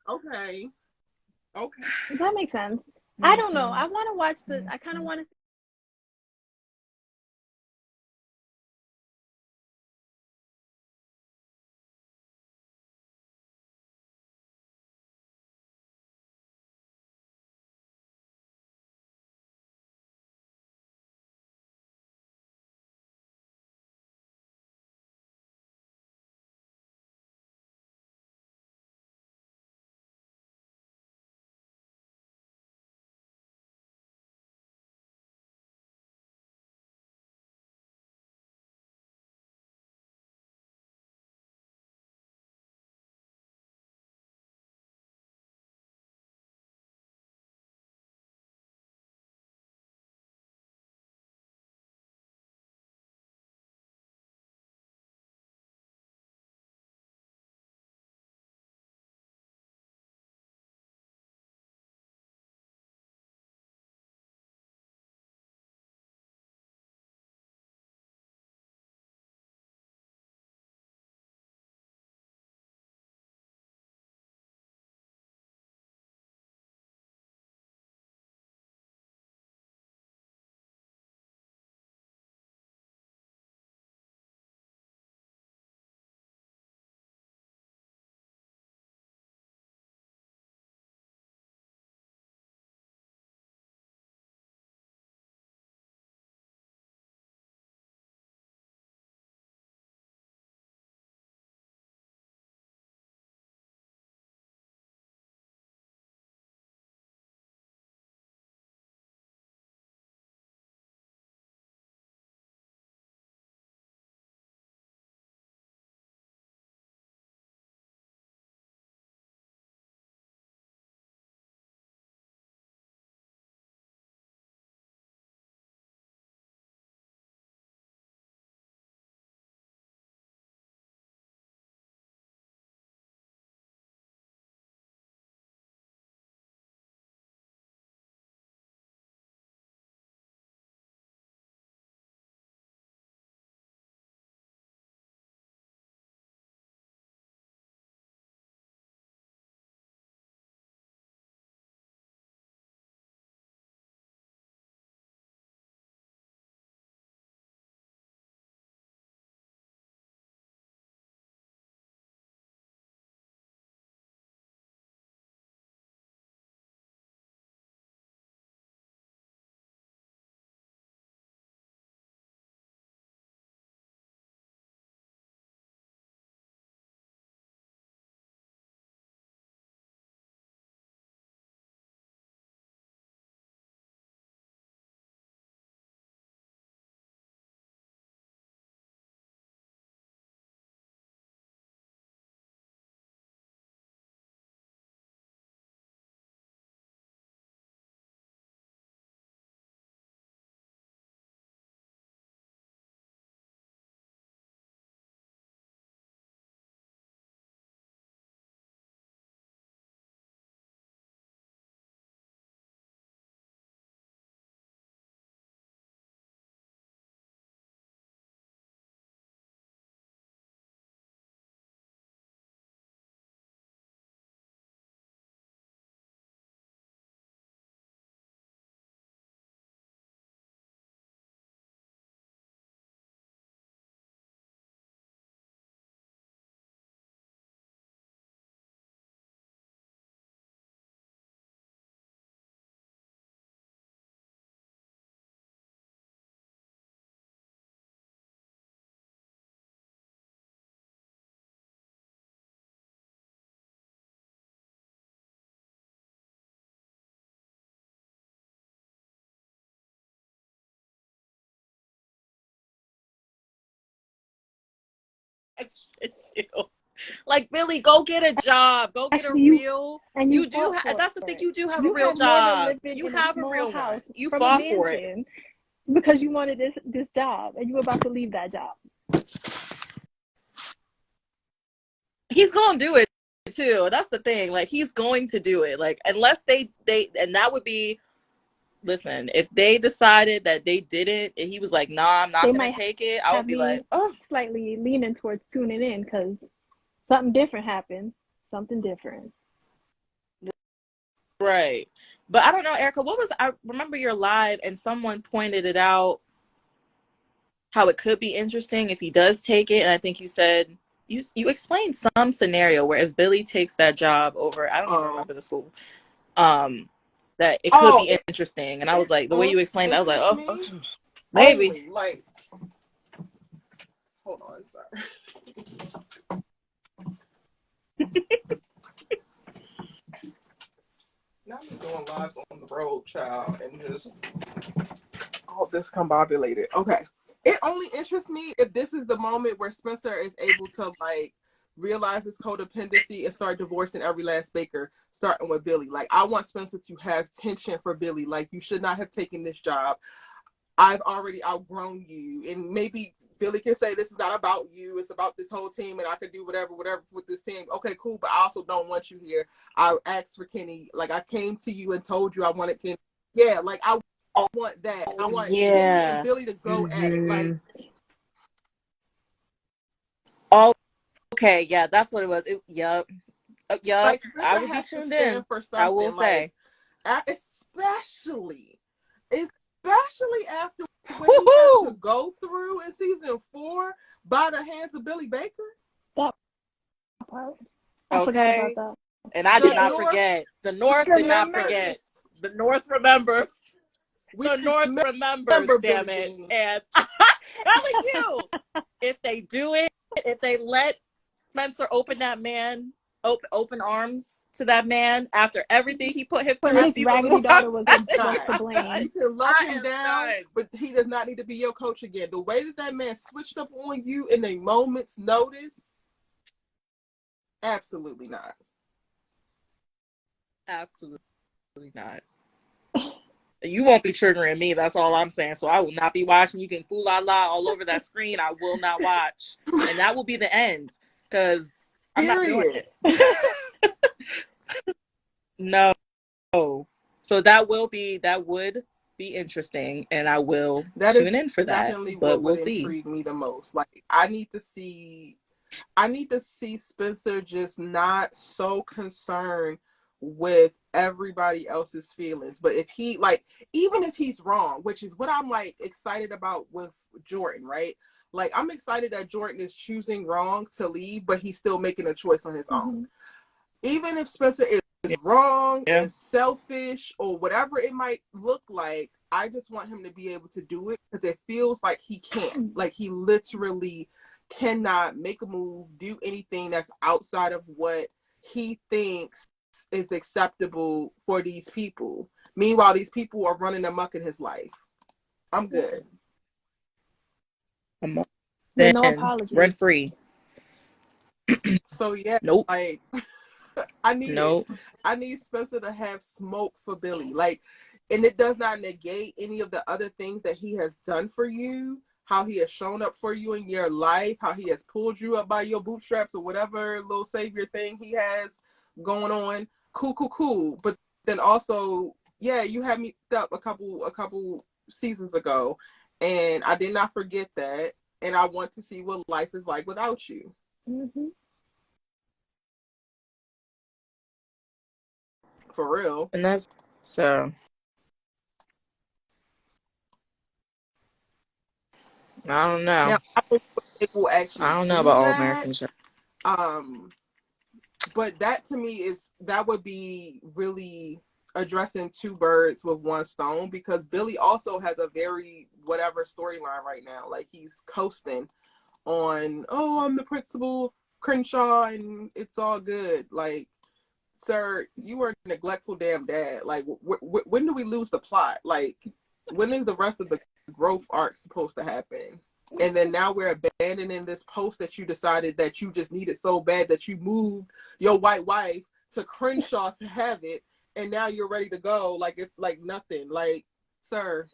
Okay. Okay. That makes sense. I don't know. Mm-hmm. I want to watch the. I kind of Mm-hmm. want to. Shit too. Like Billy, go get a job. Go get a Actually, you real. and you You do. fought for That's the thing. it. You do have a You real had more than job. living You in a have a small real one. house You from a fought for it. mansion because you wanted this job and you were about to leave that job. He's gonna do it too. That's the thing. Like he's going to do it. Like unless they and that would be. Listen, if they decided that they didn't, and he was like, "Nah, I'm not They gonna might take it," I would have be like, me "Oh, slightly leaning towards tuning in because something different happened. Something different. Right. But I don't know, Erica, I remember your live and someone pointed it out how it could be interesting if he does take it. And I think you said, you explained some scenario where if Billy takes that job over, I don't even remember the school, um, that it could be interesting. And I was like, the way you explained it, I was like, oh, me okay, maybe. only, like, hold on, sorry. Now I'm doing lives on the road, child, and just all discombobulated. Okay. It only interests me if this is the moment where Spencer is able to, like, realize his codependency and start divorcing every last baker, starting with Billy. Like, I want Spencer to have tension for Billy. Like, you should not have taken this job. I've already outgrown you. And maybe Billy can say, this is not about you. It's about this whole team, and I can do whatever with this team. Okay, cool. But I also don't want you here. I asked for Kenny. Like, I came to you and told you I wanted Kenny. Yeah, like, I want that. I want Kenny and Billy to go at it. Like, oh, okay, yeah, that's what it was. Yep. like I Spencer would be has to tuned stand in. for something. I will say, especially after what he had to go through in season 4 by the hands of Billy Baker. That part. I forgot about that. And I did not forget. The North did not forget. The North remembers. The North remembers, damn it. And telling you, if they do it, if they let Spencer open that man, open arms to that man after everything he put him through. His raggedy daughter was to blame. You can lock him down, but he does not need to be your coach again. The way that man switched up on you in a moment's notice, absolutely not. Absolutely not. You won't be triggering me. That's all I'm saying. So I will not be watching. You can fool la la all over that screen. I will not watch, and that will be the end because I'm not doing it. No. So that would be interesting, and I will tune in for that. Definitely but what we'll would intrigue me the most. Like, I need to see Spencer just not so concerned with everybody else's feelings. But if he, like, even if he's wrong, which is what I'm, like, excited about with Jordan, right? Like, I'm excited that Jordan is choosing wrong to leave, but he's still making a choice on his own. Even if Spencer is wrong and selfish or whatever it might look like, I just want him to be able to do it because it feels like he can't. Like, he literally cannot make a move, do anything that's outside of what he thinks is acceptable for these people. Meanwhile, these people are running amok in his life. I'm good. No apology. Rent free. So yeah, nope. Like, I need Spencer to have smoke for Billy. Like, and it does not negate any of the other things that he has done for you, how he has shown up for you in your life, how he has pulled you up by your bootstraps or whatever little savior thing he has going on. Cool. But then also, yeah, you had me up a couple seasons ago, and I did not forget that. And I want to see what life is like without you. For real. And that's so. I don't know. Now, I don't know about All American Show. But that to me that would be really addressing two birds with one stone, because Billy also has a very whatever storyline right now. Like, he's coasting on, oh, I'm the principal of Crenshaw and it's all good. Like, sir, you are a neglectful damn dad. Like, when do we lose the plot? Like, when is the rest of the growth arc supposed to happen? And then now we're abandoning this post that you decided that you just needed so bad that you moved your white wife to Crenshaw to have it, and now you're ready to go like it's like nothing. Like, sir.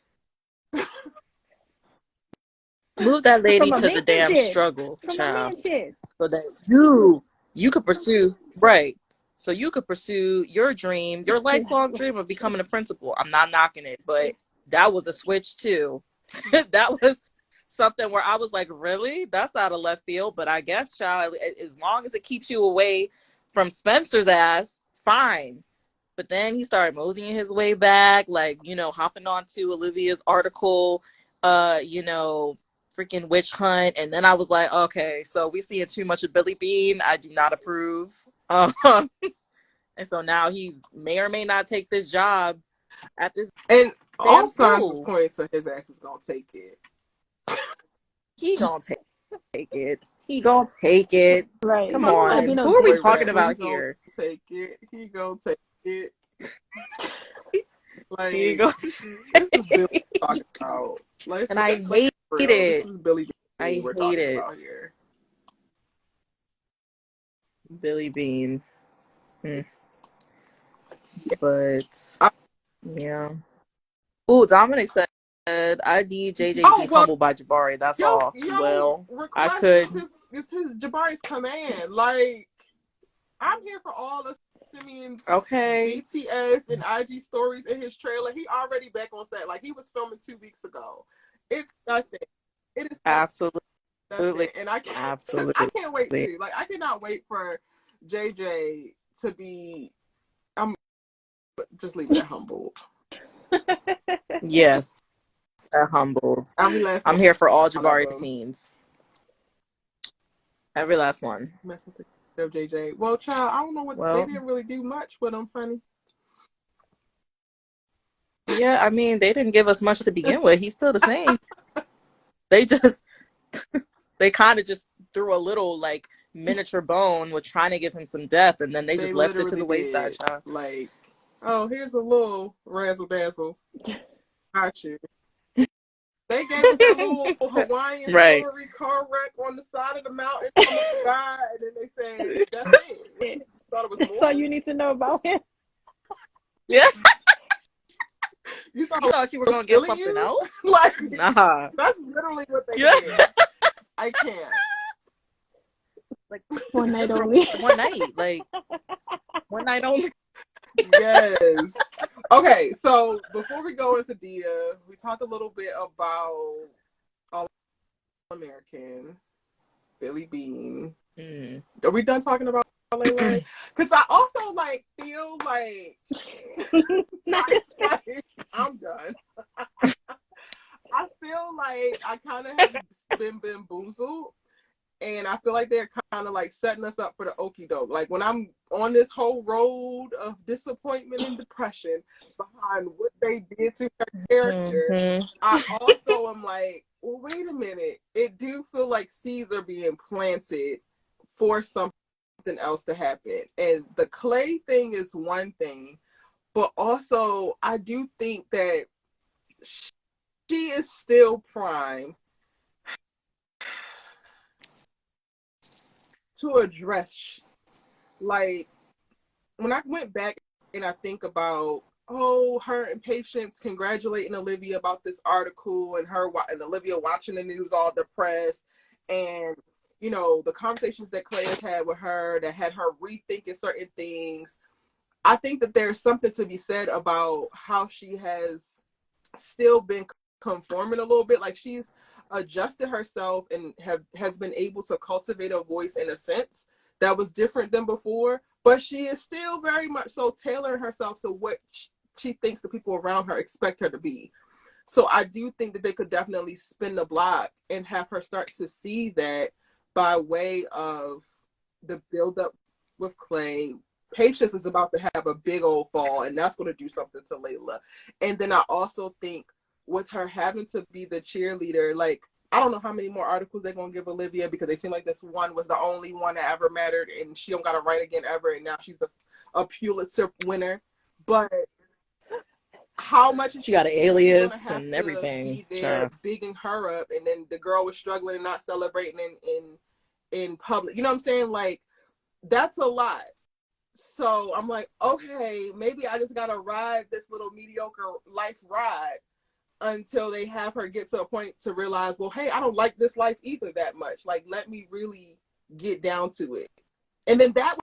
Move that lady to the damn struggle, child. So that you could pursue, right. So you could pursue your dream, your lifelong dream of becoming a principal. I'm not knocking it, but that was a switch too. That was something where I was like, really? That's out of left field. But I guess, child, as long as it keeps you away from Spencer's ass, fine. But then he started moseying his way back, like, you know, hopping onto Olivia's article, you know, freaking witch hunt. And then I was like, okay, so we seeing too much of Billy Bean. I do not approve. And so now he may or may not take this job at this And damn all signs is school. pointing so his ass is gonna take it. He gonna take it. He gonna take it. Right. Come He don't want to be on. no Who are we Boy dick talking rat, but he about gonna here? take it. He gonna take it. Like, He gonna this is Billy talking about. Like, and I hate real. This it. is Billy I we're hate talking it. about here. Billy Bean. But yeah. Ooh, Dominic said I need JJ to be humbled by Jabari. That's all. Well, I could. It's his Jabari's command. Like, I'm here for all the Simeon's Okay. BTS and IG stories in his trailer. He already back on set. Like, he was filming 2 weeks ago. It's nothing. It is Absolutely. nothing. And I can't wait to. Like, I cannot wait for JJ to be. I'm just leave it at humbled. Yes. Humbled. I'm here for all Jabari scenes. Every last one. Mess with the JJ. Well, child, I don't know what they didn't really do much with him, honey. Yeah, I mean, they didn't give us much to begin with. He's still the same. They kind of just threw a little like miniature bone with trying to give him some depth, and then they just left it to the wayside, child. Like, oh, here's a little razzle dazzle. Got you. They gave him that little Hawaiian story car wreck on the side of the mountain on the side, and then they said, that's it. Thought it was more. That's all you need to know about him. Yeah. You thought you were going to get something else? Like, nah. That's literally what they did. I can't. Like, one night only. One night. Like, one night only. Yes. Okay, so before we go into Dia, we talked a little bit about All American, Billy Bean. Are we done talking about Layla? Because I also like feel like I'm done. I feel like I kind of have been bamboozled. And I feel like they're kind of like setting us up for the okie doke. Like when I'm on this whole road of disappointment and depression behind what they did to her character, I also am like, well, wait a minute. It do feel like seeds are being planted for something else to happen. And the Clay thing is one thing, but also I do think that she is still prime to address, like, when I went back and I think about, her and Patience congratulating Olivia about this article and Olivia watching the news all depressed, and, you know, the conversations that Clay has had with her that had her rethinking certain things. I think that there's something to be said about how she has still been conforming a little bit. Like, she's adjusted herself and has been able to cultivate a voice in a sense that was different than before, but she is still very much so tailoring herself to what she thinks the people around her expect her to be. So I do think that they could definitely spin the block and have her start to see that by way of the buildup with Clay. Patience is about to have a big old fall, and that's going to do something to Layla. And then I also think with her having to be the cheerleader, like, I don't know how many more articles they're going to give Olivia, because they seem like this one was the only one that ever mattered, and she don't got to write again ever, and now she's a Pulitzer winner. But how much she got an alias and everything, be there bigging her up, and then the girl was struggling and not celebrating in public. You know what I'm saying? Like, that's a lot. So I'm like, okay, maybe I just got to ride this little mediocre life ride until they have her get to a point to realize, well, hey, I don't like this life either that much. Like, let me really get down to it. And then that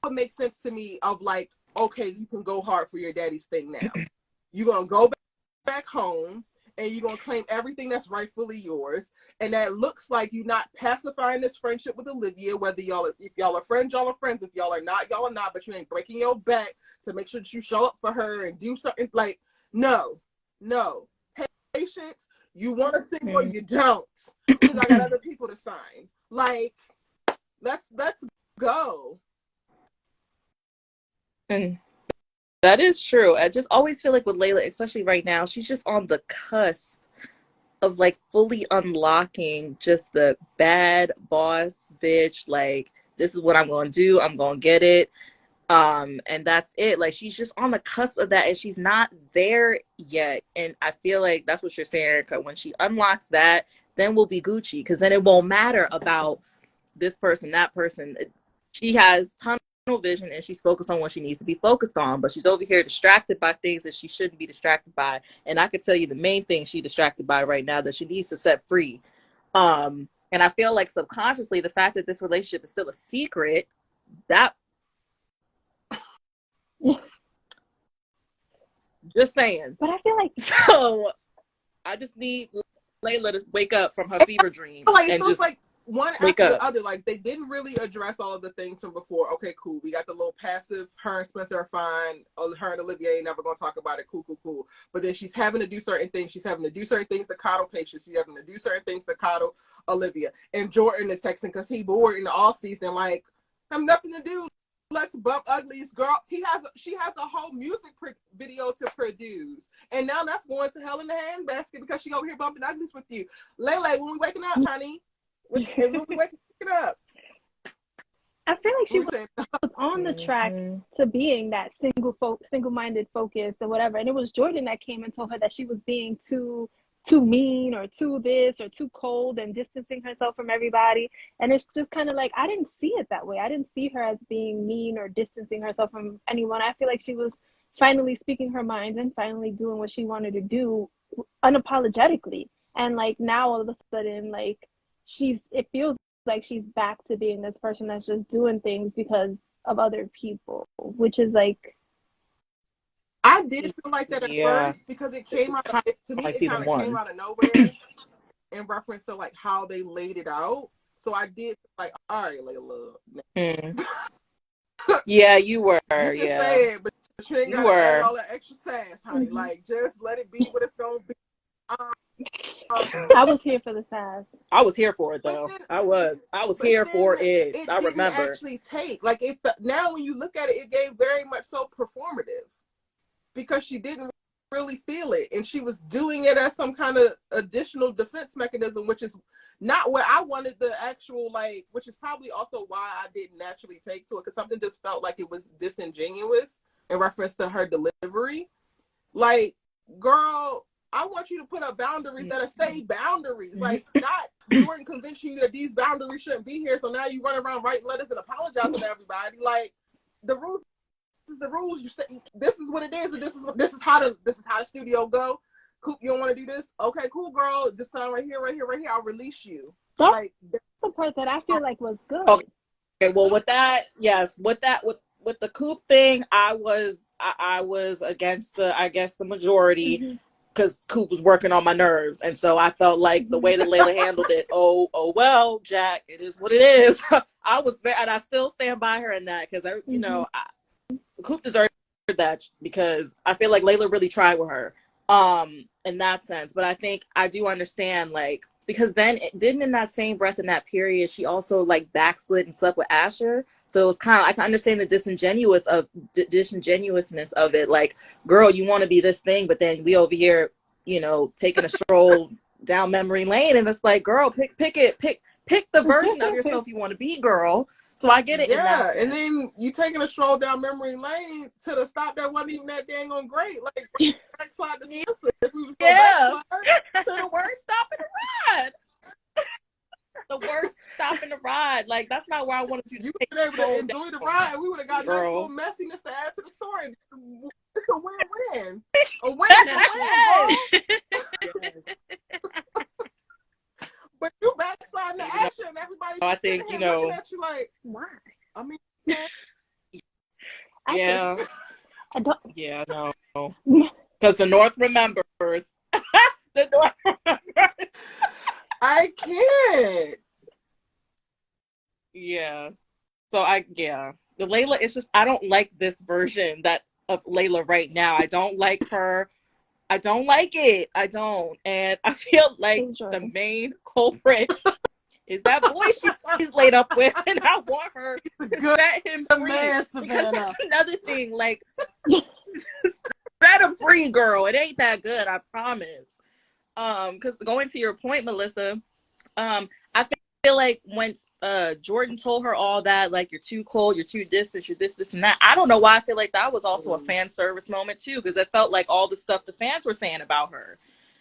would make sense to me of like, okay, you can go hard for your daddy's thing now. You're going to go back home and you're gonna claim everything that's rightfully yours. And that looks like you're not pacifying this friendship with Olivia. Whether if y'all are friends, y'all are friends. If y'all are not, y'all are not. But you ain't breaking your back to make sure that you show up for her and do something. Like, no. Patience. You want a single, you don't, because I got other people to sign. Like, let's go. And that is true. I just always feel like with Layla, especially right now, she's just on the cusp of like fully unlocking just the bad boss bitch. Like, this is what I'm going to do. I'm going to get it. And that's it. Like, she's just on the cusp of that, and she's not there yet. And I feel like that's what you're saying, Erica. When she unlocks that, then we'll be Gucci, because then it won't matter about this person, that person. She has tunnel vision, and she's focused on what she needs to be focused on, but she's over here distracted by things that she shouldn't be distracted by. And I could tell you the main thing she's distracted by right now that she needs to set free. And I feel like subconsciously, the fact that this relationship is still a secret, that just saying. But I feel like, So I just need Layla to wake up from her fever dream Like, and so it's just like one wake after up. the other. Like, they didn't really address all of the things from before. Okay, cool. We got the little passive. Her and Spencer are fine. Her and Olivia ain't never gonna talk about it. Cool. But then she's having to do certain things. She's having to do certain things to coddle Patience. She's having to do certain things to coddle Olivia. And Jordan is texting because he bored in the off season. Like, I have nothing to do. Let's bump uglies, girl. She has a whole music video to produce, and now that's going to hell in the handbasket because she over here bumping uglies with you, Lele. When we waking up, honey, when we waking up, I feel like she was on the track to being that single-minded focus or whatever, and it was Jordan that came and told her that she was being too mean or too this or too cold and distancing herself from everybody. And it's just kind of like, I didn't see it that way. I didn't see her as being mean or distancing herself from anyone. I feel like she was finally speaking her mind and finally doing what she wanted to do unapologetically. And like now all of a sudden, like it feels like she's back to being this person that's just doing things because of other people, which is like, I did feel like that at first because it came out to me. It kind of came out of nowhere in reference to like how they laid it out. So I did like, all right, Layla. Yeah, you were. You can say it, but you ain't gotta add all that extra sass, honey. Like, just let it be what it's gonna be. I was here for the sass. I was here for it though. I was here for it. I remember. Didn't actually take like it. Now when you look at it, it gave very much so performative. Because she didn't really feel it, and she was doing it as some kind of additional defense mechanism, which is not where I wanted the actual, like, which is probably also why I didn't naturally take to it, because something just felt like it was disingenuous in reference to her delivery. Like, girl, I want you to put up boundaries that are stay boundaries, like not Jordan convincing you that these boundaries shouldn't be here, so now you run around writing letters and apologizing to everybody. Like, the rules. The rules. You say this is what it is, and this is how the studio go. Coop, you don't want to do this? Okay, cool, girl. Just sign right here. I'll release you. That's the part that I feel like was good. Okay, well, with that, yes, with the Coop thing, I was against the majority because Coop was working on my nerves, and so I felt like the way that Layla handled it. Oh well, Jack, it is what it is. I was and I still stand by her in that because Coop deserved that because I feel like Layla really tried with her in that sense. But I think I do understand, like, because then in that same breath in that period, she also like backslid and slept with Asher. So it was kind of, I can understand the disingenuousness of it. Like, girl, you want to be this thing, but then we over here, taking a stroll down memory lane, and it's like, girl, pick the version of yourself you want to be, girl. So I get it. Yeah, and then you taking a stroll down memory lane to the stop that wasn't even that dang on great. Like, backslide to Spencer. Yeah, to the worst stop in the ride. The worst stop in the ride. Like, that's not where I wanted you to take been able to enjoy the ride. We would have got nice little messiness to add to the story. It's a win-win. A win-win, But you backsliding the action, everybody. I think looking at you like, why? I mean, I don't. Yeah, no. Because the North remembers. The door. I can't. Yeah. So the Layla, it's just I don't like this version of Layla right now. I don't like her. I don't like it. I don't. And I feel like the main culprit is that boy she's laid up with, and I want her to set him free. Man, because that's another thing. Like, set him free, girl. It ain't that good, I promise. Because going to your point, Melissa, I feel like when Jordan told her all that, like, you're too cold, you're too distant, you're this, and that. I don't know why I feel like that was also a fan service moment too, because it felt like all the stuff the fans were saying about her.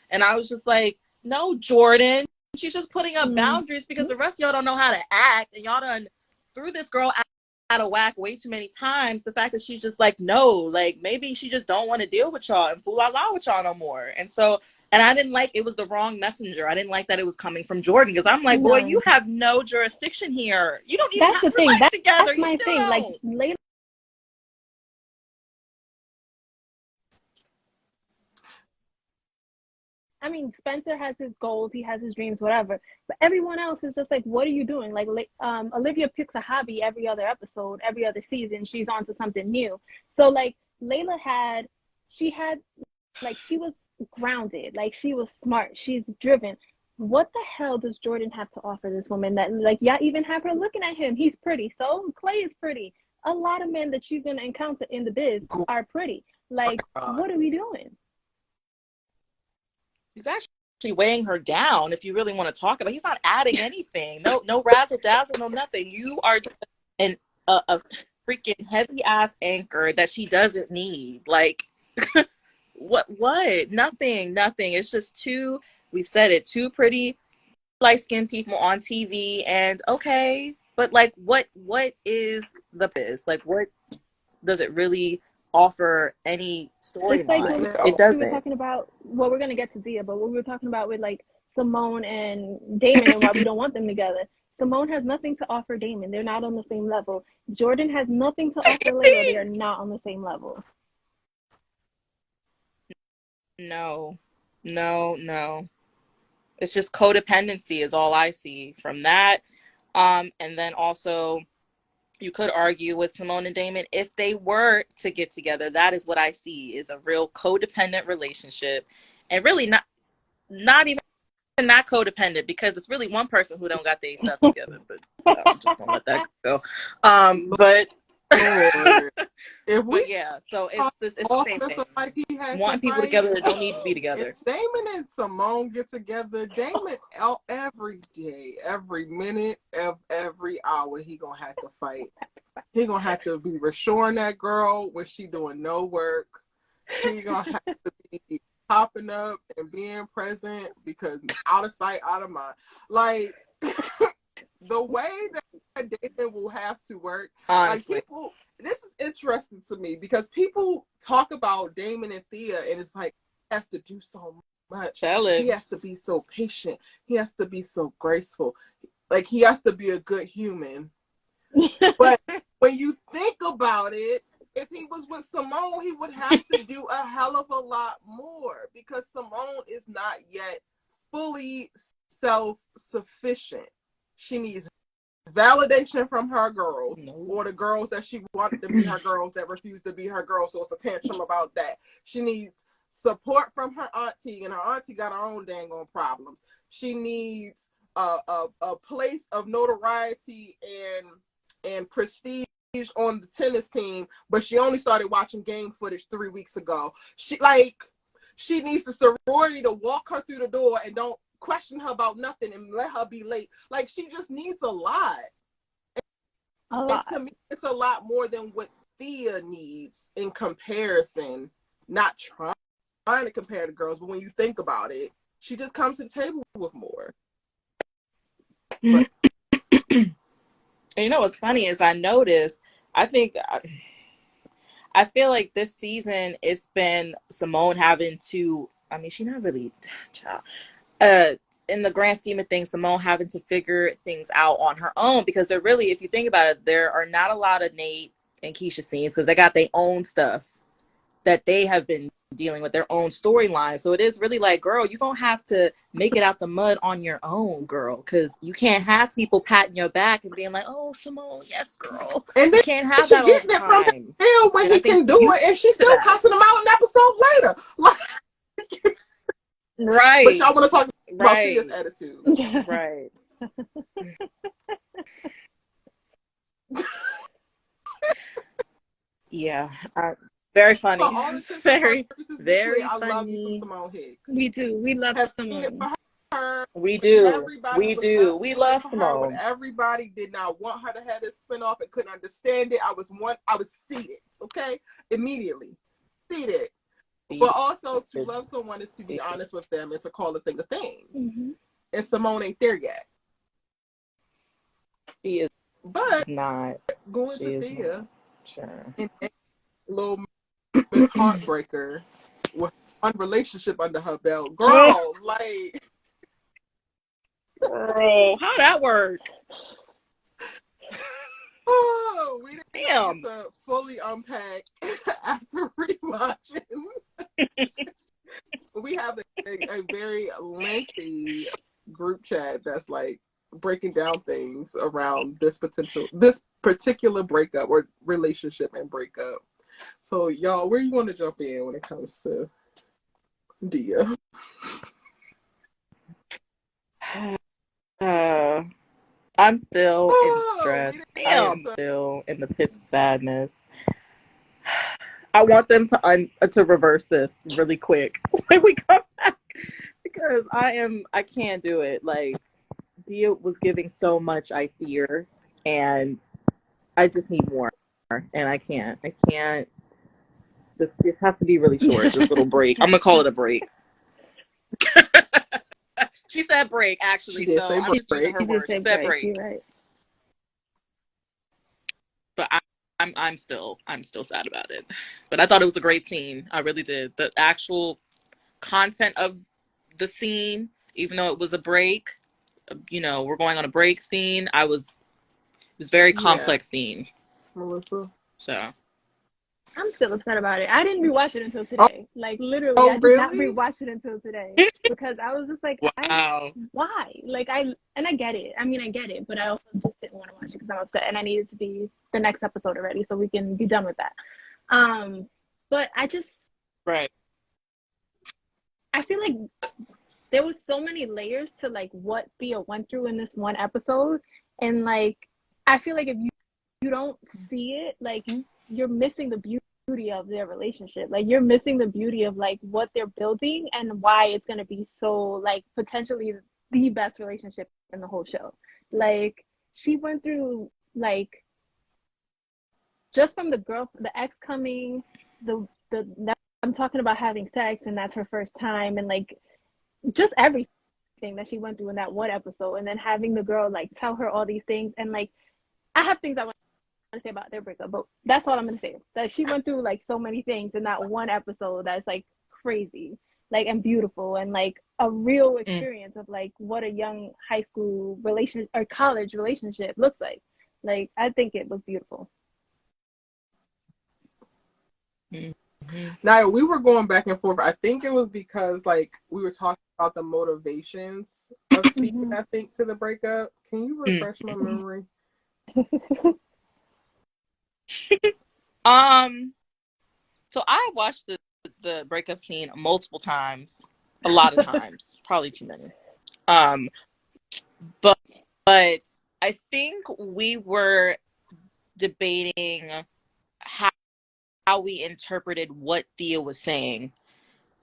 And I was just like, no, Jordan, she's just putting up boundaries because the rest of y'all don't know how to act, and y'all done threw this girl out of whack way too many times. The fact that she's just like, no, like, maybe she just don't want to deal with y'all and fool out loud with y'all no more. And I didn't like it was the wrong messenger. I didn't like that it was coming from Jordan, because I'm like, boy, you have no jurisdiction here. You don't even have to live together. That's my thing. Like, later. I mean, Spencer has his goals, he has his dreams, whatever. But everyone else is just like, what are you doing? Like, Olivia picks a hobby every other episode, every other season. She's on to something new. So, like, Layla she was grounded. Like, she was smart. She's driven. What the hell does Jordan have to offer this woman that, like, y'all even have her looking at him? He's pretty. So Clay is pretty. A lot of men that she's going to encounter in the biz are pretty. Like, what are we doing? He's actually weighing her down, if you really want to talk about it. He's not adding anything. No razzle dazzle, no nothing. You are a freaking heavy ass anchor that she doesn't need. Like, what? Nothing. It's just we've said it, two pretty light-skinned people on TV, and okay, but like, what is the biz? Like, what does it really offer any storyline? Like it doesn't. We were talking about, well, we're gonna get to Zia, but what we were talking about with, like, Simone and Damon and why we don't want them together. Simone has nothing to offer Damon. They're not on the same level. Jordan has nothing to offer Layla. They are not on the same level. No. It's just codependency is all I see from that. And then also, you could argue with Simone and Damon, if they were to get together, that is what I see, is a real codependent relationship. And really not even not codependent, because it's really one person who don't got their stuff together. But I'm just gonna let that go. But yeah, so it's the same thing. Like, wanting people together that don't need to be together. If Damon and Simone get together, Damon every day, every minute of every hour, he gonna have to fight. He gonna have to be reassuring that girl when she doing no work. He gonna have to be popping up and being present, because out of sight, out of mind. Like, the way that Damon will have to work, honestly. Like, people, this is interesting to me, because people talk about Damon and Thea, and it's like, he has to do so much. He has to be so patient. He has to be so graceful. Like, he has to be a good human. But when you think about it, if he was with Simone, he would have to do a hell of a lot more, because Simone is not yet fully self-sufficient. She needs validation from her girls, or the girls that she wanted to be her girls that refused to be her girls, so it's a tantrum about that. She needs support from her auntie, and her auntie got her own dang on problems. She needs a place of notoriety and prestige on the tennis team, but she only started watching game footage 3 weeks ago. She needs the sorority to walk her through the door and don't question her about nothing and let her be late. Like, she just needs a lot. And to me, it's a lot more than what Thea needs in comparison. Not trying to compare the girls, but when you think about it, she just comes to the table with more. But, and you know what's funny is I noticed, I feel like this season it's been Simone having to, I mean, she's not really, in the grand scheme of things, Simone having to figure things out on her own, because they're really, if you think about it, there are not a lot of Nate and Keisha scenes, because they got their own stuff that they have been dealing with their own storyline. So it is really like, girl, you're going to have to make it out the mud on your own, girl, because you can't have people patting your back and being like, oh, Simone, yes, girl. And You then can't have she that all the getting it from time. Phil when he can do it, and she's still cussing him out an episode later. Like, right. But y'all want to talk about Thea's attitude. Right. Yeah. Very funny. Very, very I funny. love you some Simone Hicks. We do. We love Simone. We do. We love Simone. When everybody did not want her to have this spinoff and couldn't understand it, I was seated. Okay, immediately seated. But also to love someone is to be honest with them and to call a thing a thing. Mm-hmm. And Simone ain't there yet. She is, but not going to Thea. Sure. And little Miss Heartbreaker with one relationship under her belt, girl. Like, girl, how that work? Oh, we didn't Damn. get to fully unpack after rewatching. We have a very lengthy group chat that's like breaking down things around this particular breakup or relationship and breakup. So y'all, where you want to jump in when it comes to Dia? I'm still in stress. I am still in the pits of sadness. I want them to reverse this really quick when we come back, because I can't do it. Like, Dia was giving so much, I fear, and I just need more, and I can't. This has to be really short, this little break. I'm gonna call it a break. She said break, actually. She so I'm just using her words. She said break. You're right. But I'm still sad about it. But I thought it was a great scene. I really did. The actual content of the scene, even though it was a break, we're going on a break scene. It was very complex scene. Melissa. So I'm still upset about it. I didn't rewatch it until today. Like, literally, I did not rewatch it until today because I was just like, wow. Why? Like, I get it. I mean, I get it, but I also just didn't want to watch it because I'm upset and I needed to be the next episode already so we can be done with that. But I just, right. I feel like there was so many layers to like what Thea went through in this one episode, and like I feel like if you don't see it, like you're missing the beauty of their relationship. Like, you're missing the beauty of like what they're building and why it's going to be so like potentially the best relationship in the whole show. Like, she went through like just from the ex coming, I'm talking about having sex and that's her first time, and like just everything that she went through in that one episode, and then having the girl like tell her all these things, and like I have things I want to say about their breakup, but that's all I'm gonna say. That she went through like so many things in that one episode that's like crazy, like, and beautiful, and like a real experience of like what a young high school relationship or college relationship looks like. Like, I think it was beautiful. Now, we were going back and forth. I think it was because like we were talking about the motivations of Thea, I think, to the breakup. Can you refresh my memory? So I watched the breakup scene multiple times, a lot of times, probably too many. But I think we were debating how we interpreted what Thea was saying,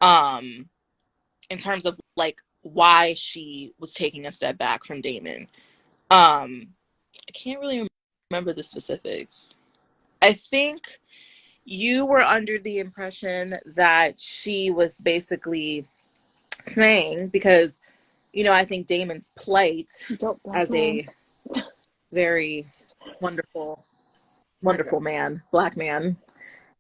in terms of like why she was taking a step back from Damon. I can't really remember the specifics. I think you were under the impression that she was basically saying, because, I think Damon's plight as a very wonderful man, black man,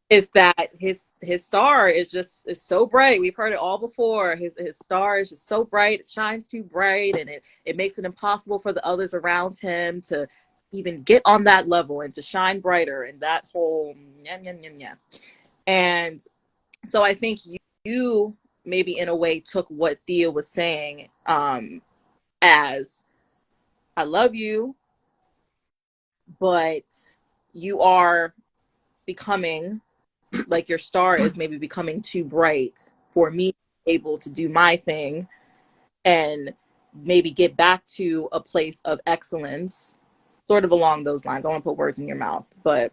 is that his star is so bright. We've heard it all before. His star is just so bright. It shines too bright, and it makes it impossible for the others around him to even get on that level and to shine brighter, and that whole And so I think you maybe in a way took what Thea was saying as I love you, but you are becoming like your star is maybe becoming too bright for me to be able to do my thing and maybe get back to a place of excellence, sort of along those lines. I don't want to put words in your mouth, but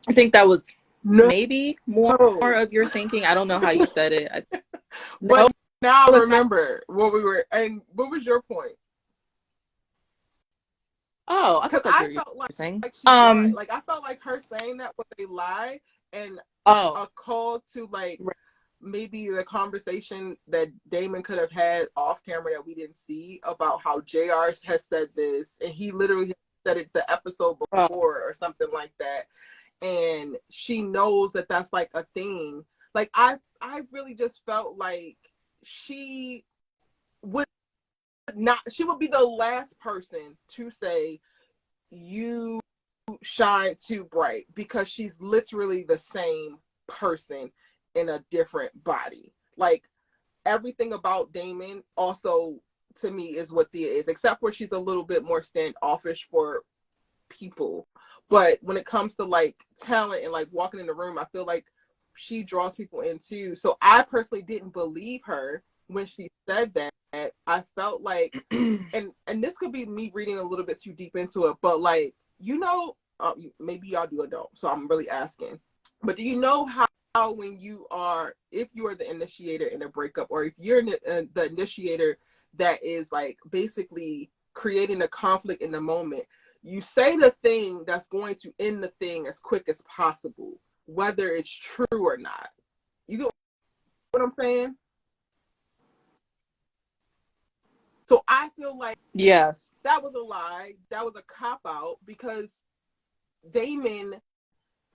I think that was No. maybe more of your thinking. I don't know how you said it. But now I remember what we were, and what was your point? Oh, because I felt like saying. she lied. Like I felt like her saying that was a lie and a call to like maybe the conversation that Damon could have had off camera that we didn't see about how JR has said this, and he literally said it the episode before or something like that, and she knows that that's like a thing. Like I really just felt like she would be the last person to say you shine too bright, because she's literally the same person in a different body. Like everything about Damon also to me is what Thea is, except for she's a little bit more standoffish for people. But when it comes to like talent and like walking in the room, I feel like she draws people in too. So I personally didn't believe her when she said that. I felt like, and this could be me reading a little bit too deep into it, but like, you know, maybe y'all do or don't. So I'm really asking. But do you know how when you are, if you are the initiator in a breakup, or if you're the initiator that is like basically creating a conflict in the moment, you say the thing that's going to end the thing as quick as possible, whether it's true or not. You get what I'm saying? So I feel like yes, that was a lie. That was a cop out, because Damon,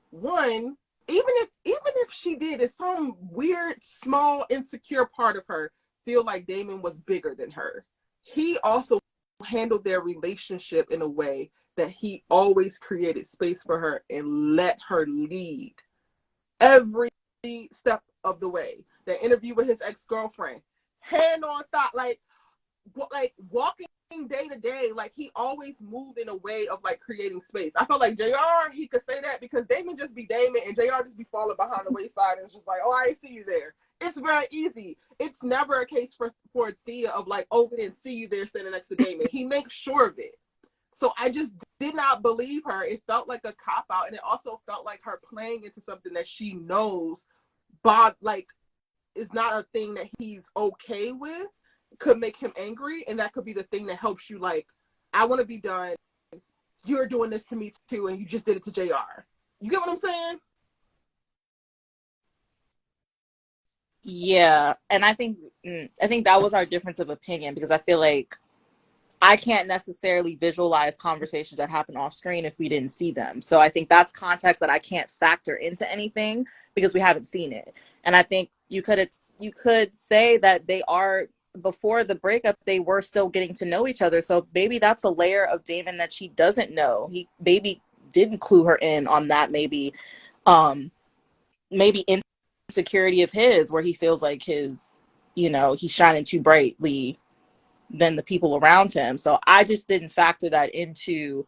one, even if she did, it's some weird, small, insecure part of her feel like Damon was bigger than her. He also handled their relationship in a way that he always created space for her and let her lead every step of the way. That interview with his ex-girlfriend, hand on thigh, like walking day to day, like he always moved in a way of like creating space. I felt like JR, he could say that because Damon just be Damon and JR just be falling behind the wayside and it's just like, oh, I see you there. It's very easy. It's never a case for Thea of like, oh, we didn't see you there standing next to Damon. He makes sure of it. So I just did not believe her. It felt like a cop out, and it also felt like her playing into something that she knows Bob like is not a thing that he's okay with, could make him angry, and that could be the thing that helps you like, I want to be done, you're doing this to me too, and you just did it to JR. You get what I'm saying? Yeah, and I think that was our difference of opinion, because I feel like I can't necessarily visualize conversations that happen off screen if we didn't see them. So I think that's context that I can't factor into anything because we haven't seen it. And I think you could say that they are, before the breakup, they were still getting to know each other. So maybe that's a layer of Damon that she doesn't know. He maybe didn't clue her in on that. Maybe insecurity of his, where he feels like he's shining too brightly than the people around him. So I just didn't factor that into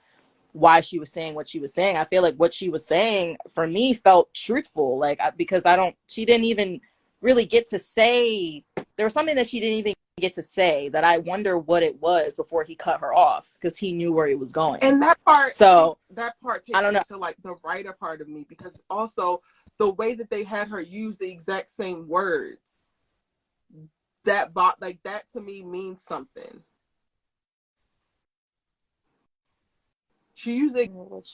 why she was saying what she was saying. I feel like what she was saying for me felt truthful, like because she didn't even really get to say, there was something that she didn't even get to say that I wonder what it was before he cut her off, because he knew where he was going. And that part takes I don't know, me to like the writer part of me, because also the way that they had her use the exact same words, that to me means something. She used the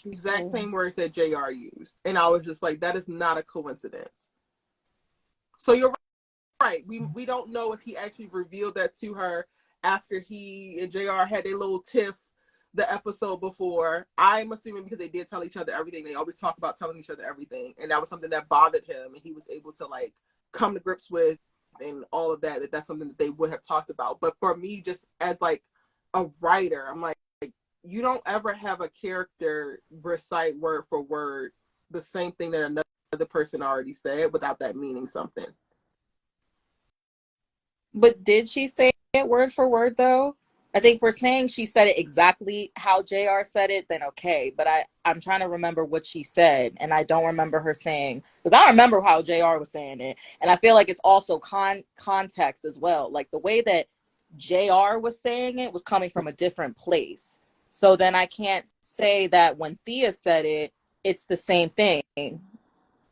exact same words that JR used, and I was just like, that is not a coincidence. So you're right. We don't know if he actually revealed that to her after he and JR had a little tiff the episode before. I'm assuming because they did tell each other everything. They always talk about telling each other everything, and that was something that bothered him, and he was able to like come to grips with, and all of that. That's something that they would have talked about. But for me, just as like a writer, I'm like, you don't ever have a character recite word for word the same thing that another person already said without that meaning something. But did she say it word for word though? I think for saying she said it exactly how JR said it, then okay. But I'm trying to remember what she said, and I don't remember her saying, because I remember how JR was saying it, and I feel like it's also context as well. Like the way that JR was saying it was coming from a different place. So then I can't say that when Thea said it, it's the same thing,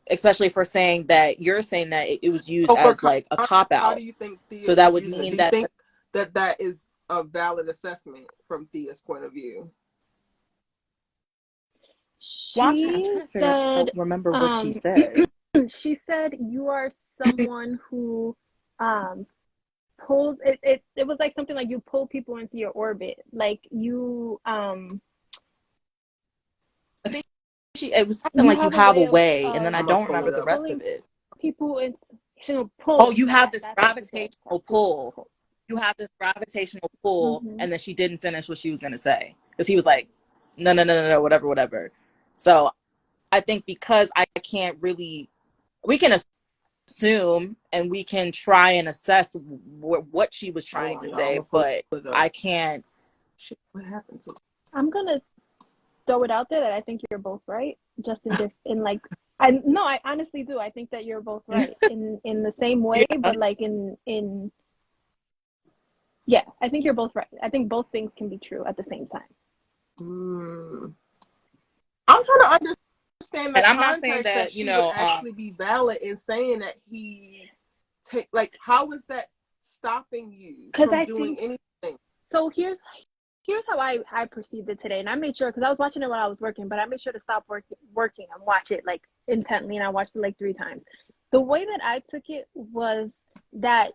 especially for saying that you're saying that it was used So for as like a cop how do out. you think Thea So that is would using it? mean Do you that, think that is a valid assessment from Thea's point of view? well, I'm She trying to figure out, said, remember what she said. she said, you are someone who pulls it was like something like you pull people into your orbit. Like you I think it was something you like you have a have a way way, and then of I I'm gonna don't pull remember it the up. rest of pulling it. people into Oh, pulling. you have this That's what she said. gravitational pull. Pull. You have this gravitational pull, Mm-hmm. and then she didn't finish what she was gonna say because he was like, no, no, no, no, no, whatever, whatever. So I think because I can't really, we can assume and we can try and assess what she was Hold trying on, to y'all. I'm say, gonna pull but it up. I can't. Shit, what happened to? I'm gonna throw it out there that I think you're both right. Just in like I honestly do. I think that you're both right in the same way, Yeah. but like in yeah, I think you're both right. I think both things can be true at the same time. I'm trying to understand the And I'm not saying context that that, she would actually be valid in saying that he like how is that stopping you Because from I doing think anything? so. Here's how I perceived it today, and I made sure because I was watching it while I was working, but I made sure to stop working and watch it like intently, and I watched it like 3 times. The way that I took it was that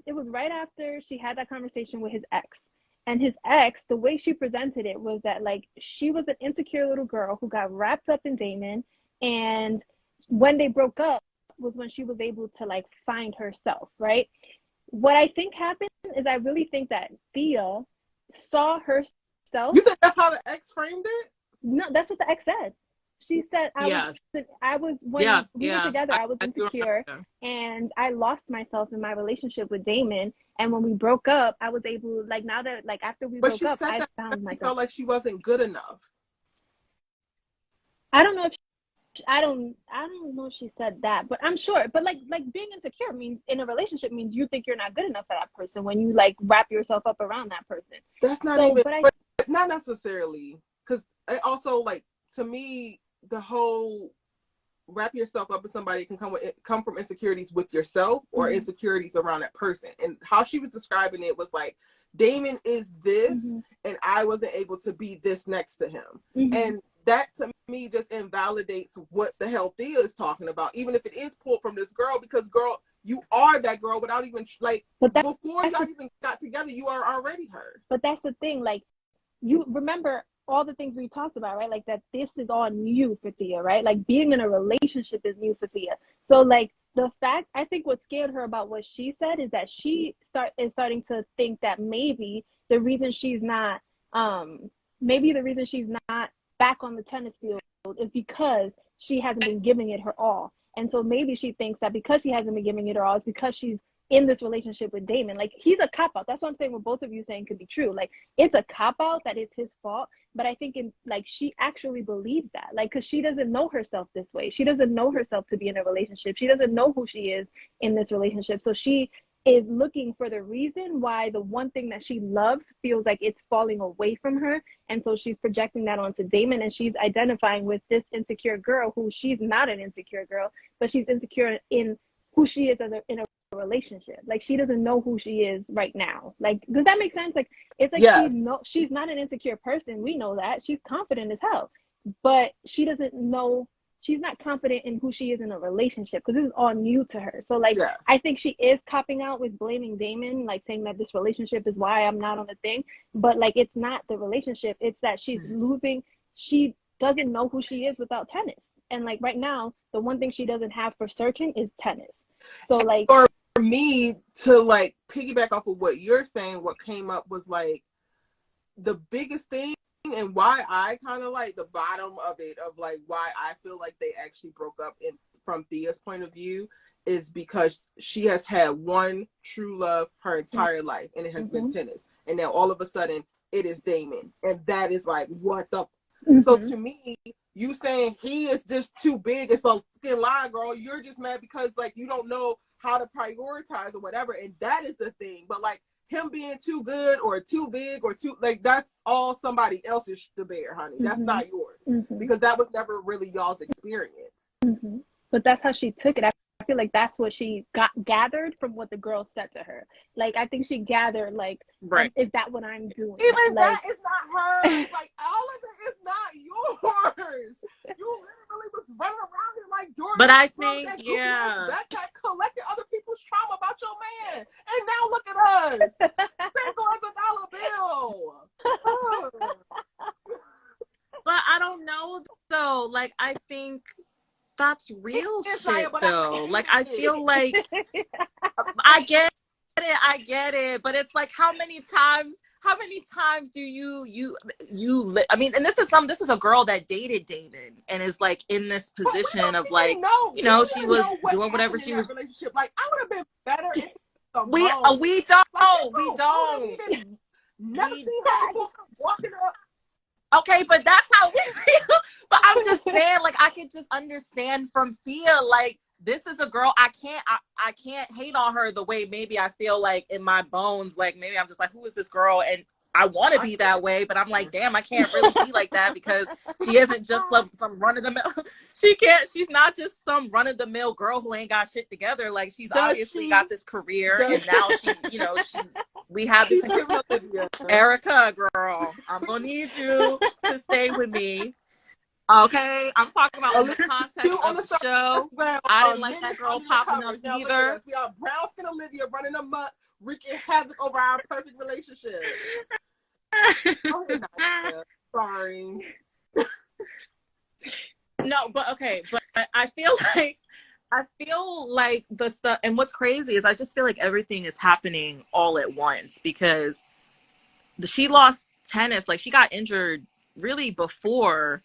it was right after she had that conversation with his ex, and his ex, the way she presented it was that like she was an insecure little girl who got wrapped up in Damon, and when they broke up was when she was able to like find herself, right? What I think happened is I really think that Thea saw herself. You think that's how the ex framed it? No, that's what the ex said. She said I was when we were together, I was insecure and I lost myself in my relationship with Damon. And when we broke up, I was able like now that like after we But broke she up, said I that found she myself. felt like she wasn't good enough. I don't know if I don't know if she said that, but I'm sure. But like being insecure means in a relationship means you think you're not good enough for that person when you like wrap yourself up around that person. That's not So, even, but I but not necessarily, because also like to me the whole wrap yourself up with somebody can come from insecurities with yourself or insecurities around that person. And how she was describing it was like Damon is this, and I wasn't able to be this next to him, and that to me just invalidates what the hell Thea is talking about, even if it is pulled from this girl, because girl, you are that girl without even like before y'all even got together, you are already her. But that's the thing, like you remember all the things we talked about, right? Like that this is all new for Thea, right? Like being in a relationship is new for Thea. So like the fact I think what scared her about what she said is that she is starting to think that maybe the reason she's not maybe the reason she's not back on the tennis field is because she hasn't been giving it her all. And so maybe she thinks that because she hasn't been giving it her all, it's because she's in this relationship with Damon. Like he's a cop out. That's what I'm saying. What both of you saying could be true. Like it's a cop out that it's his fault. But I think in like she actually believes that. Like because she doesn't know herself this way. She doesn't know herself to be in a relationship. She doesn't know who she is in this relationship. So she is looking for the reason why the one thing that she loves feels like it's falling away from her. And so she's projecting that onto Damon, and she's identifying with this insecure girl who she's not an insecure girl, but she's insecure in who she is in a relationship. Like she doesn't know who she is right now. Like does that make sense? Like it's like Yes. she's not an insecure person. We know that. She's confident as hell. But she doesn't know, she's not confident in who she is in a relationship because this is all new to her. So like Yes. I think she is copping out with blaming Damon, like saying that this relationship is why I'm not on the thing. But like it's not the relationship, it's that she's losing, she doesn't know who she is without tennis. And like right now, the one thing she doesn't have for certain is tennis. So like for me to like piggyback off of what you're saying, what came up was like the biggest thing and why I kind of like the bottom of it of like why I feel like they actually broke up in from Thea's point of view is because she has had one true love her entire life, and it has been tennis. And now all of a sudden it is Damon. And that is like, what the? So to me, you saying he is just too big, it's a fucking lie, girl. You're just mad because like you don't know how to prioritize or whatever. And that is the thing. But like him being too good or too big or too, like, that's all somebody else's to bear, honey. That's not yours. Because that was never really y'all's experience. But that's how she took it. I feel like that's what she gathered from what the girl said to her. Like, I think she gathered, like, is that what I'm doing? Even like, that is not hers. Like, all of it is not yours. You literally was running around here like Jordan. But I think, yeah. That collected other people's trauma about your man. And now look at us. Single as a dollar bill. But I don't know, though. Like, I think that's real shit, though. Like, I feel like I get it, but it's like, how many times do you I mean, and this is a girl that dated David and is like in this position of like, you know, she was doing whatever she was. Like, I would have been better if we don't never seen her walking up. Okay, but that's how we feel. But I'm just saying, like, I could just understand from Thea, like, this is a girl, I can't hate on her the way maybe I feel like in my bones, like, maybe I'm just like, who is this girl? And I want to be that way, but I'm like, damn, I can't really be like that because she isn't just some run-of-the-mill. She's not just some run-of-the-mill girl who ain't got shit together. Like, she's obviously got this career, and now we have this. Erica, girl, I'm gonna need you to stay with me. Okay, I'm talking about in the context of the show. I didn't like that girl popping up either. We are brown skin Olivia running amok, wreaking havoc over our perfect relationship. Sorry. No, but okay, but I feel like the stuff, and what's crazy is I just feel like everything is happening all at once because she lost tennis, like she got injured really before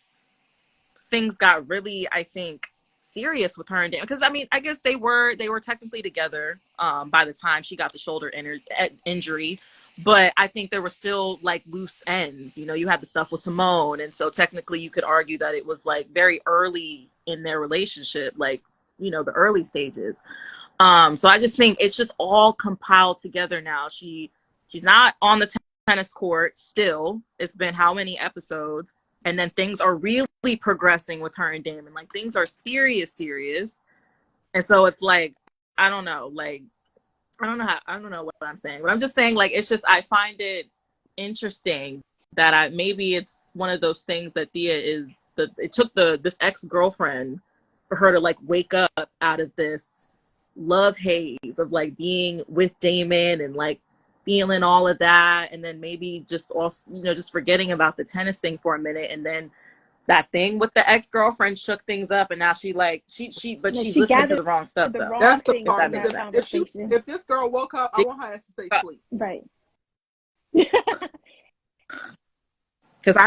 things got really, I think, serious with her and Dan. Because I mean, I guess they were technically together by the time she got the shoulder injury, but I think there were still like loose ends. You know, you had the stuff with Simone, and so technically you could argue that it was like very early in their relationship, like, you know, the early stages. So I just think it's just all compiled together now. She's not on the tennis court still. It's been how many episodes? And then things are really progressing with her and Damon. Like, things are serious. And so it's like, I don't know what I'm saying. But I'm just saying, like, it's just, I find it interesting that maybe it's one of those things that Thea it took this ex-girlfriend for her to like wake up out of this love haze of like being with Damon and like feeling all of that, and then maybe just also, you know, just forgetting about the tennis thing for a minute, and then that thing with the ex-girlfriend shook things up, and now she's listening to the wrong stuff though. That's the part. If this girl woke up, I want her to stay asleep. Right. Because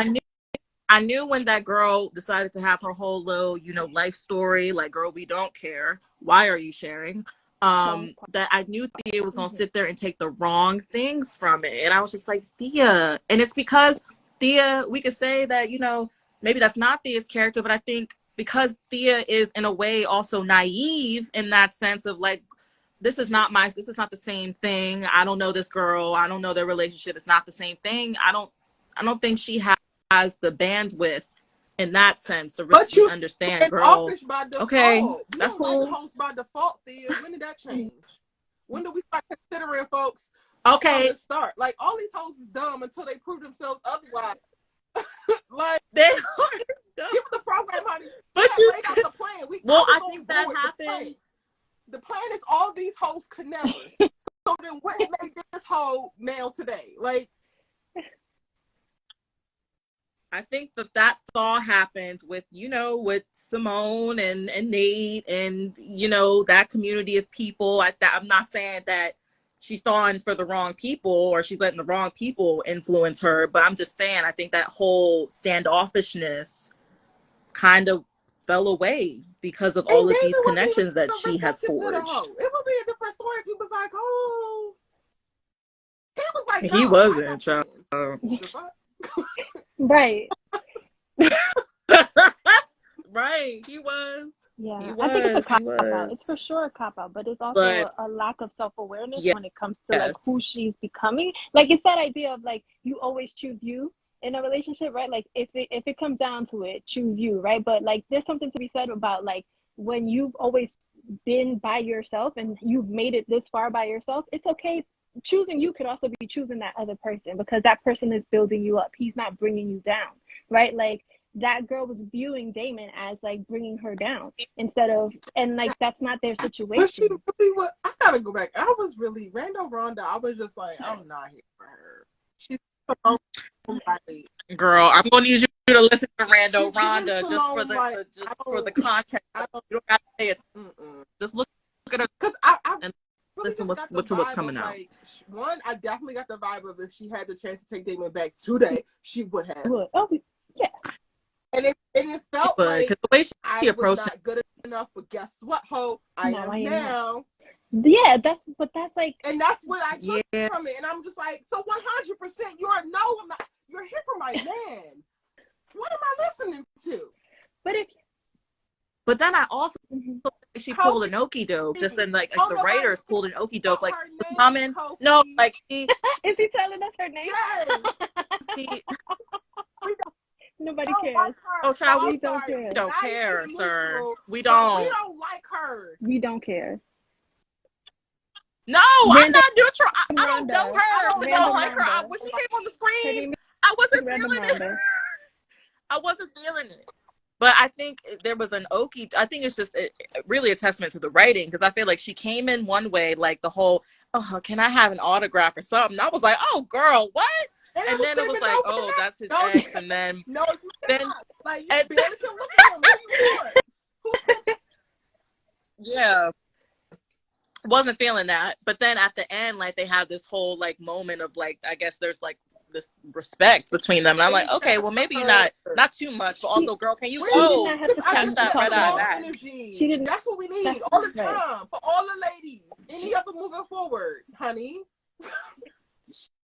I knew when that girl decided to have her whole little, you know, life story, like, girl, we don't care. Why are you sharing? That I knew Thea was going to sit there and take the wrong things from it. And I was just like, Thea. And it's because Thea, we could say that, you know, maybe that's not Thea's character, but I think because Thea is in a way also naive in that sense of like, this is not the same thing. I don't know this girl. I don't know their relationship. It's not the same thing. I don't think she has the bandwidth in that sense to really understand, girl. Okay, that's cool. Host by default, Thea. When did that change? When do we start considering folks? Okay, to start, like, all these hoes is dumb until they prove themselves otherwise. Like, they are dumb. Give the program, honey. But you laid out the plan. I think that happens. The plan is all these hoes could never. So then what made this hoe now today? Like, I think that all happened with, you know, with Simone and Nate and, you know, that community of people. I'm not saying that she's falling for the wrong people or she's letting the wrong people influence her, but I'm just saying I think that whole standoffishness kind of fell away because of And all of these Damon wasn't even connections that she has receptive to the forged. hoe. It would be a different story if he was like, oh, he was like, He no, I wasn't, got child. plans. The fuck? Right. Right, he was. Yeah, He I think it's a was. He cop out. It's for was. sure a cop out, but it's also But a lack of self-awareness yes, when it comes to like who she's becoming. Like it's that idea of like you always choose you in a relationship, right? Like if it comes down to it, choose you, right? But like there's something to be said about like when you've always been by yourself and you've made it this far by yourself, it's okay. Choosing you could also be choosing that other person because that person is building you up. He's not bringing you down, right? Like that girl was viewing Damon as like bringing her down instead of, and like that's not their But she situation. really was. I gotta go back. I was really Rando Rhonda. I was just like, I'm not here for her. She's so like, girl, I'm gonna need you to listen to Rando Rhonda just for like, the context. You don't gotta say it. Just look at her because I and really listen just got the to what's vibe coming of out. like one. I definitely got the vibe of if she had the chance to take Damon back today, she would have. Oh yeah. And it felt like the way she I was approached not good enough. But guess what, ho? I am now. Yeah, that's like, and that's what I took yeah. from it. And I'm just like, so 100%, you are no, I'm not. You're here for my man. What am I listening to? But then I also she pulled an okie doke, just in like the writers pulled an okie doke, like common. No, like she is he telling us her name? Yes. Nobody cares. Oh, child, we don't care. We don't care, sir. We We don't. don't like her. We don't care. No, I'm not neutral. I don't know her to know like her. When she came on the screen, I wasn't feeling it. I wasn't feeling it. But I think there was an okie. I think it's just really a testament to the writing because I feel like she came in one way, like the whole, oh, can I have an autograph or something? I was like, oh, girl, what? And then it was like, oh, that's his ex. And then, no, you cannot. Like, you and, barely can look at him. What do you want? Yeah. Wasn't feeling that. But then at the end, like, they have this whole, like, moment of, like, I guess there's, like, this respect between them. And I'm like, okay, well, maybe you're not too much. But also, girl, can you go? Did not have to catch that red eye back. Energy. She didn't. That's what we need all the time for all the ladies. Any other moving forward, honey.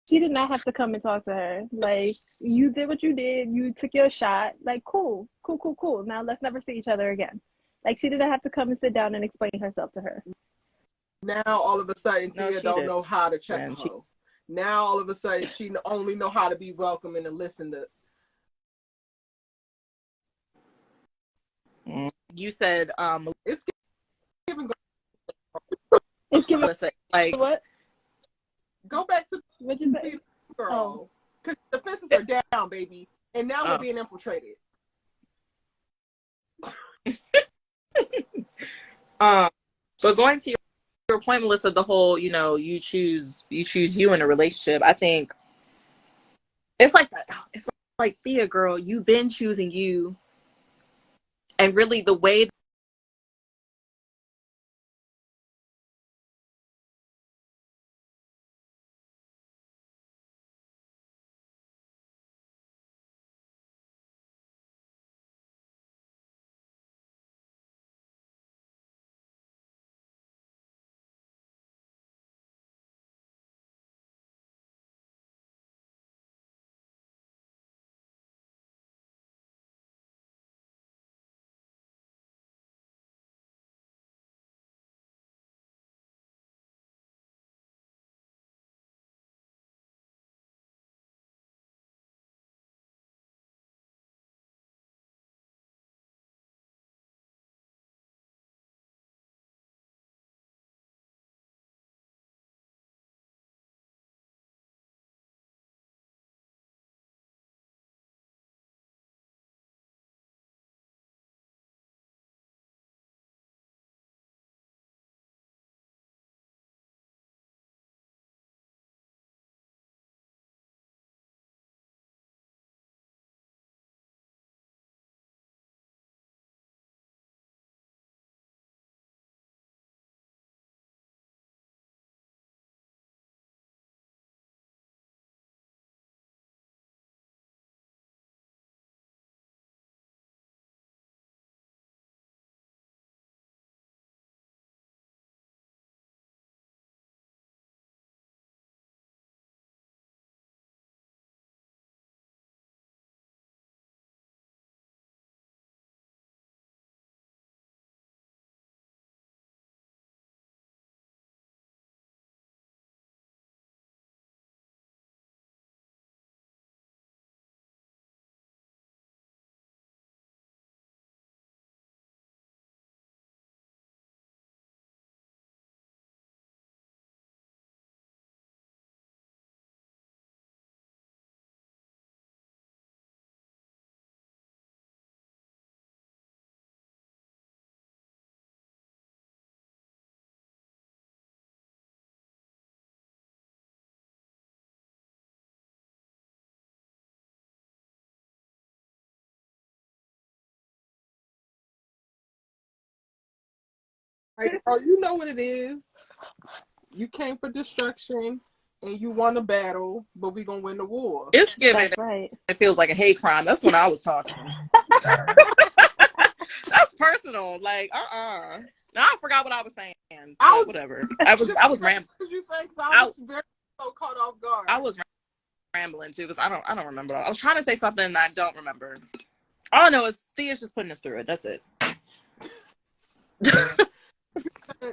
She did not have to come and talk to her. Like, you did what you did. You took your shot. Like, cool. Now let's never see each other again. Like, she didn't have to come and sit down and explain herself to her. Now, all of a sudden, Thea don't know how to check her. Now, all of a sudden, she only know how to be welcoming and listen to. You said, it's giving. It's giving. Like, what? Go back to what you say, girl. Because the fences are down, baby, and now we're being infiltrated. So going to your point, Melissa, the whole, you choose you in a relationship. I think it's like that. It's like, Thea, girl, you've been choosing you, and really the way Like, oh, you know what it is. You came for destruction and you won a battle, but we gonna win the war. It's giving. That's right. It feels like a hate crime. That's when I was talking. That's personal. Like, Now I forgot what I was saying. Whatever. I was rambling. You saying? I was very so caught off guard. I was rambling too because I don't remember. I was trying to say something and I don't remember. All I know is Thea's just putting us through it. That's it.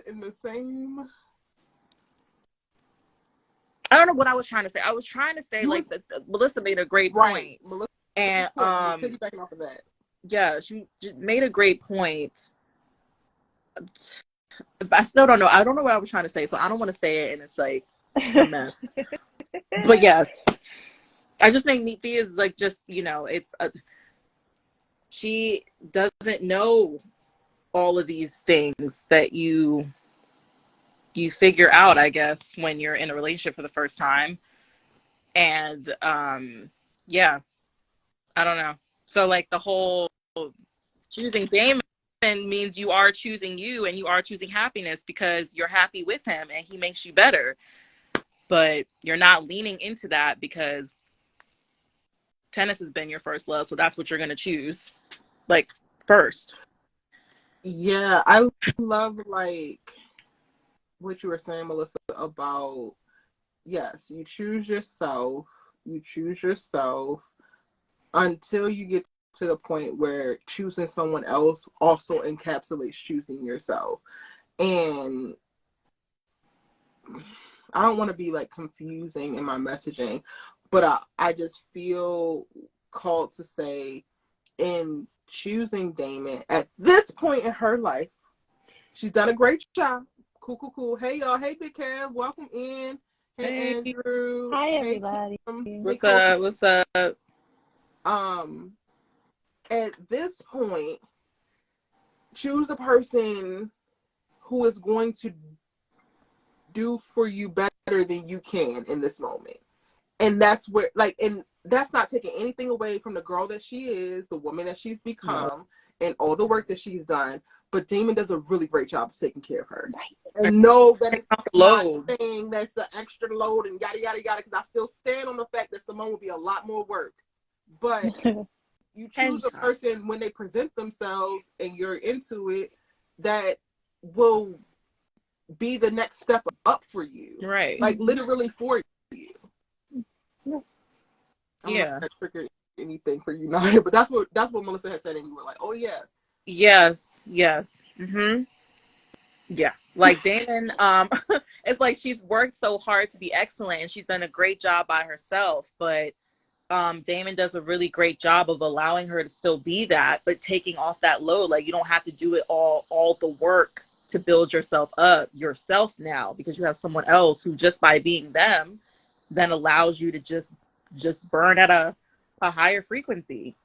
In the same. I don't know what I was trying to say. I was trying to say Melissa made a great point. Melissa, and piggybacking off of that. Yeah, she made a great point. I still don't know. I don't know what I was trying to say, so I don't want to say it, and it's like a mess. But yes, I just think Thea is like she doesn't know all of these things that you figure out, I guess, when you're in a relationship for the first time. And yeah, I don't know. So like the whole choosing Damon means you are choosing you and you are choosing happiness because you're happy with him and he makes you better. But you're not leaning into that because tennis has been your first love, so that's what you're going to choose, like, first. Yeah, I love, like, what you were saying, Melissa, about, yes, you choose yourself until you get to the point where choosing someone else also encapsulates choosing yourself. And I don't want to be like confusing in my messaging, but I just feel called to say, in choosing Damon at this point in her life, she's done a great job. Cool. Hey y'all. Hey Big Kev. Welcome in. Hey Andrew. Hi everybody. What's up? At this point, choose a person who is going to do for you better than you can in this moment. And that's where, like, and that's not taking anything away from the girl that she is, the woman that she's become, and all the work that she's done. But Damon does a really great job of taking care of her. Right. And know that it's not saying that's an extra load and yada, yada, yada, because I still stand on the fact that Simone would be a lot more work. But you choose a person when they present themselves and you're into it that will be the next step up for you. Right. Like, literally for you. Yeah. That triggered anything for you, Naya, but that's what Melissa had said, and you were like, oh yeah. Yes. Mm-hmm. Yeah. Like Damon, it's like she's worked so hard to be excellent and she's done a great job by herself, but Damon does a really great job of allowing her to still be that, but taking off that load. Like, you don't have to do it all the work to build yourself up yourself now, because you have someone else who just by being them then allows you to just burn at a higher frequency.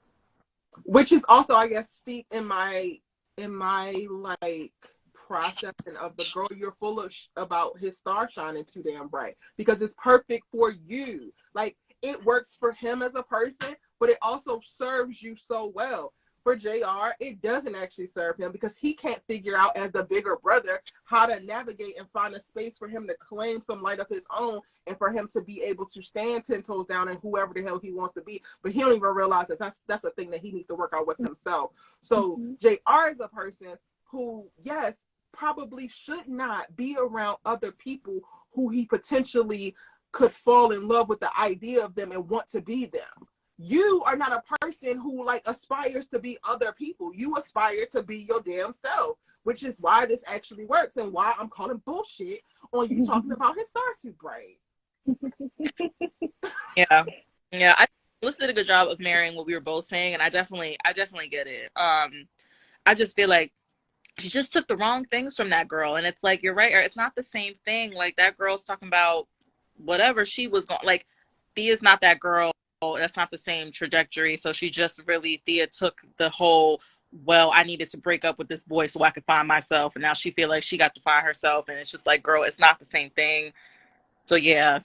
Which is also, I guess, steep in my like processing of the girl you're full of about his star shining too damn bright, because it's perfect for you. Like, it works for him as a person, but it also serves you so well. For JR, it doesn't actually serve him because he can't figure out, as the bigger brother, how to navigate and find a space for him to claim some light of his own and for him to be able to stand 10 toes down and whoever the hell he wants to be. But he don't even realize that that's a thing that he needs to work out with himself. So JR is a person who, yes, probably should not be around other people who he potentially could fall in love with the idea of them and want to be them. You are not a person who like aspires to be other people. You aspire to be your damn self, which is why this actually works and why I'm calling bullshit on you talking about his star too bright. Yeah. I listened to a good job of marrying what we were both saying, and I definitely get it. I just feel like she just took the wrong things from that girl, and it's like, you're right, or it's not the same thing. Like, that girl's talking about whatever she was going, like, Thea's not that girl. That's not the same trajectory. So she just really, Thea took the whole, well, I needed to break up with this boy so I could find myself, and now she feel like she got to find herself, and it's just like, girl, it's not the same thing. So yeah,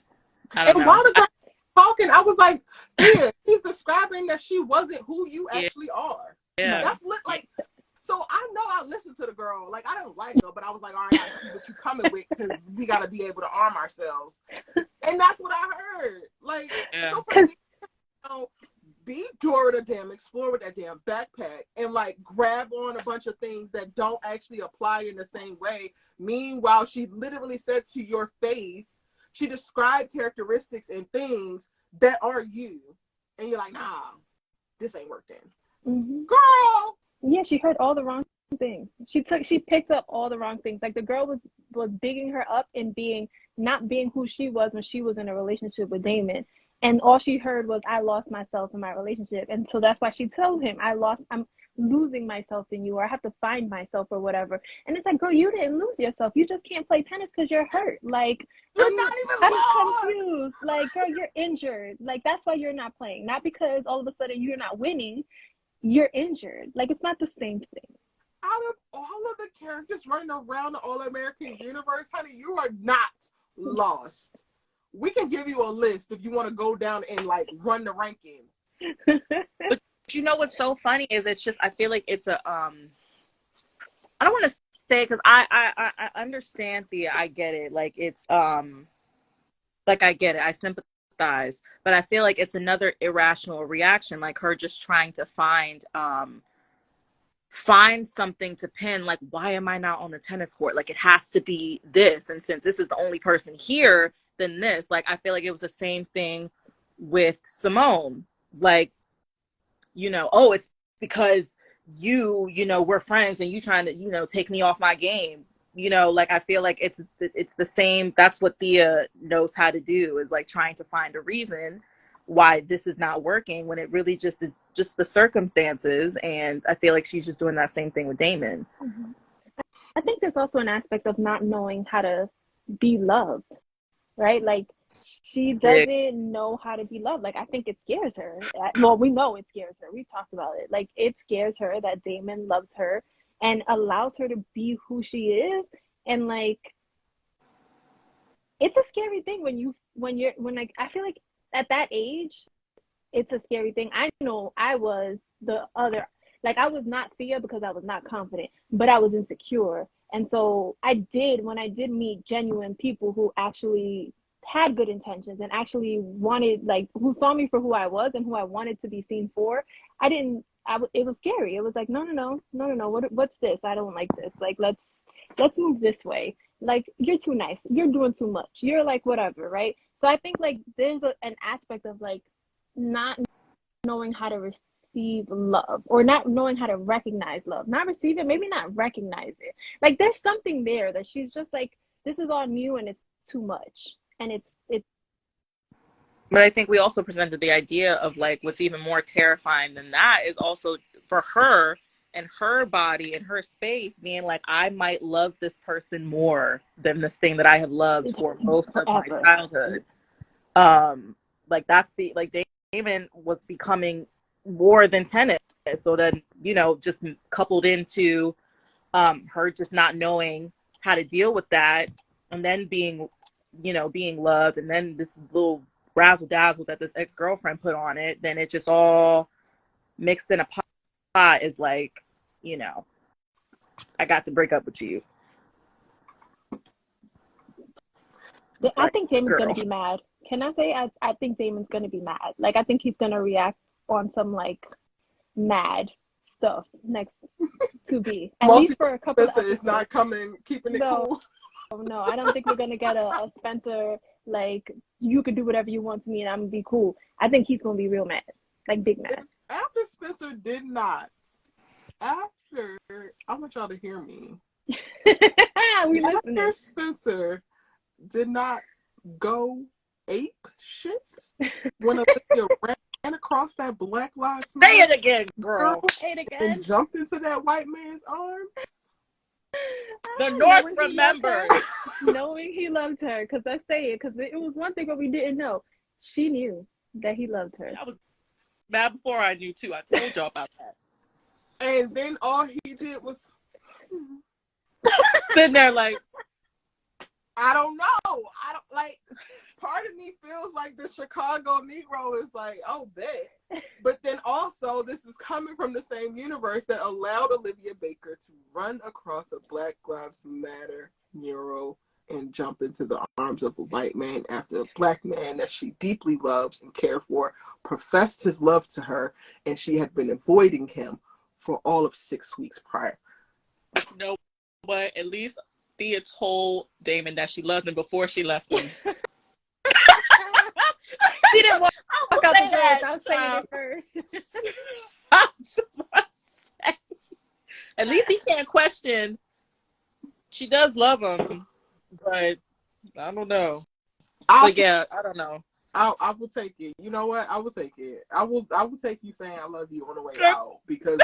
I don't know. While the girl was talking, I was like, yeah, he's describing that she wasn't who you actually are. Yeah. That's like, So I know I listened to the girl. Like, I don't like her, but I was like, all right, I gotta see what you coming with, because we gotta be able to arm ourselves. And that's what I heard. Like, so crazy. You know, be Dora the damn Explorer with that damn backpack and like grab on a bunch of things that don't actually apply in the same way. Meanwhile, she literally said to your face, she described characteristics and things that are you. And you're like, nah, this ain't working. Mm-hmm. Girl! Yeah, she heard all the wrong things. She picked up all the wrong things. Like, the girl was bigging her up and not being who she was when she was in a relationship with Damon. And all she heard was, I lost myself in my relationship. And so that's why she told him, I'm losing myself in you, or I have to find myself, or whatever. And it's like, girl, you didn't lose yourself. You just can't play tennis because you're hurt. Like, you're not even I'm confused. Like, girl, you're injured. Like, that's why you're not playing. Not because all of a sudden you're not winning. You're injured. Like, it's not the same thing. Out of all of the characters running around the All-American universe, honey, you are not lost. We can give you a list if you want to go down and like run the ranking. But you know what's so funny is, it's just, I feel like it's a I don't want to say, because I understand I get it. Like, it's like, I get it. I sympathize, but I feel like it's another irrational reaction, like her just trying to find something to pin, like, why am I not on the tennis court? Like, it has to be this, and since this is the only person here, then this. Like, I feel like it was the same thing with Simone. Like, oh, it's because you know, we're friends and you trying to, take me off my game. Like, I feel like it's the same. That's what Thea knows how to do, is like trying to find a reason why this is not working, when it really it's just the circumstances. And I feel like she's just doing that same thing with Damon. Mm-hmm. I think there's also an aspect of not knowing how to be loved, right? Like, she doesn't know how to be loved. Like, I think it scares her. Well, we know it scares her. We've talked about it. Like, it scares her that Damon loves her and allows her to be who she is. And like, it's a scary thing when like, I feel like at that age, it's a scary thing. I know I was the other, like, I was not Thea because I was not confident, but I was insecure. And so when I did meet genuine people who actually had good intentions and actually wanted, like, who saw me for who I was and who I wanted to be seen for, it was scary. It was like, no, what's this? I don't like this. Like, let's move this way. Like, you're too nice. You're doing too much. You're like, whatever, right? So I think, like, there's an aspect of, like, not knowing how to receive love, or not knowing how to recognize love. Not receive it, maybe not recognize it. Like, there's something there that she's just like, this is on you and it's too much. And it's But I think we also presented the idea of, like, what's even more terrifying than that is also for her and her body and her space being like, I might love this person more than this thing that I have loved for most of my childhood. Like, Damon was becoming more than tennis. So then, just coupled into her just not knowing how to deal with that, and then being loved, and then this little razzle dazzle that this ex-girlfriend put on it, then it just all mixed in a pot is like, I got to break up with you. I think Damon's going to be mad. Can I say, I think Damon's going to be mad. Like, I think he's going to react on some, like, mad stuff next to be. At least for a couple of episodes. It's not keeping it cool. No, I don't think we're going to get a Spencer, like, you could do whatever you want to me and I'm going to be cool. I think he's going to be real mad. Like, big mad. After Spencer did not. I want y'all to hear me. After Spencer did not go ape shit when Olivia ran across that Black Lives Matter. Say it again, girl. Say it again. And jumped into that white man's arms. The North remembered. Knowing he loved her, because I say it, because it was one thing that we didn't know. She knew that he loved her. I was mad before I knew too. I told y'all about that. And then all he did was sitting there like, I don't know. I don't like. part of me feels like the Chicago Negro is like, oh, bet. But then also, this is coming from the same universe that allowed Olivia Baker to run across a Black Lives Matter mural and jump into the arms of a white man after a Black man that she deeply loves and cares for professed his love to her, and she had been avoiding him for all of 6 weeks prior. No, but at least Thea told Damon that she loved him before she left him. She didn't walk out the door without saying it first. At least he can't question. She does love him, but I don't know. I don't know. I will take it. You know what? I will take it. I will take you saying I love you on the way out, because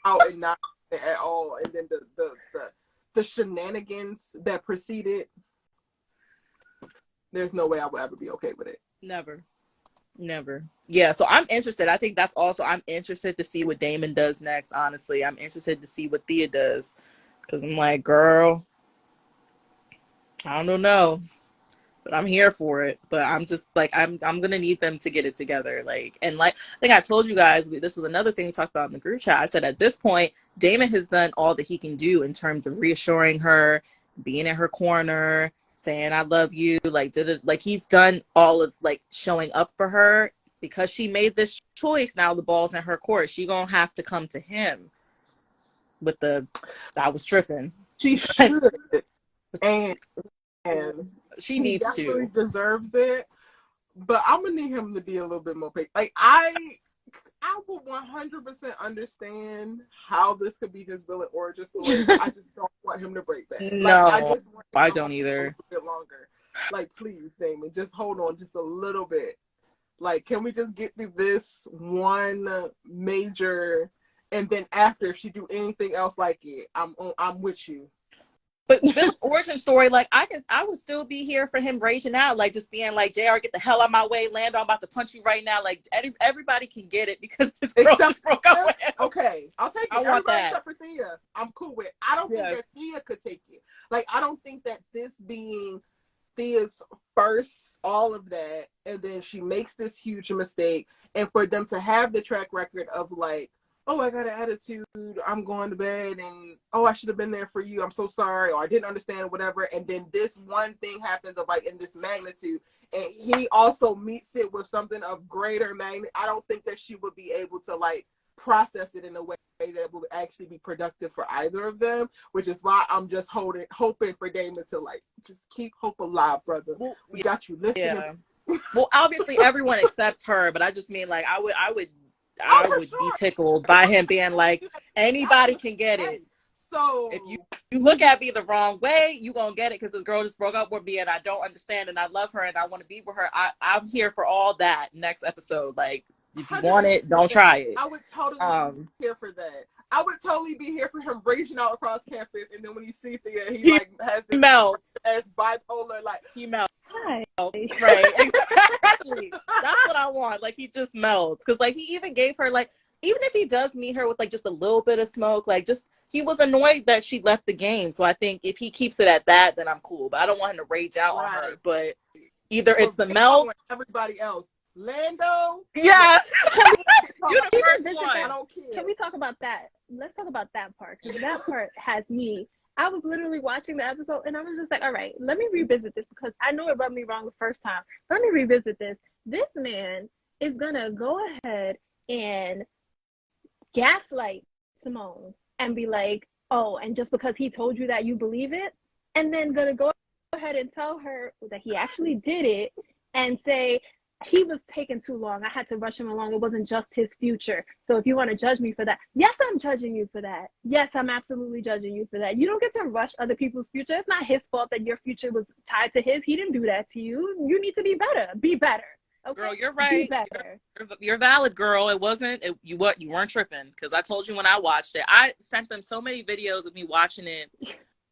out and not at all, and then the shenanigans that preceded. There's no way I would ever be okay with it. Never. Yeah, so I'm interested. I think that's also, I'm interested to see what Damon does next, honestly. I'm interested to see what Thea does. Because I'm like, girl, I don't know. But I'm here for it. But I'm just like, I'm going to need them to get it together. Like, and like, I think I told you guys, this was another thing we talked about in the group chat. I said at this point, Damon has done all that he can do in terms of reassuring her, being in her corner, saying I love you, like he's done all of like showing up for her, because she made this choice. Now the ball's in her court. She gonna have to come to him with the I was tripping. She should, and she needs to. Deserves it, but I'm gonna need him to be a little bit more patient. Like I will 100% understand how this could be his villain origin story. I just don't want him to break that. No, like, I don't either. A bit longer. Like, please, Damon, just hold on just a little bit. Like, can we just get through this one major, and then after, if she do anything else like it, I'm with you. But Bill's origin story, like I would still be here for him raging out, like just being like, JR, get the hell out of my way, Lando, I'm about to punch you right now. Like everybody can get it because this girl just broke up with him. Okay, I'll take it. Everybody except for Thea, I'm cool with. I don't think that Thea could take it. Like, I don't think that this being Thea's first, all of that, and then she makes this huge mistake, and for them to have the track record of like, oh, I got an attitude, I'm going to bed, and oh, I should have been there for you, I'm so sorry, or I didn't understand, whatever, and then this one thing happens of like in this magnitude, and he also meets it with something of greater magnitude. I don't think that she would be able to like process it in a way that would actually be productive for either of them, which is why I'm just hoping for Damon to like just keep hope alive, brother. We got you lifted. Well, obviously everyone except her, but I just mean like I would be tickled by him being like, anybody can get it. So if you look at me the wrong way, you gonna get it, because this girl just broke up with me and I don't understand and I love her and I want to be with her. I'm here for all that next episode. Like, if you want it, don't try it. I would totally be here for that. I would totally be here for him raging out across campus, and then when he sees Thea, he like has this melts as bipolar, like he melts. Hi. Right, exactly. That's what I want. Like, he just melts, because like he even gave her like, even if he does meet her with like just a little bit of smoke, like just he was annoyed that she left the game. So I think if he keeps it at that, then I'm cool. But I don't want him to rage out on her. But either it's the melt, everybody else. Lando, yes. You're the first one. I don't care. Can we talk about that? Let's talk about that part, because that part has me. I was literally watching the episode and I was just like, all right, let me revisit this, because I know it rubbed me wrong the first time. Let me revisit this. This man is gonna go ahead and gaslight Simone and be like, oh, and just because he told you that, you believe it, and then gonna go ahead and tell her that he actually did it and say, he was taking too long, I had to rush him along, it wasn't just his future, so if you want to judge me for that, yes, I'm judging you for that. Yes, I'm absolutely judging you for that. You don't get to rush other people's future. It's not his fault that your future was tied to his. He didn't do that to you. You need to be better. Be better. Okay? Girl, you're right. Be better. You're valid, girl. It wasn't you weren't tripping, because I told you when I watched it. I sent them so many videos of me watching it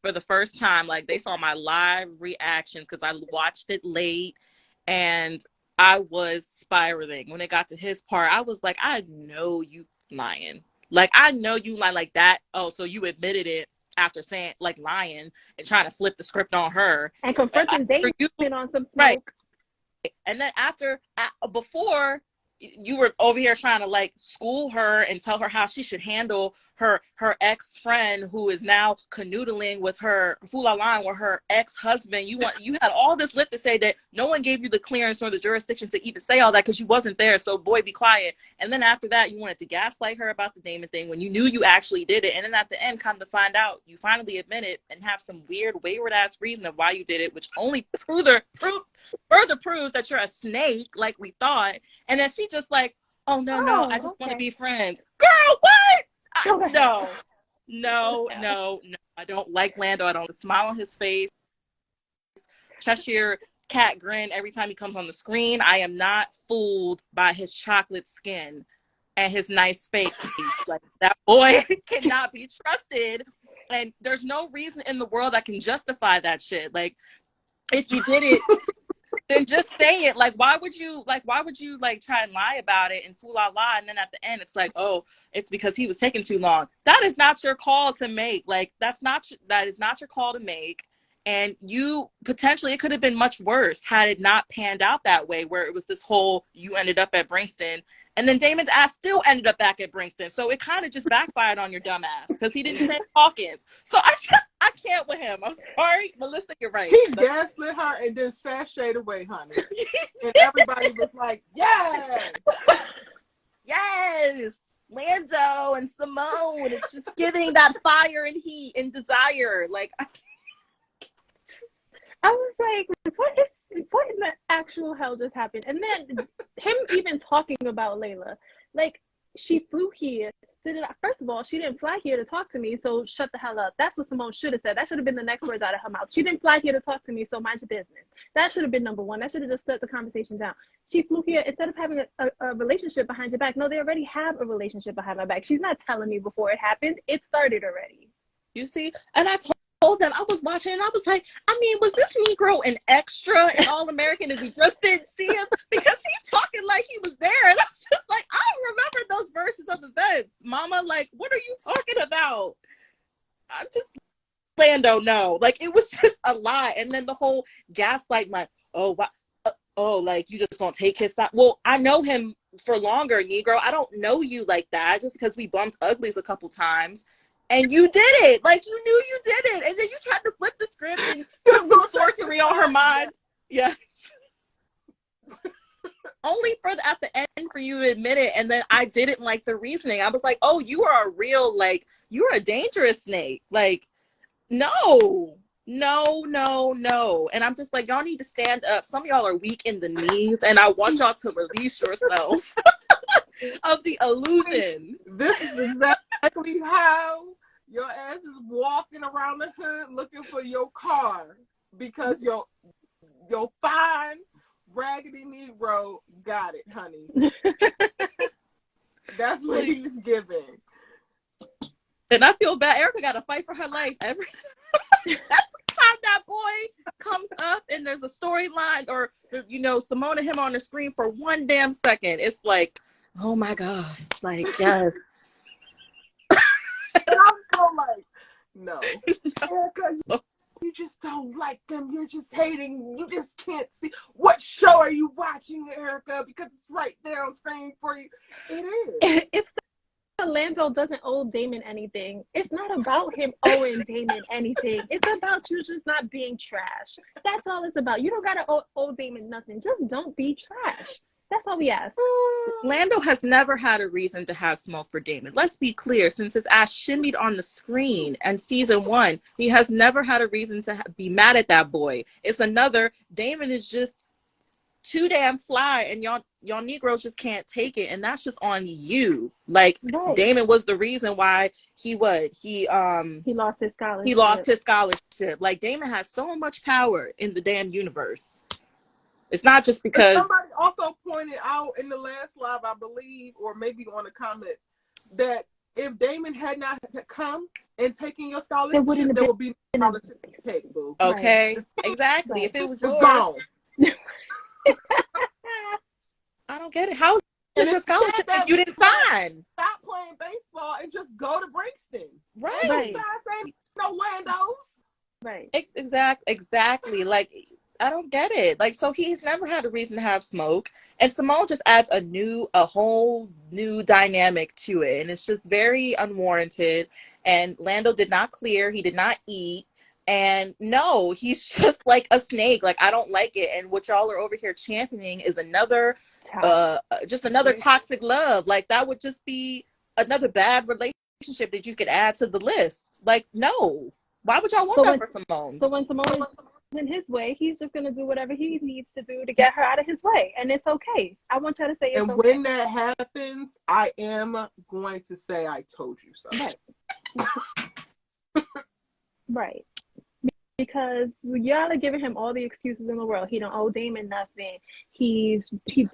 for the first time. Like, they saw my live reaction, because I watched it late, and I was spiraling. When it got to his part, I was like, I know you lying. Like, I know you lying like that. Oh, so you admitted it after saying, like, lying and trying to flip the script on her. And confronting Damon on some smoke. Right. And then before, you were over here trying to like school her and tell her how she should handle her ex-friend who is now canoodling with her line with her ex-husband. You had all this lip to say that no one gave you the clearance or the jurisdiction to even say all that because you wasn't there. So boy, be quiet. And then after that, you wanted to gaslight her about the Damon thing when you knew you actually did it. And then at the end, come to find out, you finally admit it and have some weird wayward ass reason of why you did it, which only further proves that you're a snake like we thought. And then she just like, oh no, I just want to be friends. Girl, what? No. I don't like Lando. I don't smile on his face. Cheshire cat grin every time he comes on the screen. I am not fooled by his chocolate skin and his nice face. Like, that boy cannot be trusted. And there's no reason in the world that can justify that shit. Like, if you did it, then just say it. Like, why would you try and lie about it and fool our lie? And then at the end, it's like, oh, it's because he was taking too long. That is not your call to make. Like, that is not your call to make. And it could have been much worse had it not panned out that way, where it was this whole, you ended up at Bringston. And then Damon's ass still ended up back at Bringston. So it kind of just backfired on your dumb ass because he didn't say Hawkins. So I can't with him. I'm sorry. Melissa, you're right. He gaslit her and then sashayed away, honey. And everybody was like, yes! Yes! Lando and Simone. It's just giving that fire and heat and desire. Like, I was like, what in the actual hell just happened? And then him even talking about Layla, like, she flew here. First of all, she didn't fly here to talk to me, so shut the hell up. That's what Simone should have said. That should have been the next words out of her mouth. She didn't fly here to talk to me, so mind your business. That should have been number one. That should have just set the conversation down. She flew here instead of having a relationship behind your back. No, they already have a relationship behind my back. She's not telling me before it happened. It started already. You see? And I told them, I was watching and I was like, I mean, was this Negro an extra in All American and we just didn't see him? Because he's talking like he was there. And I was just like, I don't remember those versions of events. Mama, like, what are you talking about? I just, Lando, no. Like, it was just a lie. And then the whole gaslight, like, like, you just gonna take his side. Well, I know him for longer, Negro. I don't know you like that just because we bumped uglies a couple times. And you did it. Like, you knew you did it. And then you tried to flip the script and put some sorcery on her mind. Yes. Only at the end for you to admit it. And then I didn't like the reasoning. I was like, oh, you are a real, like, you're a dangerous snake. Like, no. And I'm just like, y'all need to stand up. Some of y'all are weak in the knees. And I want y'all to release yourself of the illusion. This is exactly how your ass is walking around the hood looking for your car because your fine raggedy Negro got it, honey. That's what he's giving. And I feel bad. Erica got to fight for her life every time that boy comes up and there's a storyline or, Simone and him on the screen for one damn second. It's like, oh my God. Like, yes. And I'm so like, no. Erica, you just don't like them. You're just hating. You just can't see. What show are you watching, Erica? Because it's right there on screen for you. It is. If Lando doesn't owe Damon anything, it's not about him owing Damon anything. It's about you just not being trash. That's all it's about. You don't gotta owe Damon nothing. Just don't be trash. That's all we ask. Lando has never had a reason to have smoke for Damon. Let's be clear. Since his ass shimmied on the screen and season 1, he has never had a reason to be mad at that boy. It's another, Damon is just too damn fly and y'all Negroes just can't take it. And that's just on you. Like, right. Damon was the reason why he lost his scholarship. He lost his scholarship. Like, Damon has so much power in the damn universe. It's not just because... Somebody also pointed out in the last live, I believe, or maybe on a comment, that if Damon had not come and taken your scholarship, there would be no scholarship to take, boo. Okay, right. Exactly. Right. If it was yours... gone. I don't get it. How is your scholarship if you didn't sign? Stop playing baseball and just go to Bringston. Right. Ain't no Landos. Right. Exactly. Like... I don't get it. Like, so he's never had a reason to have smoke. And Simone just adds a whole new dynamic to it. And it's just very unwarranted. And Lando did not clear. He did not eat. And no, he's just like a snake. Like, I don't like it. And what y'all are over here championing is just another toxic love. Like, that would just be another bad relationship that you could add to the list. Like, no. Why would y'all want that for Simone? So when Simone in his way, he's just going to do whatever he needs to do to get her out of his way, and it's okay. I want y'all to say it's and okay. when that happens, I am going to say I told you so. Right. Because y'all are giving him all the excuses in the world. He don't owe Damon nothing.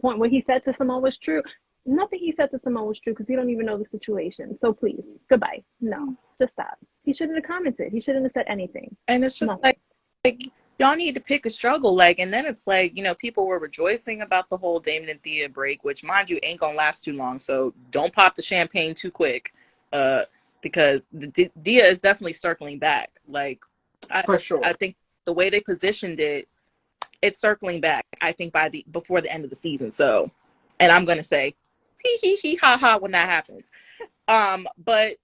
What he said to Simone was true. Nothing he said to Simone was true because he don't even know the situation. So please, goodbye. No, just stop. He shouldn't have commented. He shouldn't have said anything. And it's just like y'all need to pick a struggle. Like, and then it's like, people were rejoicing about the whole Damon and Thea break, which, mind you, ain't gonna last too long. So don't pop the champagne too quick, because Thea is definitely circling back. Like, for sure. I think the way they positioned it, it's circling back. I think before the end of the season. So, and I'm gonna say, hee hee ha ha when that happens. But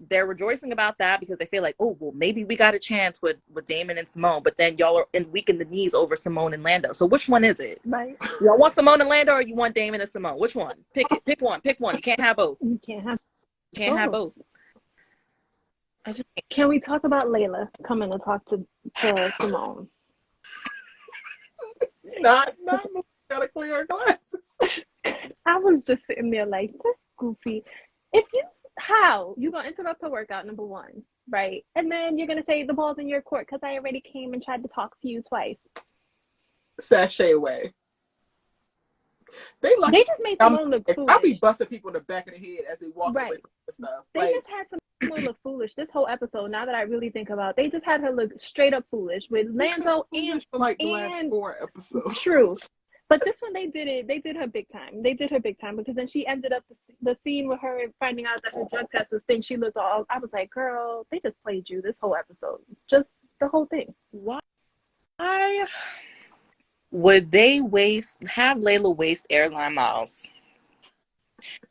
they're rejoicing about that because they feel like, oh, well, maybe we got a chance with Damon and Simone, but then y'all are weak in the knees over Simone and Lando. So which one is it? Right. Y'all want Simone and Lando, or you want Damon and Simone? Which one? Pick it. Pick one. Pick one. You can't have both. You can't have both. Can we talk about Layla coming to talk to Simone? Not gotta clear her glasses. I was just sitting there like, this goofy. How you gonna interrupt her workout, number one, right? And then you're gonna say the ball's in your court because I already came and tried to talk to you twice. Sashay away. They just made Simone look foolish. I'll be busting people in the back of the head as they walk away from the stuff. They just had Simone look foolish this whole episode. Now that I really think about it, they just had her look straight up foolish with Lando and for like the last 4 episodes. True. But this one, they did her big time. They did her big time because then she ended up the scene with her finding out that her drug test was thing. She looked all, I was like, girl, they just played you this whole episode. Just the whole thing. Why would they have Layla waste airline miles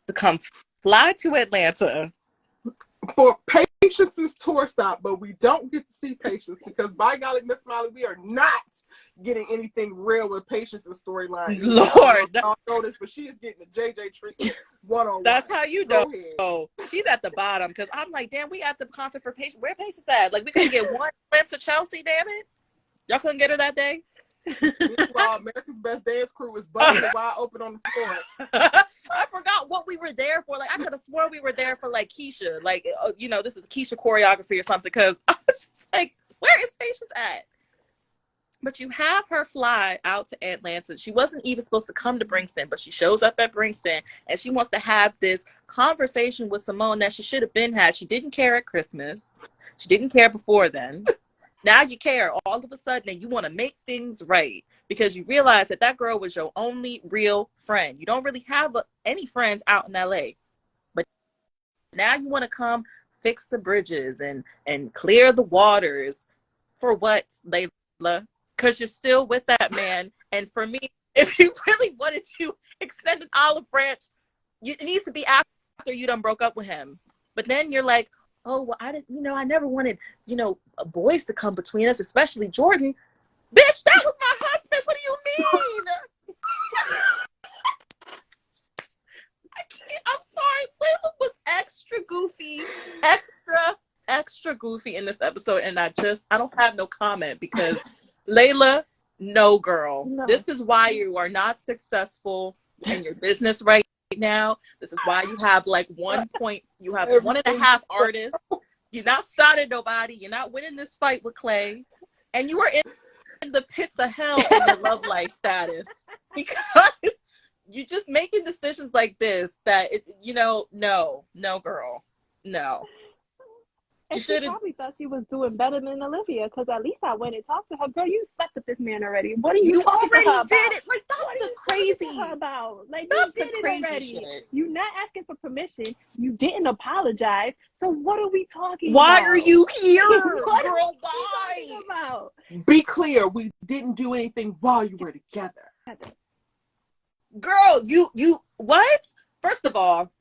to come fly to Atlanta for Patience's tour stop? But we don't get to see Patience because, by golly, Miss Molly, we are not getting anything real with Patience's storyline. Lord, y'all know this, but she is getting the JJ treatment one-on-one. That's how you know. Oh, she's at the bottom because I'm like, damn, we at the concert for Patience. Where Patience at? Like, we couldn't get one glimpse of Chelsea. Damn it, y'all couldn't get her that day. Meanwhile, America's Best Dance Crew is busting wide open on the floor. I forgot what we were there for. Like, I could have sworn we were there for like Keisha. Like, this is Keisha choreography or something. Because I was just like, where is Patience at? But you have her fly out to Atlanta. She wasn't even supposed to come to Bringston, but she shows up at Bringston and she wants to have this conversation with Simone that she should have been had. She didn't care at Christmas. She didn't care before then. Now you care all of a sudden and you want to make things right because you realize that girl was your only real friend. You don't really have any friends out in LA. But now you want to come fix the bridges and clear the waters. For what, Layla? Because you're still with that man. And for me, if you really wanted to extend an olive branch, it needs to be after you done broke up with him. But then you're like, oh, well, I didn't, I never wanted, boys to come between us, especially Jordan. Bitch, that was my husband. What do you mean? I can't. I'm sorry. Layla was extra goofy, extra goofy in this episode. And I don't have no comment because Layla, no, girl. No. This is why you are not successful in your business right now. This is why you have like 1.5 artists. You're not signing nobody. You're not winning this fight with Clay. And you are in the pits of hell in your love life status. Because you're just making decisions like this that, no, girl. No. And she probably thought she was doing better than Olivia, because at least I went and talked to her. Girl, you slept with this man already. What are you talking already to her did about? it. Like, that's what the are you crazy. talking to her about? Like, that's you the did it crazy already. shit. You're not asking for permission. You didn't apologize. So what are we talking why about? are you here, what girl? Why? Are we about? Be clear, we didn't do anything while you were together. Girl, you what? First of all.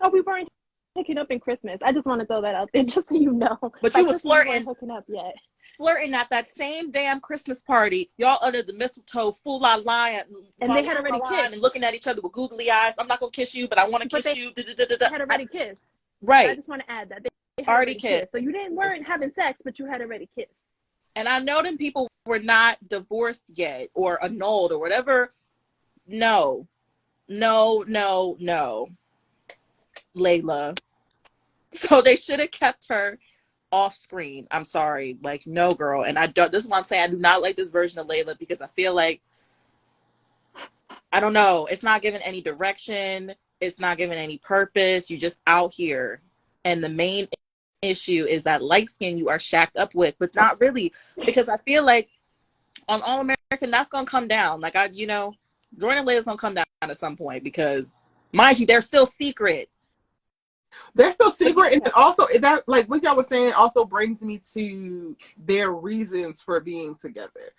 Oh, we weren't hooking up in Christmas. I just want to throw that out there, just so you know. But you was flirting. We weren't hooking up yet. Flirting at that same damn Christmas party. Y'all under the mistletoe, full la la, and they had already kissed and looking at each other with googly eyes. I'm not gonna kiss you, but I want to kiss you. They had already kissed. Right. I just want to add that they had already kissed. So you weren't having sex, but you had already kissed. And I know them people were not divorced yet or annulled or whatever. No, Layla. So they should have kept her off screen. I'm sorry. Like, no, girl. And this is why I'm saying I do not like this version of Layla, because I feel like, I don't know, it's not giving any direction. It's not giving any purpose. You just out here. And the main issue is that light skin you are shacked up with, but not really, because I feel like on All American, that's going to come down. Like, Jordan and Layla's going to come down at some point, because, mind you, they're still secret. They're still secret. And also, that, like what y'all was saying, also brings me to their reasons for being together.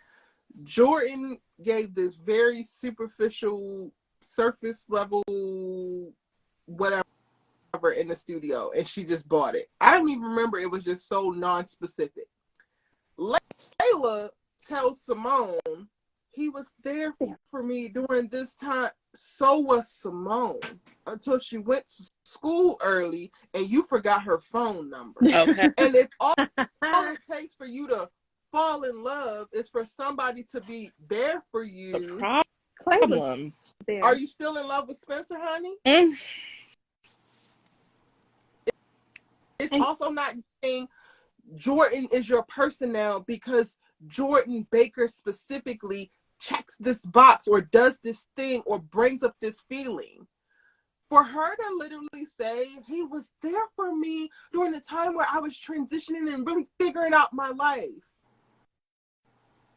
Jordan gave this very superficial, surface level, whatever in the studio, and she just bought it. I don't even remember. It was just so non-specific. Layla tells Simone, he was there for me during this time. So was Simone, until she went to school early and you forgot her phone number. Okay. And if all it takes for you to fall in love is for somebody to be there for you. The problem. Are you still in love with Spencer, honey? It's also not saying Jordan is your person now because Jordan Baker specifically checks this box or does this thing or brings up this feeling. For her to literally say, he was there for me during the time where I was transitioning and really figuring out my life.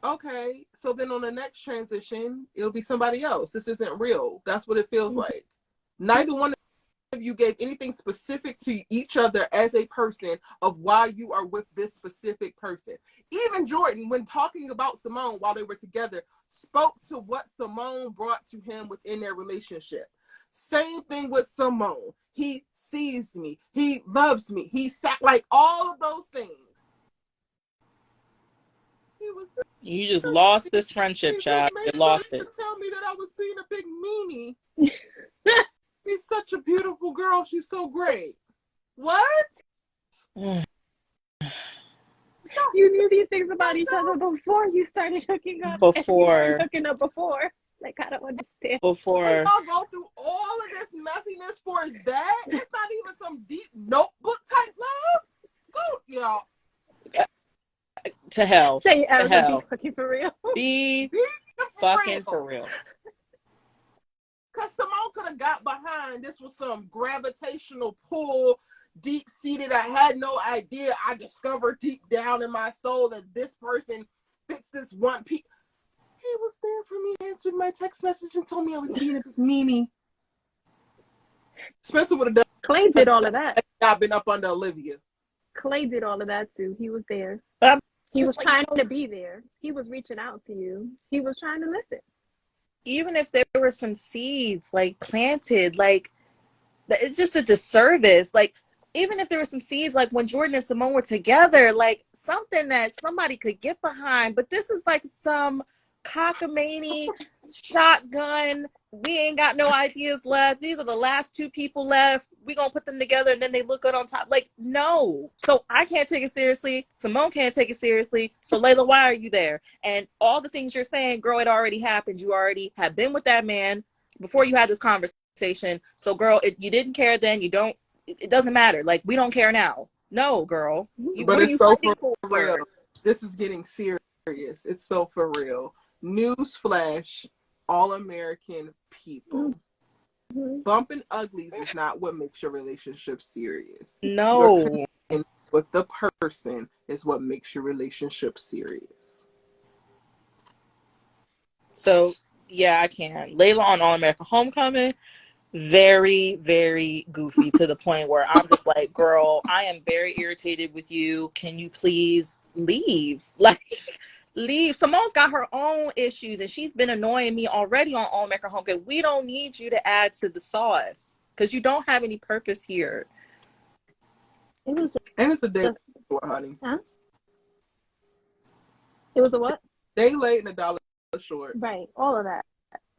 Okay, so then on the next transition, it'll be somebody else. This isn't real. That's what it feels like. Neither one of you gave anything specific to each other as a person of why you are with this specific person. Even Jordan, when talking about Simone while they were together, spoke to what Simone brought to him within their relationship. Same thing with Simone. He sees me. He loves me. He sat like all of those things. You just lost this friendship, child. You lost it. Tell me that I was being a big meanie. She's such a beautiful girl. She's so great. What? You knew these things about each other before you started hooking up. Hooking up before. Like, I don't understand. Before. And y'all go through all of this messiness for that? It's not even some deep notebook type love. Go, y'all. To hell. Say, to hell. Be fucking for real. Be fucking for real. Because Simone could have got behind this was some gravitational pull, deep-seated. I had no idea. I discovered deep down in my soul that this person fits this one piece. He was there for me, answered my text message, and told me I was being a big meanie. Spencer would have done. Clay did all of that. I've been up under Olivia. Clay did all of that too. He was there. He was trying to be there. He was reaching out to you. He was trying to listen. Even if there were some seeds like planted, like it's just a disservice. Like even if there were some seeds, like when Jordan and Simone were together, like something that somebody could get behind. But this is like some cockamamie shotgun. We ain't got no ideas left. These are the last two people left. We gonna put them together and then they look good on top. Like, no. So I can't take it seriously. Simone can't take it seriously. So Layla, why are you there? And all the things you're saying, girl, it already happened. You already have been with that man before you had this conversation. So girl, you didn't care then. You don't, it doesn't matter. Like, we don't care now. No, girl. But it's so for real. This is getting serious. It's so for real. Newsflash. All American people Bumping uglies is not what makes your relationship serious. Your No. connection with the person is what makes your relationship serious. So yeah, I can. Layla on All American Homecoming, very, very goofy to the point where I'm just like, girl, I am very irritated with you. Can you please leave? Like, leave. Simone's got her own issues and she's been annoying me already on All American Homecoming. We don't need you to add to the sauce because you don't have any purpose here. It was just, and it's a day short, honey. Huh? It was a what? Day late and $1 short. Right. All of that.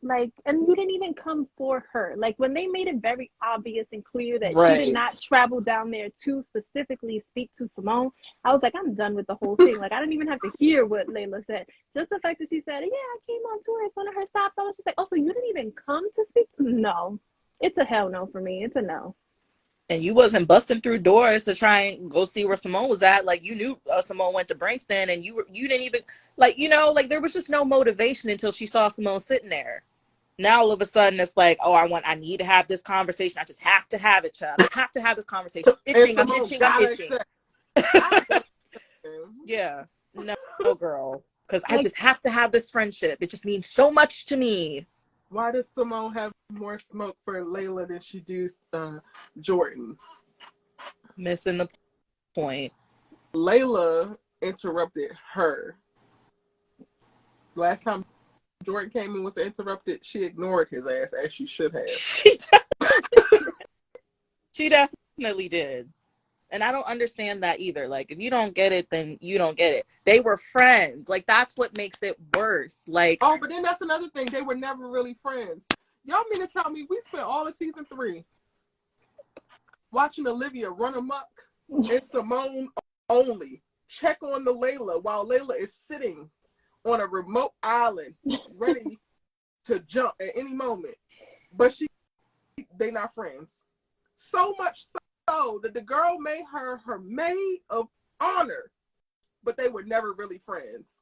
Like, and you didn't even come for her. Like, when they made it very obvious and clear that she did not travel down there to specifically speak to Simone, I was like, I'm done with the whole thing. Like, I didn't even have to hear what Layla said. Just the fact that she said, yeah, I came on tour. It's one of her stops. I was just like, oh, so you didn't even come to speak to? No. It's a hell no for me. It's a no. And you wasn't busting through doors to try and go see where Simone was at. Like, you knew Simone went to Brankston and you didn't even, like, you know, like, there was just no motivation until she saw Simone sitting there. Now all of a sudden it's like, oh, I need to have this conversation. I just have to have it, child. I have to have this conversation. I'm itching. Yeah. No, girl. Because I just have to have this friendship. It just means so much to me. Why does Simone have more smoke for Layla than she do Jordan? Missing the point. Layla interrupted her. Last time Jordan came and was interrupted, she ignored his ass as she should have. She definitely did. And I don't understand that either. Like, if you don't get it, then you don't get it. They were friends. Like, that's what makes it worse. Like, oh, but then that's another thing. They were never really friends. Y'all mean to tell me we spent all of season 3 watching Olivia run amok and Simone only check on the Layla while Layla is sitting on a remote island ready to jump at any moment. But they not friends. So much so that the girl made her maid of honor, but they were never really friends.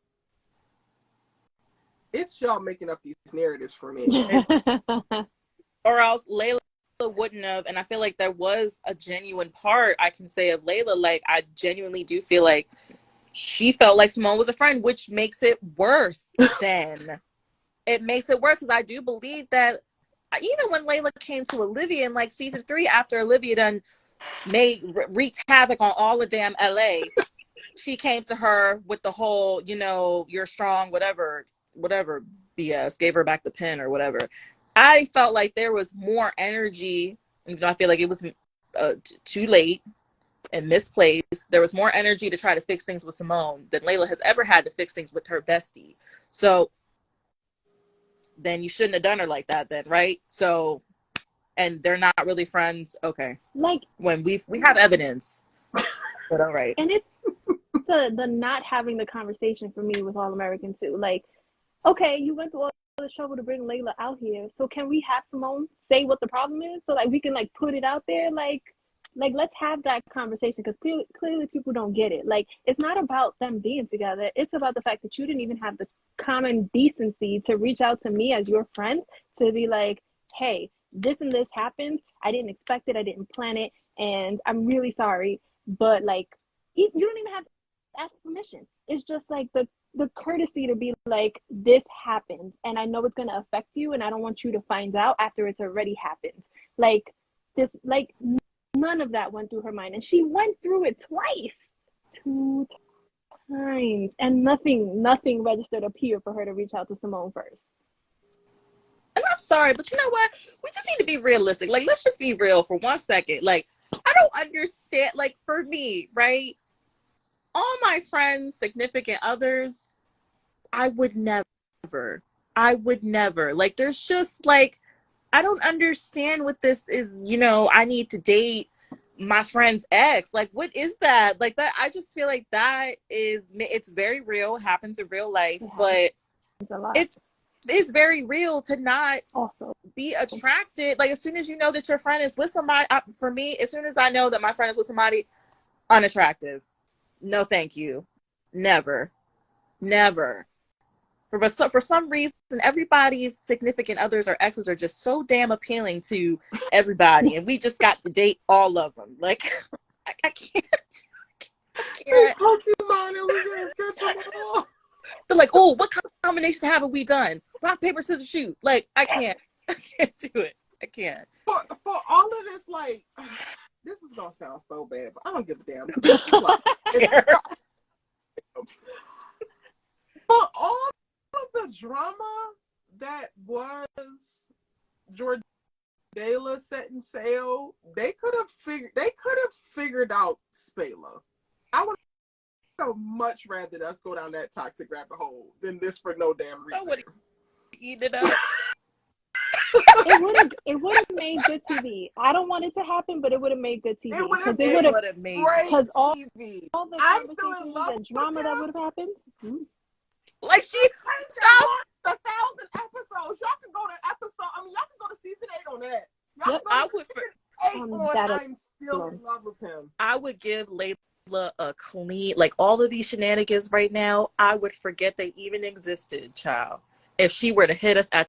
It's y'all making up these narratives for me. Or else Layla wouldn't have, and I feel like there was a genuine part I can say of Layla. Like, I genuinely do feel like she felt like Simone was a friend, which makes it worse then. It makes it worse because I do believe that even when Layla came to Olivia in like season 3, after Olivia done wreaked havoc on all of damn LA, she came to her with the whole, you know, you're strong, whatever BS, gave her back the pen or whatever. I felt like there was more energy. I feel like it was too late and misplaced. There was more energy to try to fix things with Simone than Layla has ever had to fix things with her bestie. So then you shouldn't have done her like that then, right? So, and they're not really friends. Okay. Like, when we have evidence. But all right. And it's the not having the conversation for me with All American too. Like, okay, you went through all this trouble to bring Layla out here. So can we have Simone say what the problem is? So like we can like put it out there. Like let's have that conversation, because clearly people don't get it. Like, it's not about them being together. It's about the fact that you didn't even have the common decency to reach out to me as your friend to be like, hey, this and this happened. I didn't expect it. I didn't plan it. And I'm really sorry. But like, you don't even have to ask permission. It's just like the courtesy to be like, this happened and I know it's going to affect you and I don't want you to find out after it's already happened. Like this, like none of that went through her mind, and she went through it twice, 2 times, and nothing registered up here for her to reach out to Simone first. And I'm sorry, but you know what? We just need to be realistic. Like, let's just be real for 1 second. Like, I don't understand. Like, for me, right? All my friends, significant others, I would never. Like, there's just like, I don't understand what this is, you know, I need to date my friend's ex. Like, what is that? Like, that, I just feel like that it's very real, happens in real life, but it's very real to not also be attracted. Like, as soon as you know that your friend is with somebody, for me, as soon as I know that my friend is with somebody, unattractive. No, thank you. Never. for some reason, everybody's significant others or exes are just so damn appealing to everybody, and we just got to date all of them. Like, I can't. I can't. Pokemon, and we gonna catch them all. They're like, oh, what combination haven't we done? Rock, paper, scissors, shoot. Like, I can't do it. I can't. For all of this, like, this is gonna sound so bad, but I don't give a damn. For all of the drama that was Jordela setting sail, they could have figured out Spela. I would have much rather us go down that toxic rabbit hole than this for no damn reason. I would eat it up. It would have made good TV. I don't want it to happen, but it would have made good TV. It would have made because all TV. the I'm still in love and drama that would have happened. Like she the 1,000 episodes. Y'all can go to episode. I mean, y'all can go to season 8 on that. Yep. I would. I'm still in love with him. I would give Layla a clean, like all of these shenanigans right now. I would forget they even existed, child. If she were to hit us at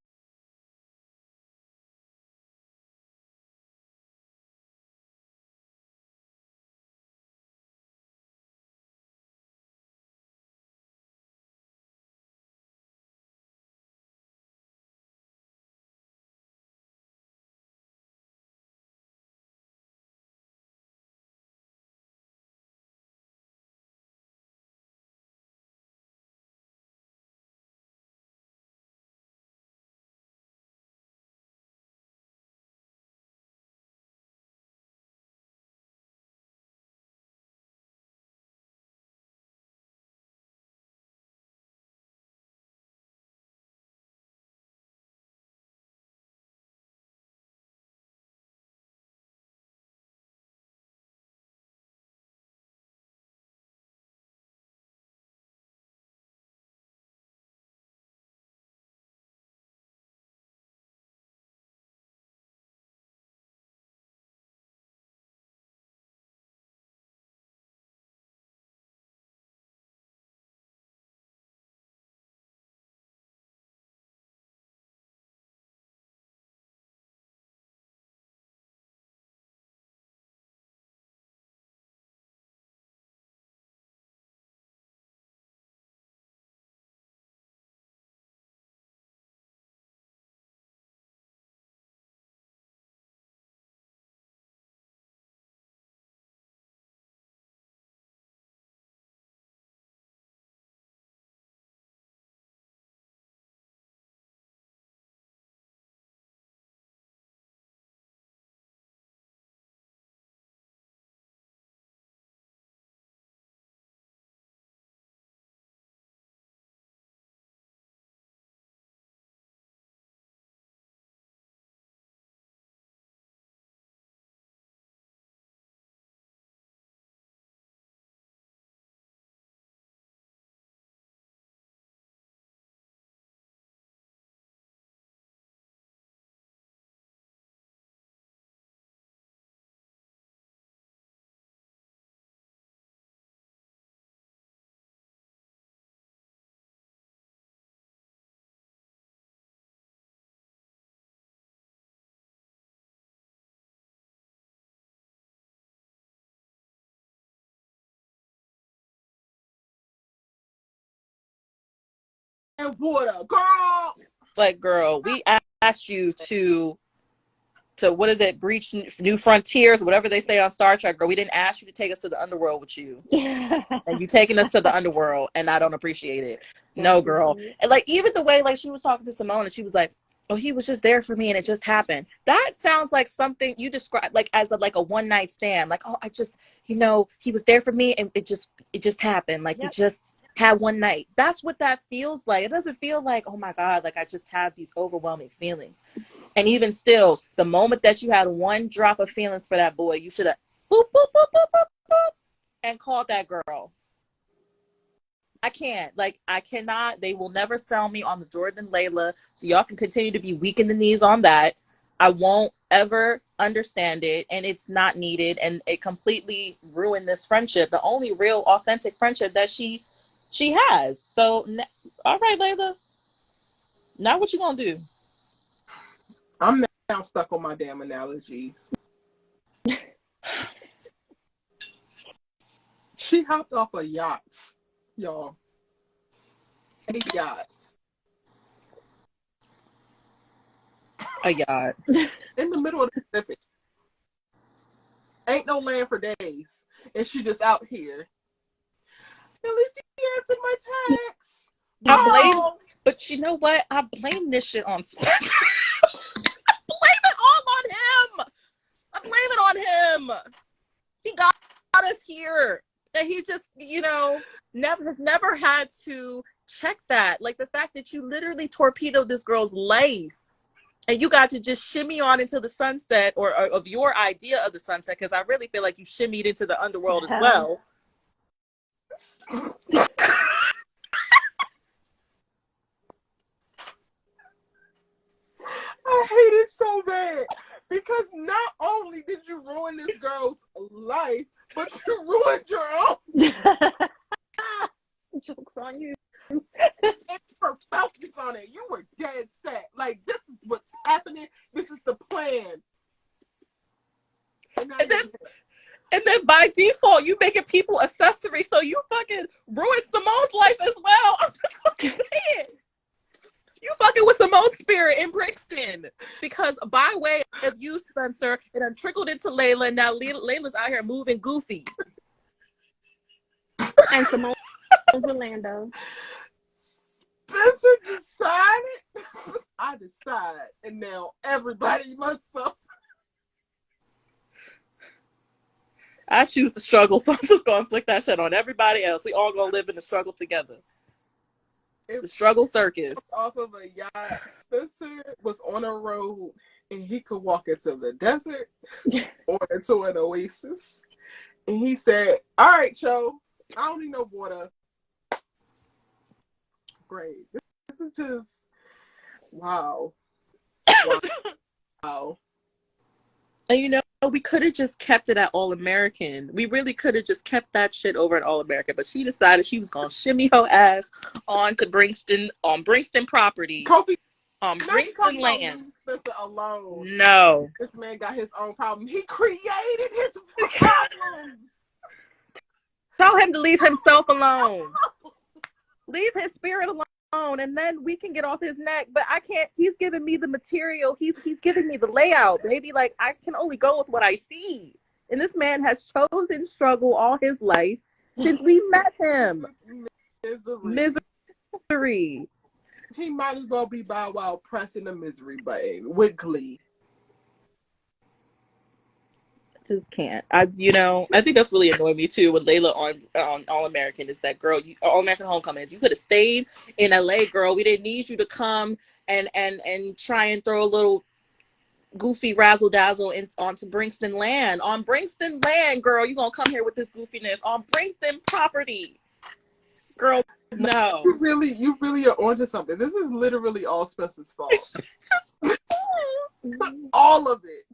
And water, girl. like, girl, we asked you to what is it, breach new frontiers, whatever they say on Star Trek, girl. We didn't ask you to take us to the underworld with you. And you taking us to the underworld, and I don't appreciate it. No, girl. And like, even the way like she was talking to Simone, and she was like, oh, he was just there for me and it just happened. That sounds like something you describe like as a one night stand. Like, oh, I just, he was there for me and it just happened. Like, we just had one night. That's what that feels like. It doesn't feel like, oh my God, like I just have these overwhelming feelings. And even still, the moment that you had one drop of feelings for that boy, you should have boop, boop, boop, boop, boop, boop, and called that girl. I can't. Like, I cannot. They will never sell me on the Jordan and Layla. So y'all can continue to be weak in the knees on that. I won't ever understand it, and it's not needed, and it completely ruined this friendship, the only real authentic friendship that she has. So, all right, Layla, Now what you gonna do? I'm now stuck on my damn analogies. She hopped off a yacht, y'all. 8 yachts. A yacht. In the middle of the Pacific. Ain't no land for days. And she just out here. At least he answered my text. I blame, but you know what? I blame this shit on Spencer. I blame it all on him. I blame it on him. He got us here. That he just, has never had to check that. Like the fact that you literally torpedoed this girl's life. And you got to just shimmy on into the sunset, or of your idea of the sunset, because I really feel like you shimmied into the underworld as well. I hate it so bad because not only did you ruin this girl's life, but you ruined your own. Joke's on you. It's her focus on it. You were dead set. Like, this is what's happening. This is the plan. And then by default, you making people accessories, so you fucking ruined Simone's life as well. I'm just gonna say it. You fucking with Simone's spirit in Brixton. Because by way of you, Spencer, it done trickled into Layla, and now Layla's out here moving goofy. And Simone Orlando. Spencer decided. I decide. And now everybody must suffer. I choose to struggle, so I'm just going to flick that shit on everybody else. We all going to live in the struggle together. The struggle circus. Off of a yacht. Spencer was on a road, and he could walk into the desert or into an oasis. And he said, all right, Cho, I don't need no water. Great. This is just, wow. Wow. And we could have just kept it at All American. We really could have just kept that shit over at All American. But she decided she was gonna shimmy her ass on Brixton property. Kobe, on Brixton land. Spencer alone. No. This man got his own problem. He created his problems. Tell him to leave himself alone. Leave his spirit alone, and then we can get off his neck. But I can't. He's giving me the material. He's giving me the layout, baby. Like, I can only go with what I see. And this man has chosen struggle all his life since we met him. Misery. He might as well be Bow Wow pressing the misery button with glee. Just can't. I think that's really annoying me too with Layla on All American. Is that girl? All American Homecoming. You could have stayed in LA, girl. We didn't need you to come and try and throw a little goofy razzle dazzle onto Brixton land. On Brixton land, girl, you gonna come here with this goofiness on Brixton property, girl? No, you really are onto something. This is literally all Spencer's fault. All of it.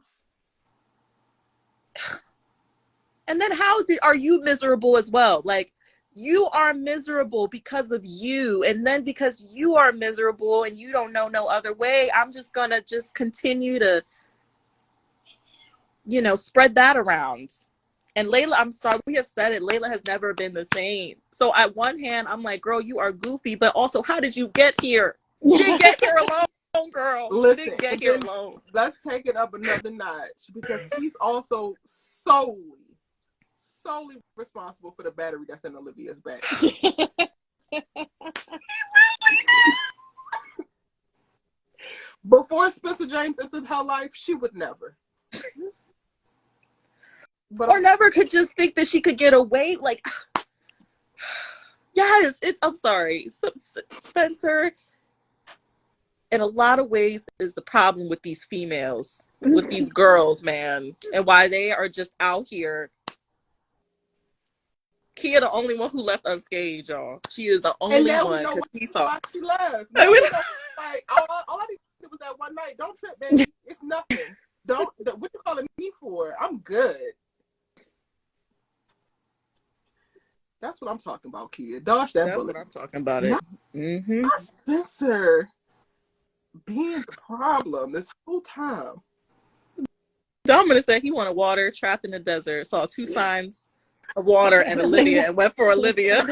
And then how are you miserable as well? Like, you are miserable because of you. And then because you are miserable and you don't know no other way, I'm just going to continue to, spread that around. And Layla, I'm sorry, we have said it. Layla has never been the same. So at one hand, I'm like, girl, you are goofy. But also, how did you get here? You didn't get here alone, girl. Listen, you didn't get here alone. Let's take it up another notch, because he's also solely responsible for the battery that's in Olivia's bag. Before Spencer James entered her life, she would never. Or never could just think that she could get away. Like, yes, I'm sorry. Spencer, in a lot of ways, is the problem with these females, with these girls, man, and why they are just out here. Kia, the only one who left unscathed, y'all. She is the only one, because he saw. Why she left. Like, all I did was that one night. Don't trip, baby. It's nothing. What you calling me for? I'm good. That's what I'm talking about, Kia. Dodge that bullet. That's what I'm talking about. Not Spencer. being the problem this whole time. Dominic said he wanted water, trapped in the desert, saw 2 signs of water and Olivia, and went for Olivia.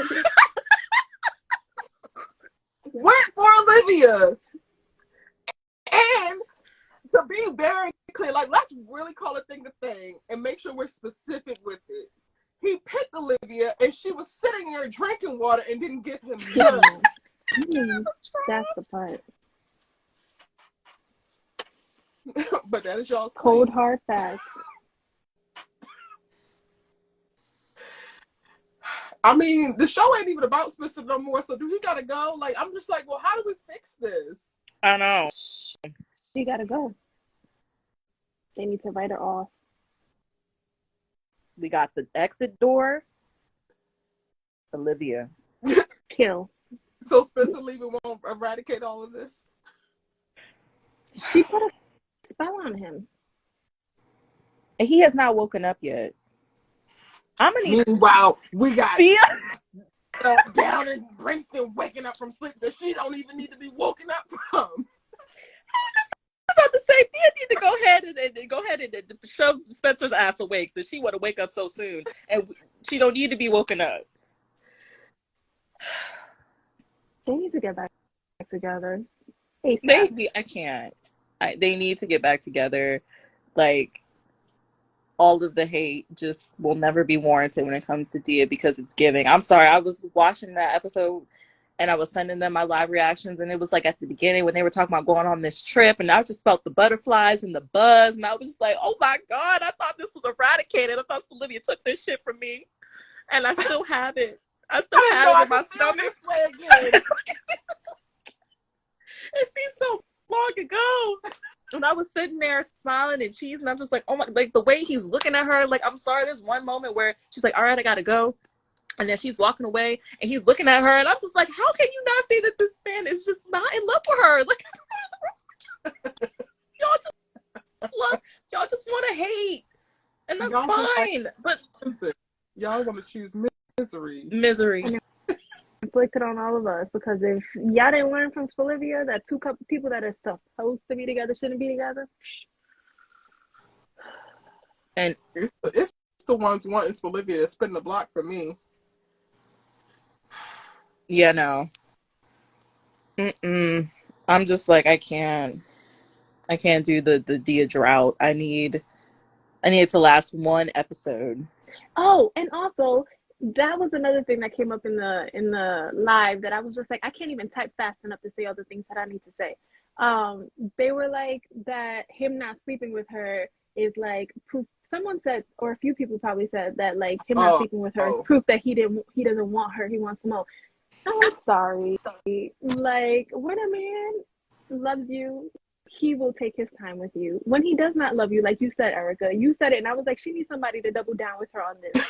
Went for Olivia. And to be very clear, like, let's really call a thing a thing and make sure we're specific with it. He picked Olivia, and she was sitting there drinking water and didn't give him none. That's the part. But that is y'all's cold hard facts. I mean, the show ain't even about Spencer no more, so do he gotta go? Like, I'm just like, well, how do we fix this? I know. She gotta go. They need to write her off. We got the exit door. Olivia. Kill. So Spencer leaving won't eradicate all of this? She put a spell on him. And he has not woken up yet. Meanwhile, we got Thea down in Princeton waking up from sleep that she don't even need to be woken up from. I was just about to say, Thea need to go ahead and shove Spencer's ass awake, so she want to wake up so soon, and she don't need to be woken up. They need to get back together. I can't. They need to get back together. Like, all of the hate just will never be warranted when it comes to Dia, because it's giving. I'm sorry, I was watching that episode and I was sending them my live reactions, and it was like at the beginning when they were talking about going on this trip, and I just felt the butterflies and the buzz, and I was just like, oh my God, I thought this was eradicated. I thought Olivia took this shit from me, and I still have it. I still have it in my stomach. It seems so long ago. And I was sitting there smiling and cheesing. I'm just like, oh my, like the way he's looking at her. Like, I'm sorry, there's one moment where she's like, all right, I gotta go. And then she's walking away and he's looking at her. And I'm just like, how can you not see that this man is just not in love with her? Like, y'all just want to hate. And that's fine. But y'all want to choose misery. Misery. Inflicted on all of us, because if y'all didn't learn from Olivia that two people that are supposed to be together shouldn't be together. And it's the ones wanting Olivia to spin the block for me. Yeah, no. I'm just like, I can't do the Dia drought. I need it to last one episode. Oh, and also that was another thing that came up in the live that I was just like, I can't even type fast enough to say all the things that I need to say. They were like that him not sleeping with her is like proof. Someone said, or a few people probably said that, like, him not sleeping with her is proof that he doesn't want her. He wants more. I'm sorry. Like, when a man loves you, he will take his time with you. When he does not love you, like you said, Erica, you said it, and I was like, she needs somebody to double down with her on this.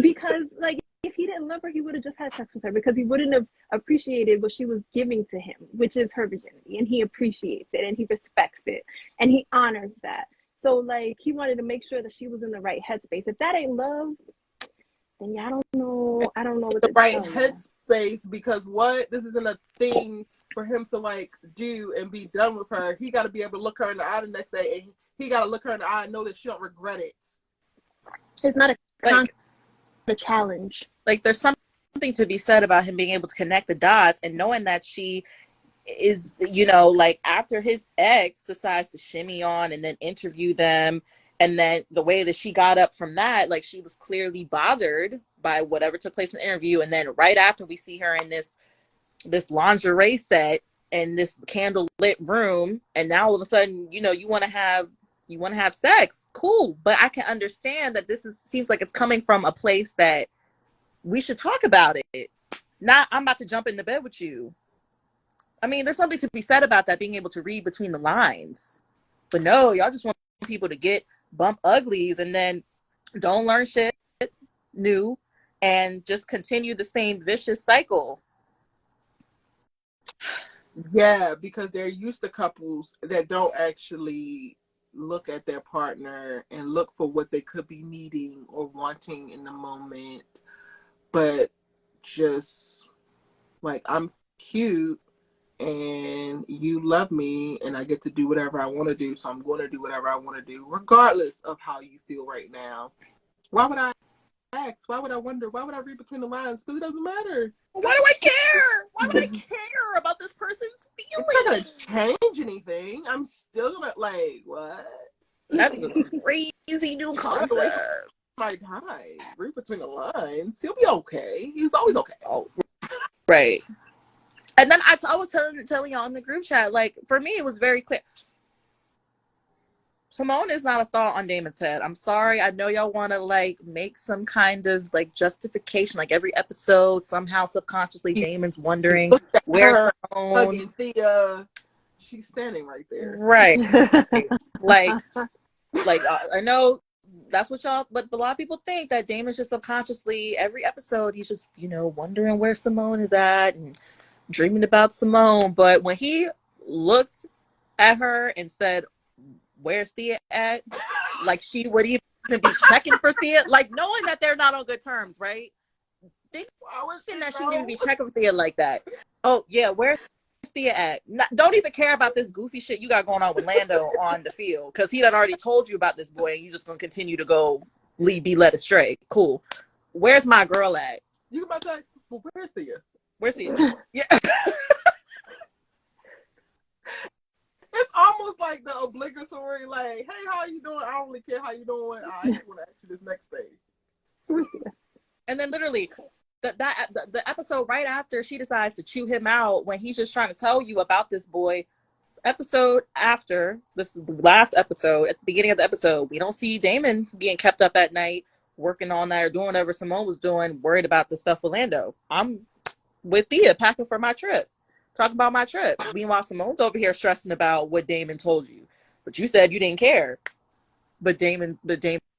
Because, like, if he didn't love her, he would have just had sex with her, because he wouldn't have appreciated what she was giving to him, which is her virginity, and he appreciates it, and he respects it, and he honors that. So, like, he wanted to make sure that she was in the right headspace. If that ain't love, then yeah, I don't know what the right headspace, because this isn't a thing for him to, like, do and be done with her. He got to be able to look her in the eye the next day, and he got to look her in the eye and know that she don't regret it. It's not a challenge. Like, there's something to be said about him being able to connect the dots and knowing that she is, like, after his ex decides to shimmy on and then interview them, and then the way that she got up from that, like, she was clearly bothered by whatever took place in the interview. And then right after, we see her in this lingerie set in this candle lit room, and now all of a sudden, you want to have sex. Cool. But I can understand that seems like it's coming from a place that we should talk about it. Not, I'm about to jump into bed with you. I mean, there's something to be said about that, being able to read between the lines. But no, y'all just want people to get bump uglies and then don't learn shit new and just continue the same vicious cycle. Yeah, because they're used to couples that don't actually look at their partner and look for what they could be needing or wanting in the moment, but just like, I'm cute and you love me, and I get to do whatever I want to do, so I'm going to do whatever I want to do, regardless of how you feel right now. Why would I ask? Why would I wonder? Why would I read between the lines? Because it doesn't matter. Why do I care? Why would I care about this person's feelings? It's not going to change anything. I'm still going to, like, what? That's a crazy new concept. My time. Read between the lines. He'll be okay. He's always okay. Oh, right. And then I was telling y'all in the group chat, like, for me, it was very clear. Simone is not a thought on Damon's head. I'm sorry. I know y'all want to, like, make some kind of, like, justification. Like, every episode, somehow, subconsciously, Damon's wondering, where's Simone? Thea. She's standing right there. Right. like, I know that's what y'all, but a lot of people think that Damon's just subconsciously, every episode, he's just, wondering where Simone is at and dreaming about Simone. But when he looked at her and said, where's Thea at? Like, she would even be checking for Thea, like, knowing that they're not on good terms, right? Thinking that she would be checking for Thea like that. Oh, yeah, where's Thea at? Don't even care about this goofy shit you got going on with Lando on the field, because he done already told you about this boy, and you just gonna continue to be led astray. Cool. Where's my girl at? You about to ask, well, where's Thea? Where's Thea? Yeah. It's almost like the obligatory, like, hey, how you doing? I don't really care how you doing. I just want to ask you this next thing. And then literally, the episode right after she decides to chew him out when he's just trying to tell you about this boy, episode after, this last episode, at the beginning of the episode, we don't see Damon being kept up at night, working all night or doing whatever Simone was doing, worried about the stuff with Lando. I'm with Thea, packing for my trip. Talk about my trip. Meanwhile, Simone's over here stressing about what Damon told you. But you said you didn't care. But Damon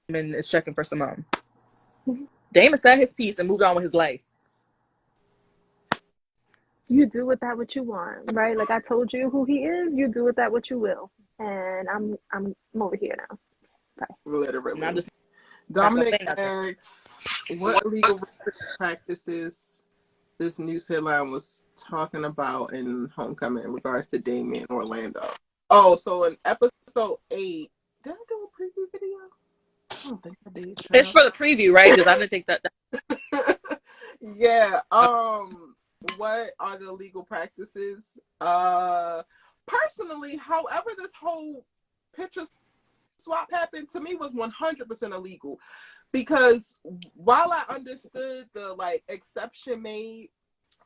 is checking for Simone. Damon said his piece and moved on with his life. You do with that what you want, right? Like I told you who he is, you do with that what you will. And I'm over here now. Bye. Literally. I'm just Dominic asks, what legal practices this news headline was talking about in Homecoming in regards to Damien Orlando? Oh, so in episode 8, did I do a preview video? I don't think I did. It's for the preview, right? Because I didn't think that. Yeah. What are the legal practices? Personally, however this whole picture swap happened, to me was 100% illegal. Because while I understood the exception made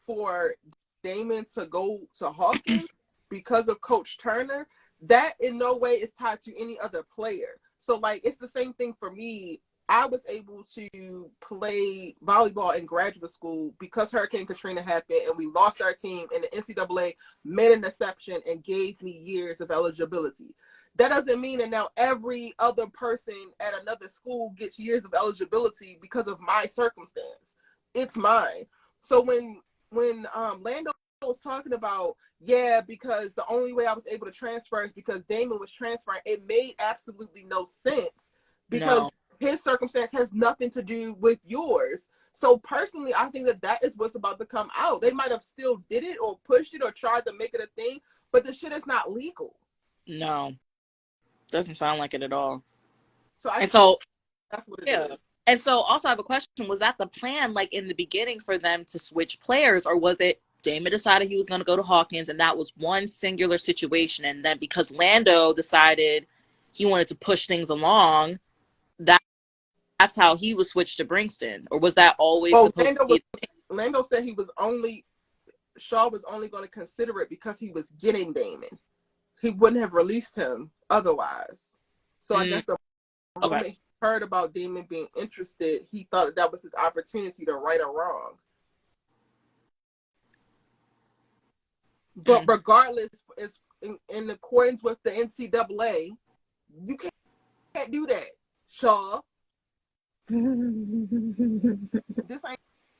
for Damon to go to Hawkins because of Coach Turner, that in no way is tied to any other player. So it's the same thing for me. I was able to play volleyball in graduate school because Hurricane Katrina happened and we lost our team, and the NCAA made an exception and gave me years of eligibility. That doesn't mean that now every other person at another school gets years of eligibility because of my circumstance. It's mine. So when Lando was talking about, because the only way I was able to transfer is because Damon was transferring, it made absolutely no sense because his circumstance has nothing to do with yours. So personally, I think that is what's about to come out. They might have still did it or pushed it or tried to make it a thing, but the shit is not legal. No. Doesn't sound like it at all. So that's what it is. And so also I have a question. Was that the plan, in the beginning, for them to switch players, or was it Damon decided he was going to go to Hawkins and that was one singular situation, and then because Lando decided he wanted to push things along, that's how he was switched to Brinkston? Or was that always supposed to be? Lando said Shaw was only going to consider it because he was getting Damon. He wouldn't have released him otherwise. So I guess the moment he heard about Damon being interested, he thought that was his opportunity to right a wrong. But regardless, it's in accordance with the NCAA, you can't do that, Shaw. This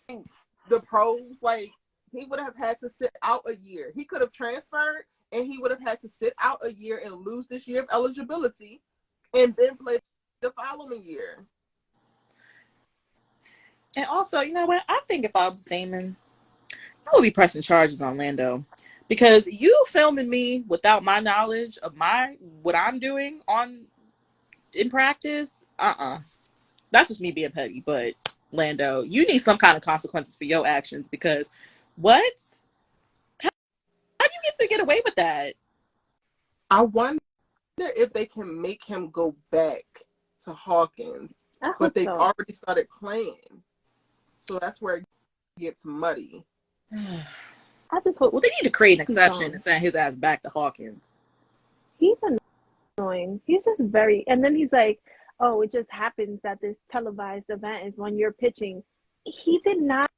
ain't the pros. He would have had to sit out a year. He could have transferred, and he would have had to sit out a year and lose this year of eligibility and then play the following year. And also, you know what? I think if I was Damon, I would be pressing charges on Lando. Because you filming me without my knowledge of what I'm doing in practice, that's just me being petty. But Lando, you need some kind of consequences for your actions, because what? How do you get away with that? I wonder if they can make him go back to Hawkins, but they've already started playing, so that's where it gets muddy. I just hope they need to create an exception and send his ass back to Hawkins. He's annoying. He's just very, and then he's like, oh, it just happens that this televised event is when you're pitching. He did not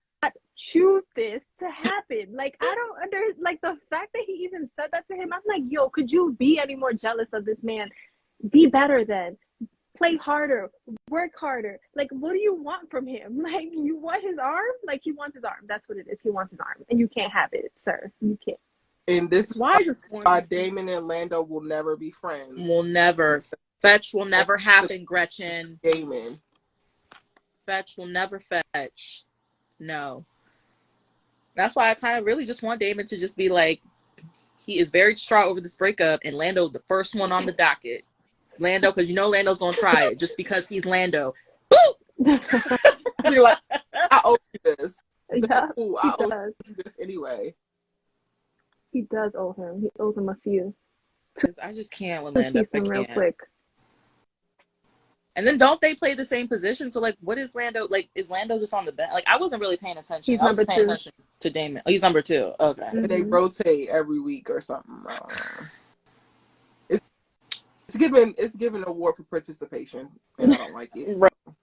choose this to happen. Like, I don't like the fact that he even said that to him. I'm like, yo, could you be any more jealous of this man? Be better then. Play harder, work harder. Like, what do you want from him? Like, you want his arm? Like, he wants his arm. That's what it is. He wants his arm, and you can't have it, sir. You can't. And this is why Damon and Lando will never be friends. Will never. Fetch will never happen, Gretchen. Damon. Fetch will never fetch. No. That's why I kind of really just want Damon to just be like, he is very distraught over this breakup, and Lando the first one on the docket. Lando, because you know Lando's gonna try it just because he's Lando. Boop! You're like, I owe you this. Yeah, Ooh, I owe you this anyway. He does owe him. He owes him a few. I just can't with Lando. I can't. Real quick. And then don't they play the same position? So like, what is Lando like? Is Lando just on the bench? Like, I wasn't really paying attention. I was just paying attention to Damon. Oh, he's number 2. Okay. Mm-hmm. They rotate every week or something. It's given an award for participation, and I don't like it.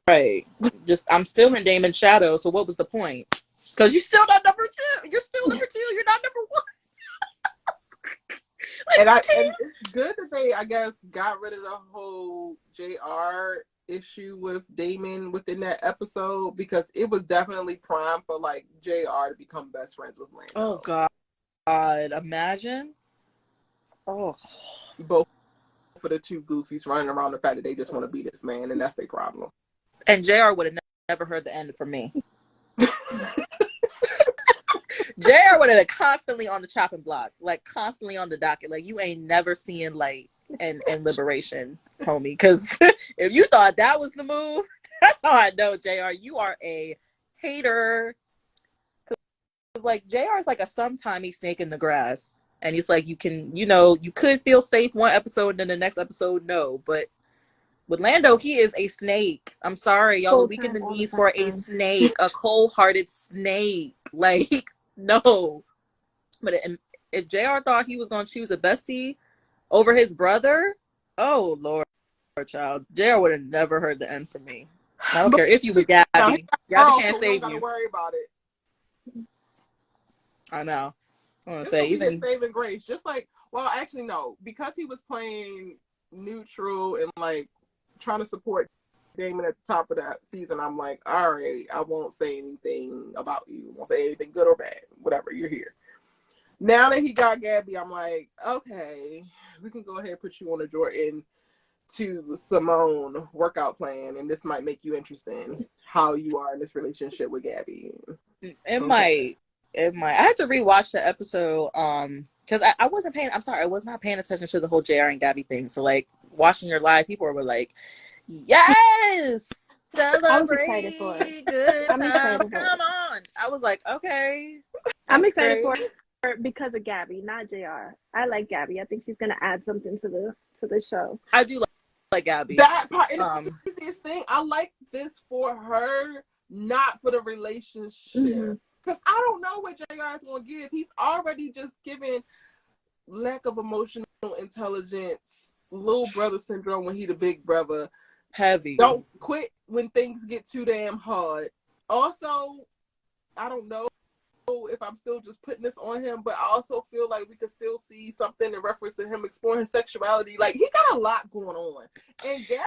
Right. Just I'm still in Damon's shadow. So what was the point? Because you're still not number 2. You're still number 2. You're not number 1. And it's good that they, I guess, got rid of the whole JR issue with Damon within that episode, because it was definitely prime for like JR to become best friends with Lando. Oh God, imagine. Oh, both for the two goofies running around the fact that they just want to be this man, and that's their problem. And JR would have never heard the end from me. JR would have been constantly on the chopping block, like constantly on the docket. Like, you ain't never seeing light and liberation, homie. Because if you thought that was the move, that's how I know, JR, you are a hater. Because like JR is like a sometimey snake in the grass, and he's like, you could feel safe one episode, and then the next episode, no. But with Lando, he is a snake. I'm sorry, y'all. Weak in the knees for a snake, a cold-hearted snake. Like. No, but if JR thought he was going to choose a bestie over his brother, oh, Lord, child. JR would have never heard the end from me. I don't care if you were Gabby. Gabby can't save you. Worry about it. I know. I want to say, even saving grace. Just like, well, actually, no. Because he was playing neutral and, like, trying to support Damon at the top of that season, I'm like, all right, I won't say anything about you. I won't say anything good or bad. Whatever, you're here. Now that he got Gabby, I'm like, okay, we can go ahead and put you on a Jordan to Simone workout plan, and this might make you interested in how you are in this relationship with Gabby. It might. I had to rewatch the episode because I wasn't paying. I'm sorry, I was not paying attention to the whole JR and Gabby thing. So like watching your live, people were like, yes, celebrate good times. Come on. I was like, okay. I'm excited for it because of Gabby, not JR. I like Gabby. I think she's gonna add something to the show. I do like Gabby. That part, and the craziest thing, I like this for her, not for the relationship. Mm-hmm. Because I don't know what JR is going to give. He's already just given lack of emotional intelligence, little brother syndrome when he the big brother. Heavy. Don't quit when things get too damn hard. Also, I don't know if I'm still just putting this on him, but I also feel like we could still see something in reference to him exploring his sexuality. Like, he got a lot going on. And Gabby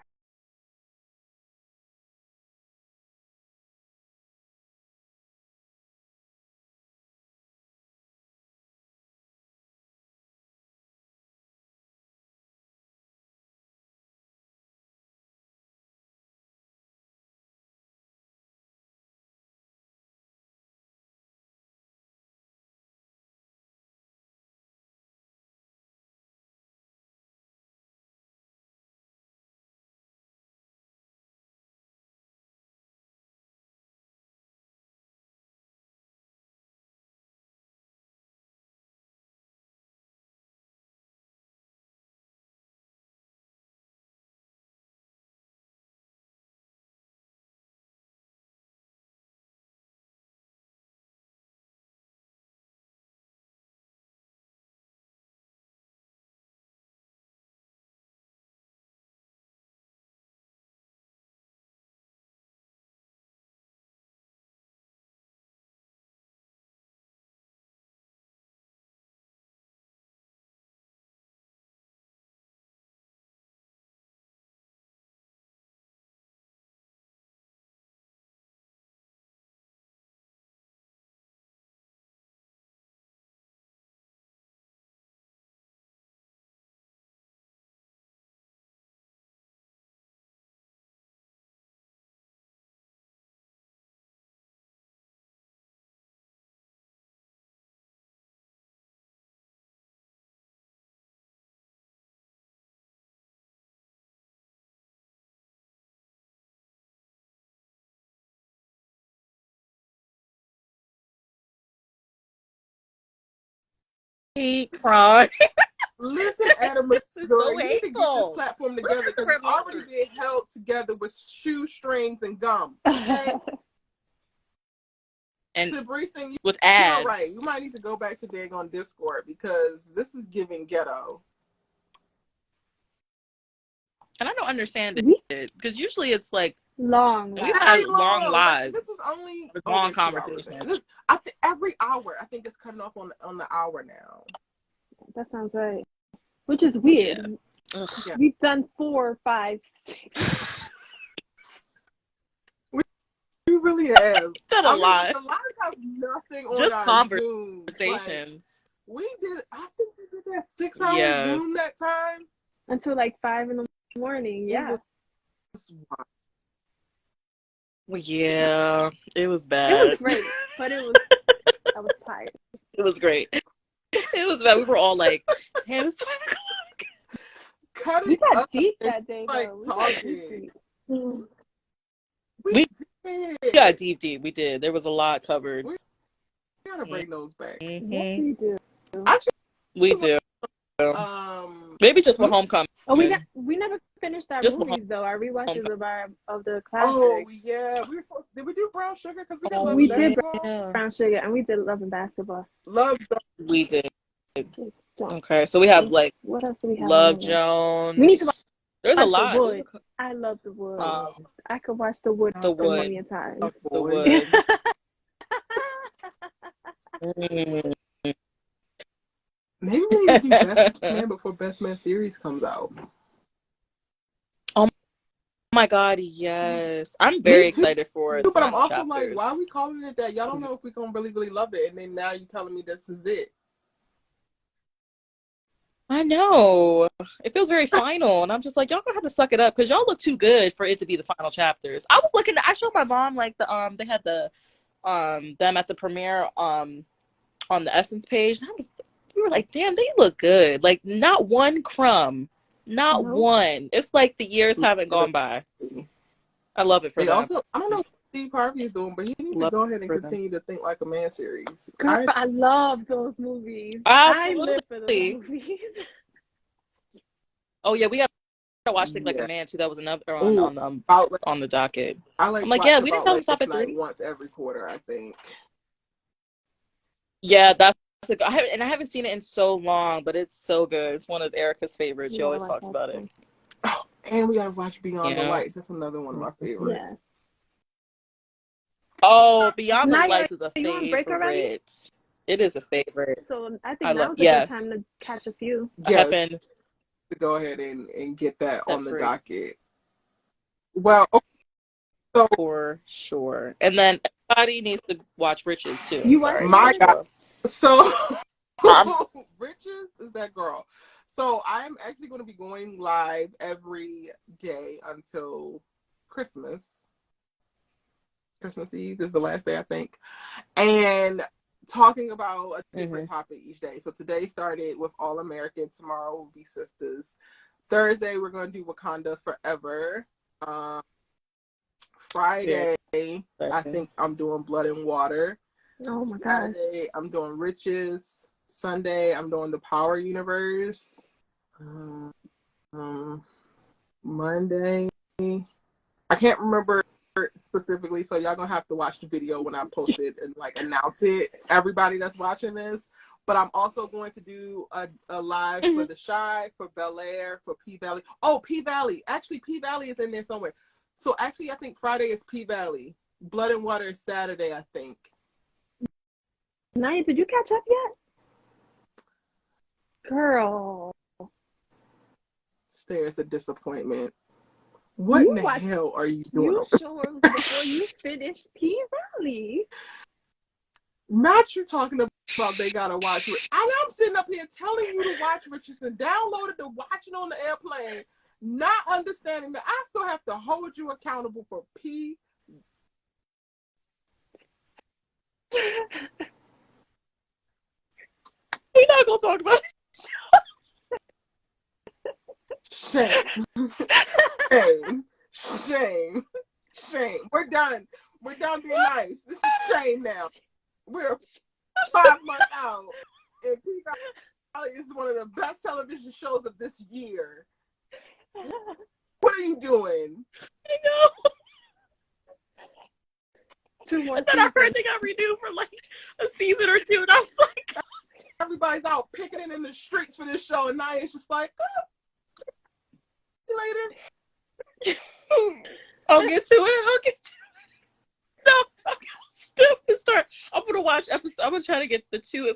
crying. Listen, Adam, This is girl, so you need to get this hateful. platform together because it's already being held together with shoestrings and gum. Okay? And Sabrice, and with you ads. are right. You might need to go back to Dag on Discord because this is giving ghetto. And I don't understand it because usually it's like long lives. This is only long conversation. I think every hour. I think it's cutting off on the hour now. That sounds right. Which is weird. Yeah. We've done 4, 5, 6. We really have. Done a lot. The lives have nothing on just our conversations. Zoom. We did. I think we did that 6-hour Zoom that time until like 5 in the morning. Yeah. Yeah, it was bad. It was great, but I was tired. It was great. It was bad. We were all like, damn, it's 12 o'clock. We got deep that day, like though. talking. We got deep. We did. There was a lot covered. We gotta bring those back. Yes, we do. Actually, we do. Maybe just for homecoming. Oh, we never finished our movies though. Our rewatches of the classics. Oh yeah, did we do Brown Sugar? Because we did Love we did Brown Sugar, and we did Love and Basketball. We did. Okay, so we have like what else do we have? Love Jones. We need to watch There's a lot. The Wood. I love The Wood. I could watch The Wood a million times. The Wood. Maybe we need to do Best Man before Best Man series comes out. Oh my God, yes. I'm very excited for it. But I'm also like, why are we calling it that? Y'all don't know if we're going to really, really love it. And then now you're telling me this is it. I know. It feels very final. And I'm just like, y'all gonna have to suck it up because y'all look too good for it to be the final chapters. I showed my mom like they had them at the premiere on the Essence page. And we were like, damn, they look good. Like not one crumb. Not one. It's like the years haven't gone by. I love it for them. Also, I don't know what Steve Harvey is doing, but he needs to go ahead and continue to Think Like a Man series. Girl, I love those movies. Absolutely. I live for those movies. Oh yeah, we got to watch Think Like a Man too. That was another on the docket. I'm like, yeah, we didn't tell them to stop at 3 once every quarter, I think. Yeah, that's I haven't seen it in so long, but it's so good. It's one of Erica's favorites. She always talks about it. Oh, and we gotta watch Beyond the Lights. That's another one of my favorites. Yeah. Oh, Beyond the Lights is a favorite. It is a favorite. So I think now's a good time to catch a few. Yeah, to go ahead and get that on the docket. Well, so for sure. And then everybody needs to watch Riches too. My God. So Riches is that girl. So I'm actually going to be going live every day until Christmas Eve is the last day, I think. And talking about a different topic each day. So today started with All American. Tomorrow will be Sisters. Thursday, we're going to do Wakanda Forever. Friday, I think I'm doing Blood and Water. Oh my God. Saturday, I'm doing Riches. Sunday, I'm doing the Power Universe. Monday, I can't remember specifically, so y'all gonna have to watch the video when I post it and like announce it. Everybody that's watching this, but I'm also going to do a live for The Shy, for Bel Air, for P Valley. Oh, P Valley. Actually, P Valley is in there somewhere. So actually, I think Friday is P Valley. Blood and Water is Saturday, I think. Naya, did you catch up yet? Girl. There's a disappointment. What in the hell are you doing? You showed before you finished P Valley. Not you talking about they gotta watch it. I'm sitting up here telling you to watch Richardson. Downloaded to watch it on the airplane. Not understanding that I still have to hold you accountable for P. We're not gonna talk about it. Shame. We're done being nice. This is shame now. We're 5 months out. And Finale is one of the best television shows of this year. What are you doing? I know. 2 more And then I heard they got renewed for like a season or two, and I was like, everybody's out picketing in the streets for this show, and Nia's just like, later. I'll get to it. No, still start. I'm gonna watch episode. I'm gonna try to get the two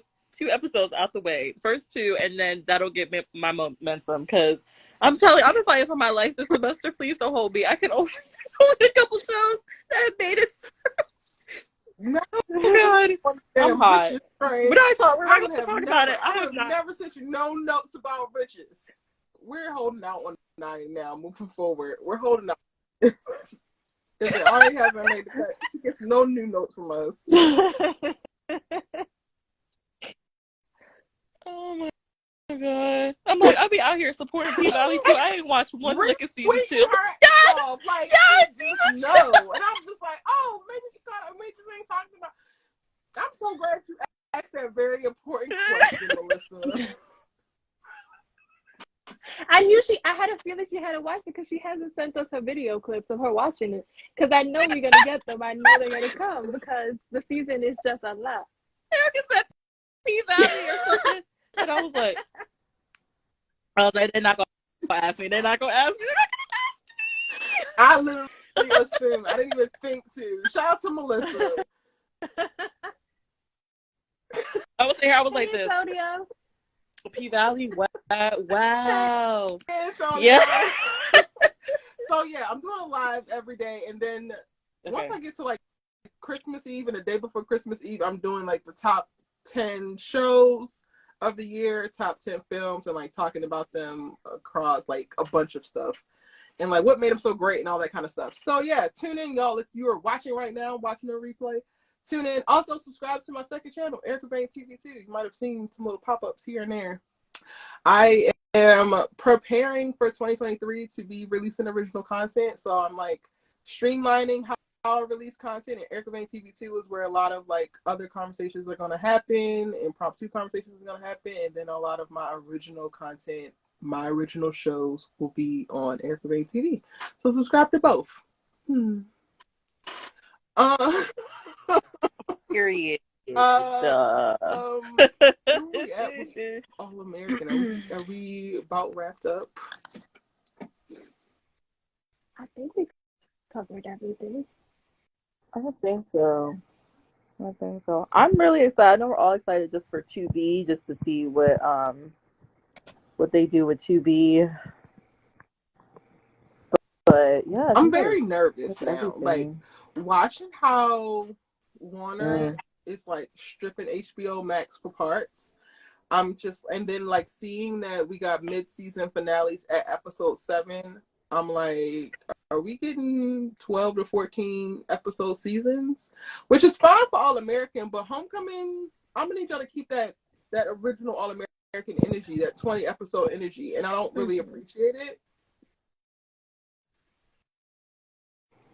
episodes out the way, first two, and then that'll get me my momentum. Because I'm telling you, I've been fighting for my life this semester. Please don't hold me. I can only there's only a couple shows that have made it. No, oh God, I'm hot. We're not gonna talk about it. I have never sent you no notes about Riches. We're holding out on Nia now. Moving forward, we're holding out. If it already hasn't made the cut, she gets no new notes from us. Oh my God! I'm like, I'll be out here supporting P-Valley too. I ain't watched one lick of season 2. Yes, like yes, no. And I'm just like, oh, maybe she thought Major ain't talking about. I'm so glad you asked that very important question, Melissa. I had a feeling she hadn't watched it because she hasn't sent us her video clips of her watching it. Because I know we're gonna get them. I know they're gonna come because the season is just a lot. Erica said P-Valley or something, and I was like, they're not gonna ask me. They're not gonna ask me. I literally assumed. I didn't even think to. Shout out to Melissa. I was here. I was like hey, this. Antonio. P-Valley. Wow. Yeah. So yeah, I'm doing a live every day, and then once I get to like Christmas Eve and the day before Christmas Eve, I'm doing like the top 10 shows of the year, top 10 films, and like talking about them across like a bunch of stuff and like what made them so great and all that kind of stuff. So yeah, tune in, y'all. If you are watching right now, watching a replay, tune in. Also subscribe to my second channel, Erica Bain TV too. You might have seen some little pop-ups here and there. I am preparing for 2023 to be releasing original content, so I'm like streamlining how I release content, and Erica Bain TV 2 is where a lot of like other conversations are going to happen, impromptu conversations are going to happen, and then a lot of my original content, my original shows will be on Erica Bain TV. So subscribe to both. Period. Where we at with All American? Are we about wrapped up? I think we covered everything. I don't think so. I'm really excited. I know we're all excited just for 2B, just to see what they do with 2B. But yeah, I'm very nervous now. Everything. Like watching how Warner is like stripping HBO Max for parts. And then like seeing that we got mid-season finales at episode 7. I'm like, are we getting 12 to 14 episode seasons? Which is fine for All American, but Homecoming, I'm gonna need y'all to keep that original All American energy, that 20 episode energy, and I don't really appreciate it.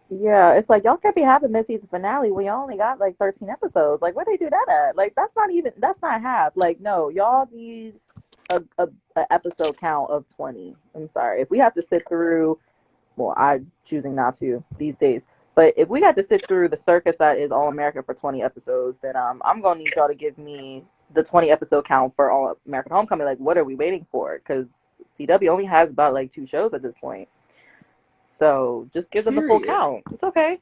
Yeah, it's like y'all can't be having mid-season finale when y'all only got like 13 episodes. Like, where they do that at? Like, that's not half. Like, no, y'all need a episode count of 20. I'm sorry. If we have to sit through, well, I'm choosing not to these days, but if we got to sit through the circus that is All American for 20 episodes, then I'm gonna need y'all to give me the 20 episode count for All American Homecoming. Like, what are we waiting for? Because CW only has about like 2 shows at this point. So just give them the full count. It's okay.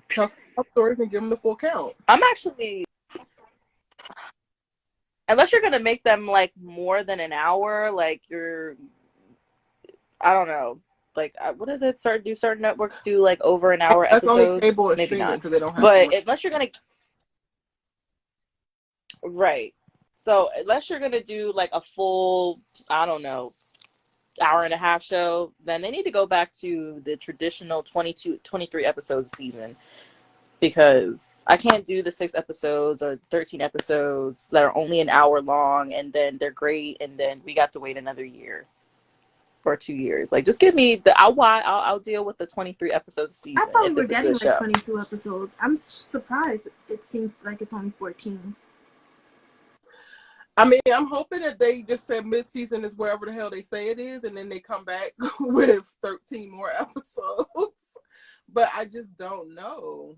Tell some stories and give them the full count. I'm actually, unless you're gonna make them like more than an hour, like I don't know, like what is it? Certain networks do like over an hour That's episodes? only cable and maybe streaming not, because they don't have. But unless you're gonna, right? So unless you're gonna do like a full, I don't know, hour and a half show, then they need to go back to the traditional 23 episodes a season, because I can't do the 6 episodes or 13 episodes that are only an hour long and then they're great and then we got to wait another year or 2 years. Like, just give me I'll deal with the 23 episodes a season. I thought we were getting like 22 episodes. I'm surprised it seems like it's only 14. I mean, I'm hoping that they just said mid-season is wherever the hell they say it is, and then they come back with 13 more episodes. But I just don't know.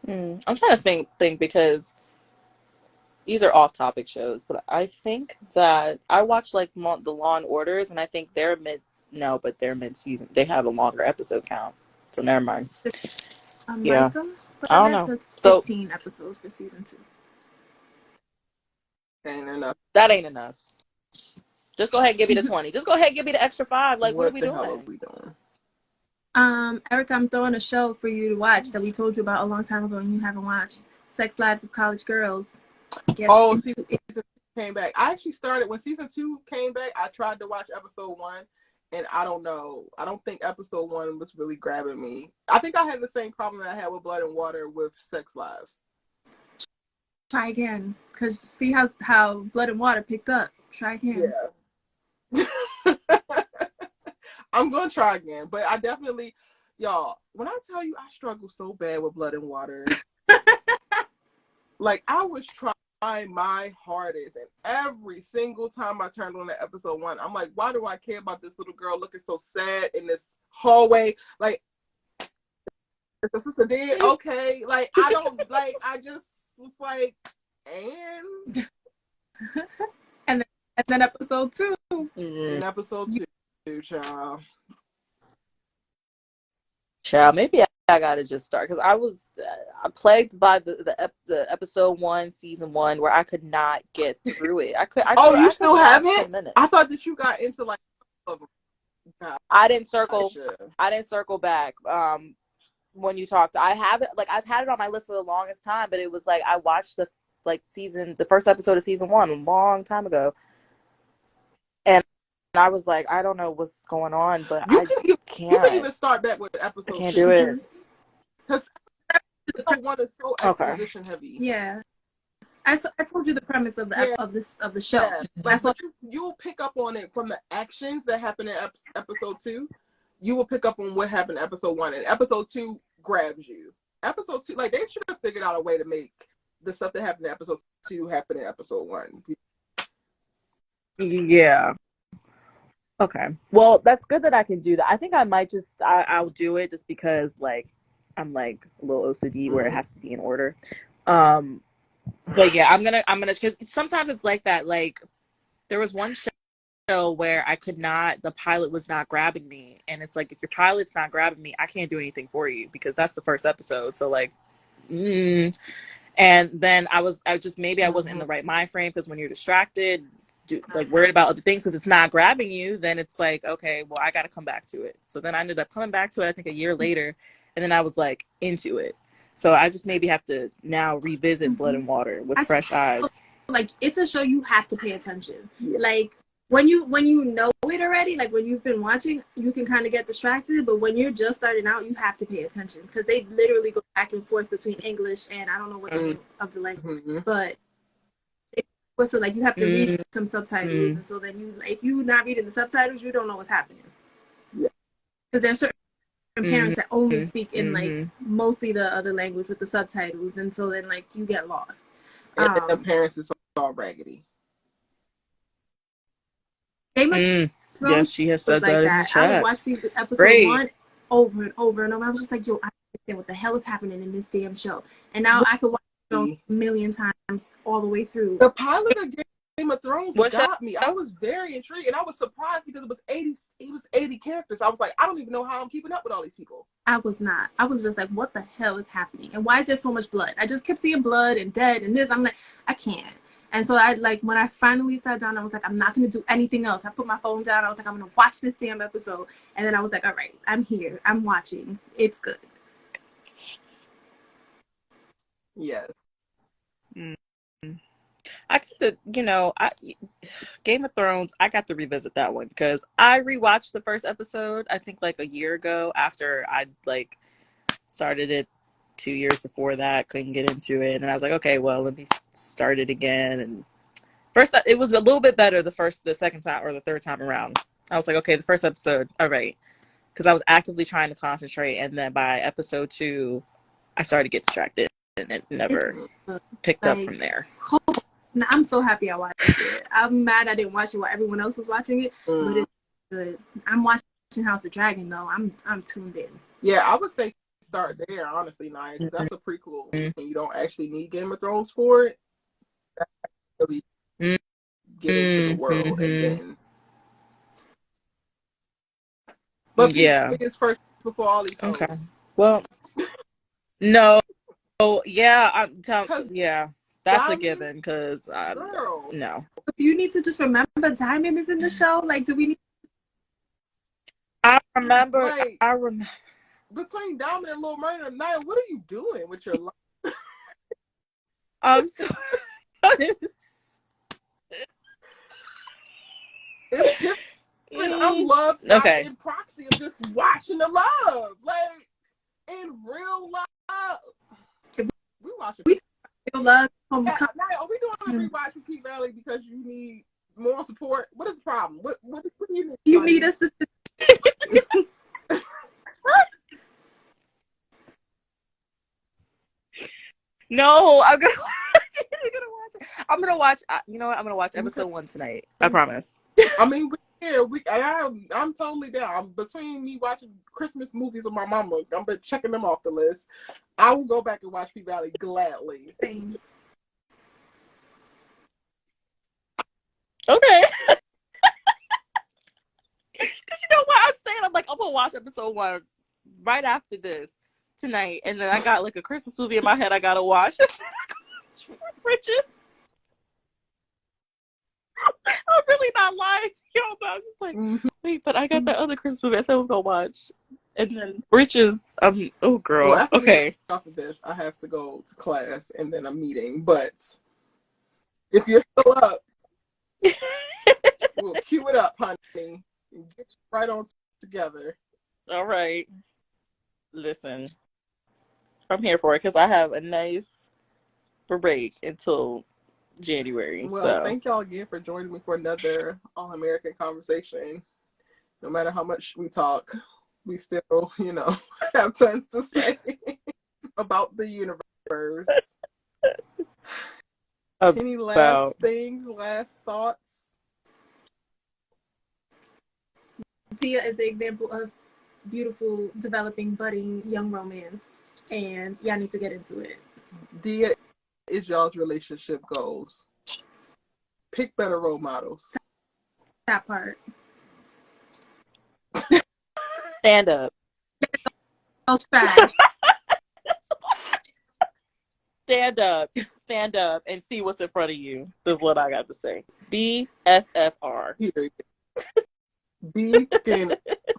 I'm trying to think because these are off-topic shows, but I think that I watch like the Law and Orders, and I think they're mid-season. They have a longer episode count, so never mind. Yeah, but I don't know. That's 15 episodes for season 2. Ain't enough. That ain't enough. Just go ahead and give me the 20. Just go ahead and give me the extra 5. Like, what are we doing? What the hell are we doing? Erica, I'm throwing a show for you to watch that we told you about a long time ago and you haven't watched. Sex Lives of College Girls. Season 2 came back. I actually started when season 2 came back. I tried to watch episode 1, and I don't know. I don't think episode 1 was really grabbing me. I think I had the same problem that I had with Blood and Water with Sex Lives. Try again, because see how Blood and Water picked up. Try again. Yeah. I'm gonna try again, but I definitely, y'all, when I tell you I struggle so bad with Blood and Water, like I was trying my hardest, and every single time I turned on the episode 1, I'm like, why do I care about this little girl looking so sad in this hallway? Like, if the sister did, okay. Like, I don't, like, I just was like, and then episode 2. In episode 2, child. Maybe I gotta just start because I'm plagued by the episode 1, season 1, where I could not get through it. You still haven't? I thought that you got into like. I didn't circle back. When you talked, I haven't, like, I've had it on my list for the longest time, but it was like I watched the first episode of season 1 a long time ago, and I was like, I don't know what's going on, but I can't. You can even start back with episode 2. I can't do it. Because episode 1 is so exposition heavy. Yeah. I told you the premise of the show. Yeah. That's what you'll pick up on it from the actions that happen in episode 2. You will pick up on what happened in episode 1, and episode 2 grabs you. Episode 2, like, they should have figured out a way to make the stuff that happened in episode 2 happen in episode 1. Yeah. Okay. Well, that's good that I can do that. I think I might I'll do it just because, like, I'm like a little OCD where it has to be in order. But yeah, I'm gonna because sometimes it's like that. Like, there was one show where the pilot was not grabbing me, and it's like, if your pilot's not grabbing me, I can't do anything for you because that's the first episode. So like, and then I wasn't in the right mind frame, because when you're distracted, like worried about other things, because it's not grabbing you, then it's like, okay, well, I got to come back to it. So then I ended up coming back to it, I think a year later, and then I was like into it. So I just maybe have to now revisit Blood and Water with fresh eyes. Like, it's a show you have to pay attention. Yeah. Like, when you know it already, like when you've been watching, you can kind of get distracted. But when you're just starting out, you have to pay attention, because they literally go back and forth between English and I don't know what the name of the language, but so like you have to read some subtitles, and so then if you're not reading the subtitles, you don't know what's happening. Yeah, because there's certain parents that only speak in like mostly the other language with the subtitles, and so then like you get lost. And the parents is all raggedy. Yes, she has said like that in the chat. I would watch these episode 1 over and over and over. I was just like, yo, I understand what the hell is happening in this damn show. And now I could watch it a million times all the way through. The pilot of Game of Thrones got me. I was very intrigued, and I was surprised because it was 80 characters. I was like, I don't even know how I'm keeping up with all these people. I was not. I was just like, what the hell is happening? And why is there so much blood? I just kept seeing blood and dead and this. I'm like, I can't. And so when I finally sat down, I was like, I'm not going to do anything else. I put my phone down. I was like, I'm going to watch this damn episode. And then I was like, all right, I'm here. I'm watching. It's good. Yes. I got to, Game of Thrones, I got to revisit that one because I rewatched the first episode, I think like a year ago, after I like started it 2 years before that, couldn't get into it. And I was like, okay, well, let me start it again. And first, it was a little bit better the second time or the third time around. I was like, okay, the first episode, all right. Because I was actively trying to concentrate. And then by episode 2, I started to get distracted. and it never picked up from there. I'm so happy I watched it. I'm mad I didn't watch it while everyone else was watching it, but it's good. I'm watching House of Dragon though. I'm tuned in. Yeah, I would say start there, honestly, Naya, because that's a prequel, and you don't actually need Game of Thrones for it. Really get into the world, and then. But it's first before all these hoes. Okay. Well, no. Oh, yeah, I'm telling. Yeah, that's a given. Because no. You need to just remember Diamond is in the show. Like, do we need? I remember. Between Diamond and Lil Murder, Naya, what are you doing with your life? I'm sorry. It's different. I'm love in proxy of just watching the love, like in real love. We watching real love. Are we doing a rewatch of P Valley because you need moral support? What is the problem? What do you need? You need us to. No, I'm gonna watch it. I'm gonna watch. You know what? I'm gonna watch episode 1 tonight. I promise. I mean, I'm totally down. Between me watching Christmas movies with my mama, I'm checking them off the list. I will go back and watch P Valley gladly. Okay. Because you know what I'm saying? I'm like, I'm gonna watch episode 1 right after this tonight, and then I got like a Christmas movie in my head I gotta watch. Bridges. I'm really not lying to y'all, but I was just like, wait, but I got that other Christmas movie I said I was gonna watch. And then Bridges, oh girl. Well, after okay. Off of this, I have to go to class and then a meeting. But if you're still up, we'll cue it up, honey, and get you right on together. All right. Listen, I'm here for it because I have a nice break until January. Well, thank y'all again for joining me for another All-American conversation. No matter how much we talk, we still, have tons to say about the universe. Any last things, last thoughts? Dia is an example of beautiful, developing, budding, young romance, and y'all need to get into it. Dia is y'all's relationship goals. Pick better role models. That part. Stand up. Trash. Stand up and see what's in front of you. Is what I got to say. BFFR. Be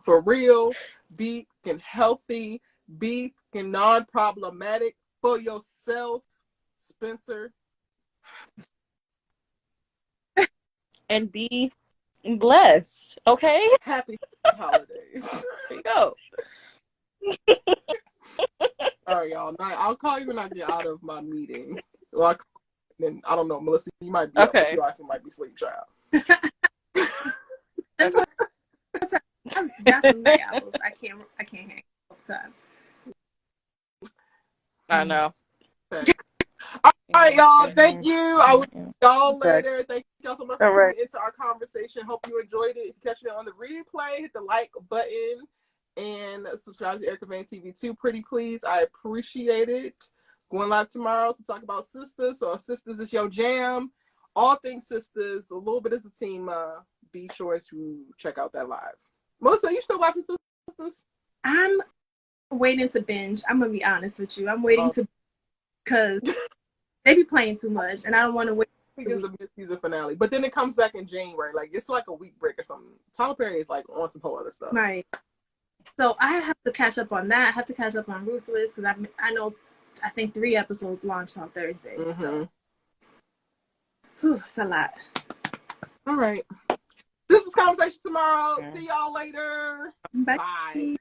for real. Be healthy. Be non-problematic for yourself, Spencer. And be blessed. Okay? Happy holidays. There you go. All right, y'all. I'll call you when I get out of my meeting. Well, then I don't know, Melissa. You might be okay. Up, but you also might be sleep, child. I've got some night owls. I can't hang all the time. I know. Okay. All right, y'all. Thank you. I will see y'all later. Thank y'all so much for tuning into our conversation. Hope you enjoyed it. If you catch it on the replay, hit the like button and subscribe to Erica Van TV too. Pretty please. I appreciate it. Going live tomorrow to talk about sisters. So if sisters is your jam, all things sisters, a little bit as a team, be sure to check out that live. Melissa, you still watching sisters? I'm waiting to binge. I'm gonna be honest with you. I'm waiting to, because they be playing too much, and I don't want to wait. It's a mid-season finale, but then it comes back in January. Like it's like a week break or something. Tyler Perry is like on some whole other stuff. Right. So I have to catch up on that. I have to catch up on Ruthless because I think 3 episodes launched on Thursday. So it's a lot. All right. This is Conversation tomorrow. See y'all later. Bye. Bye.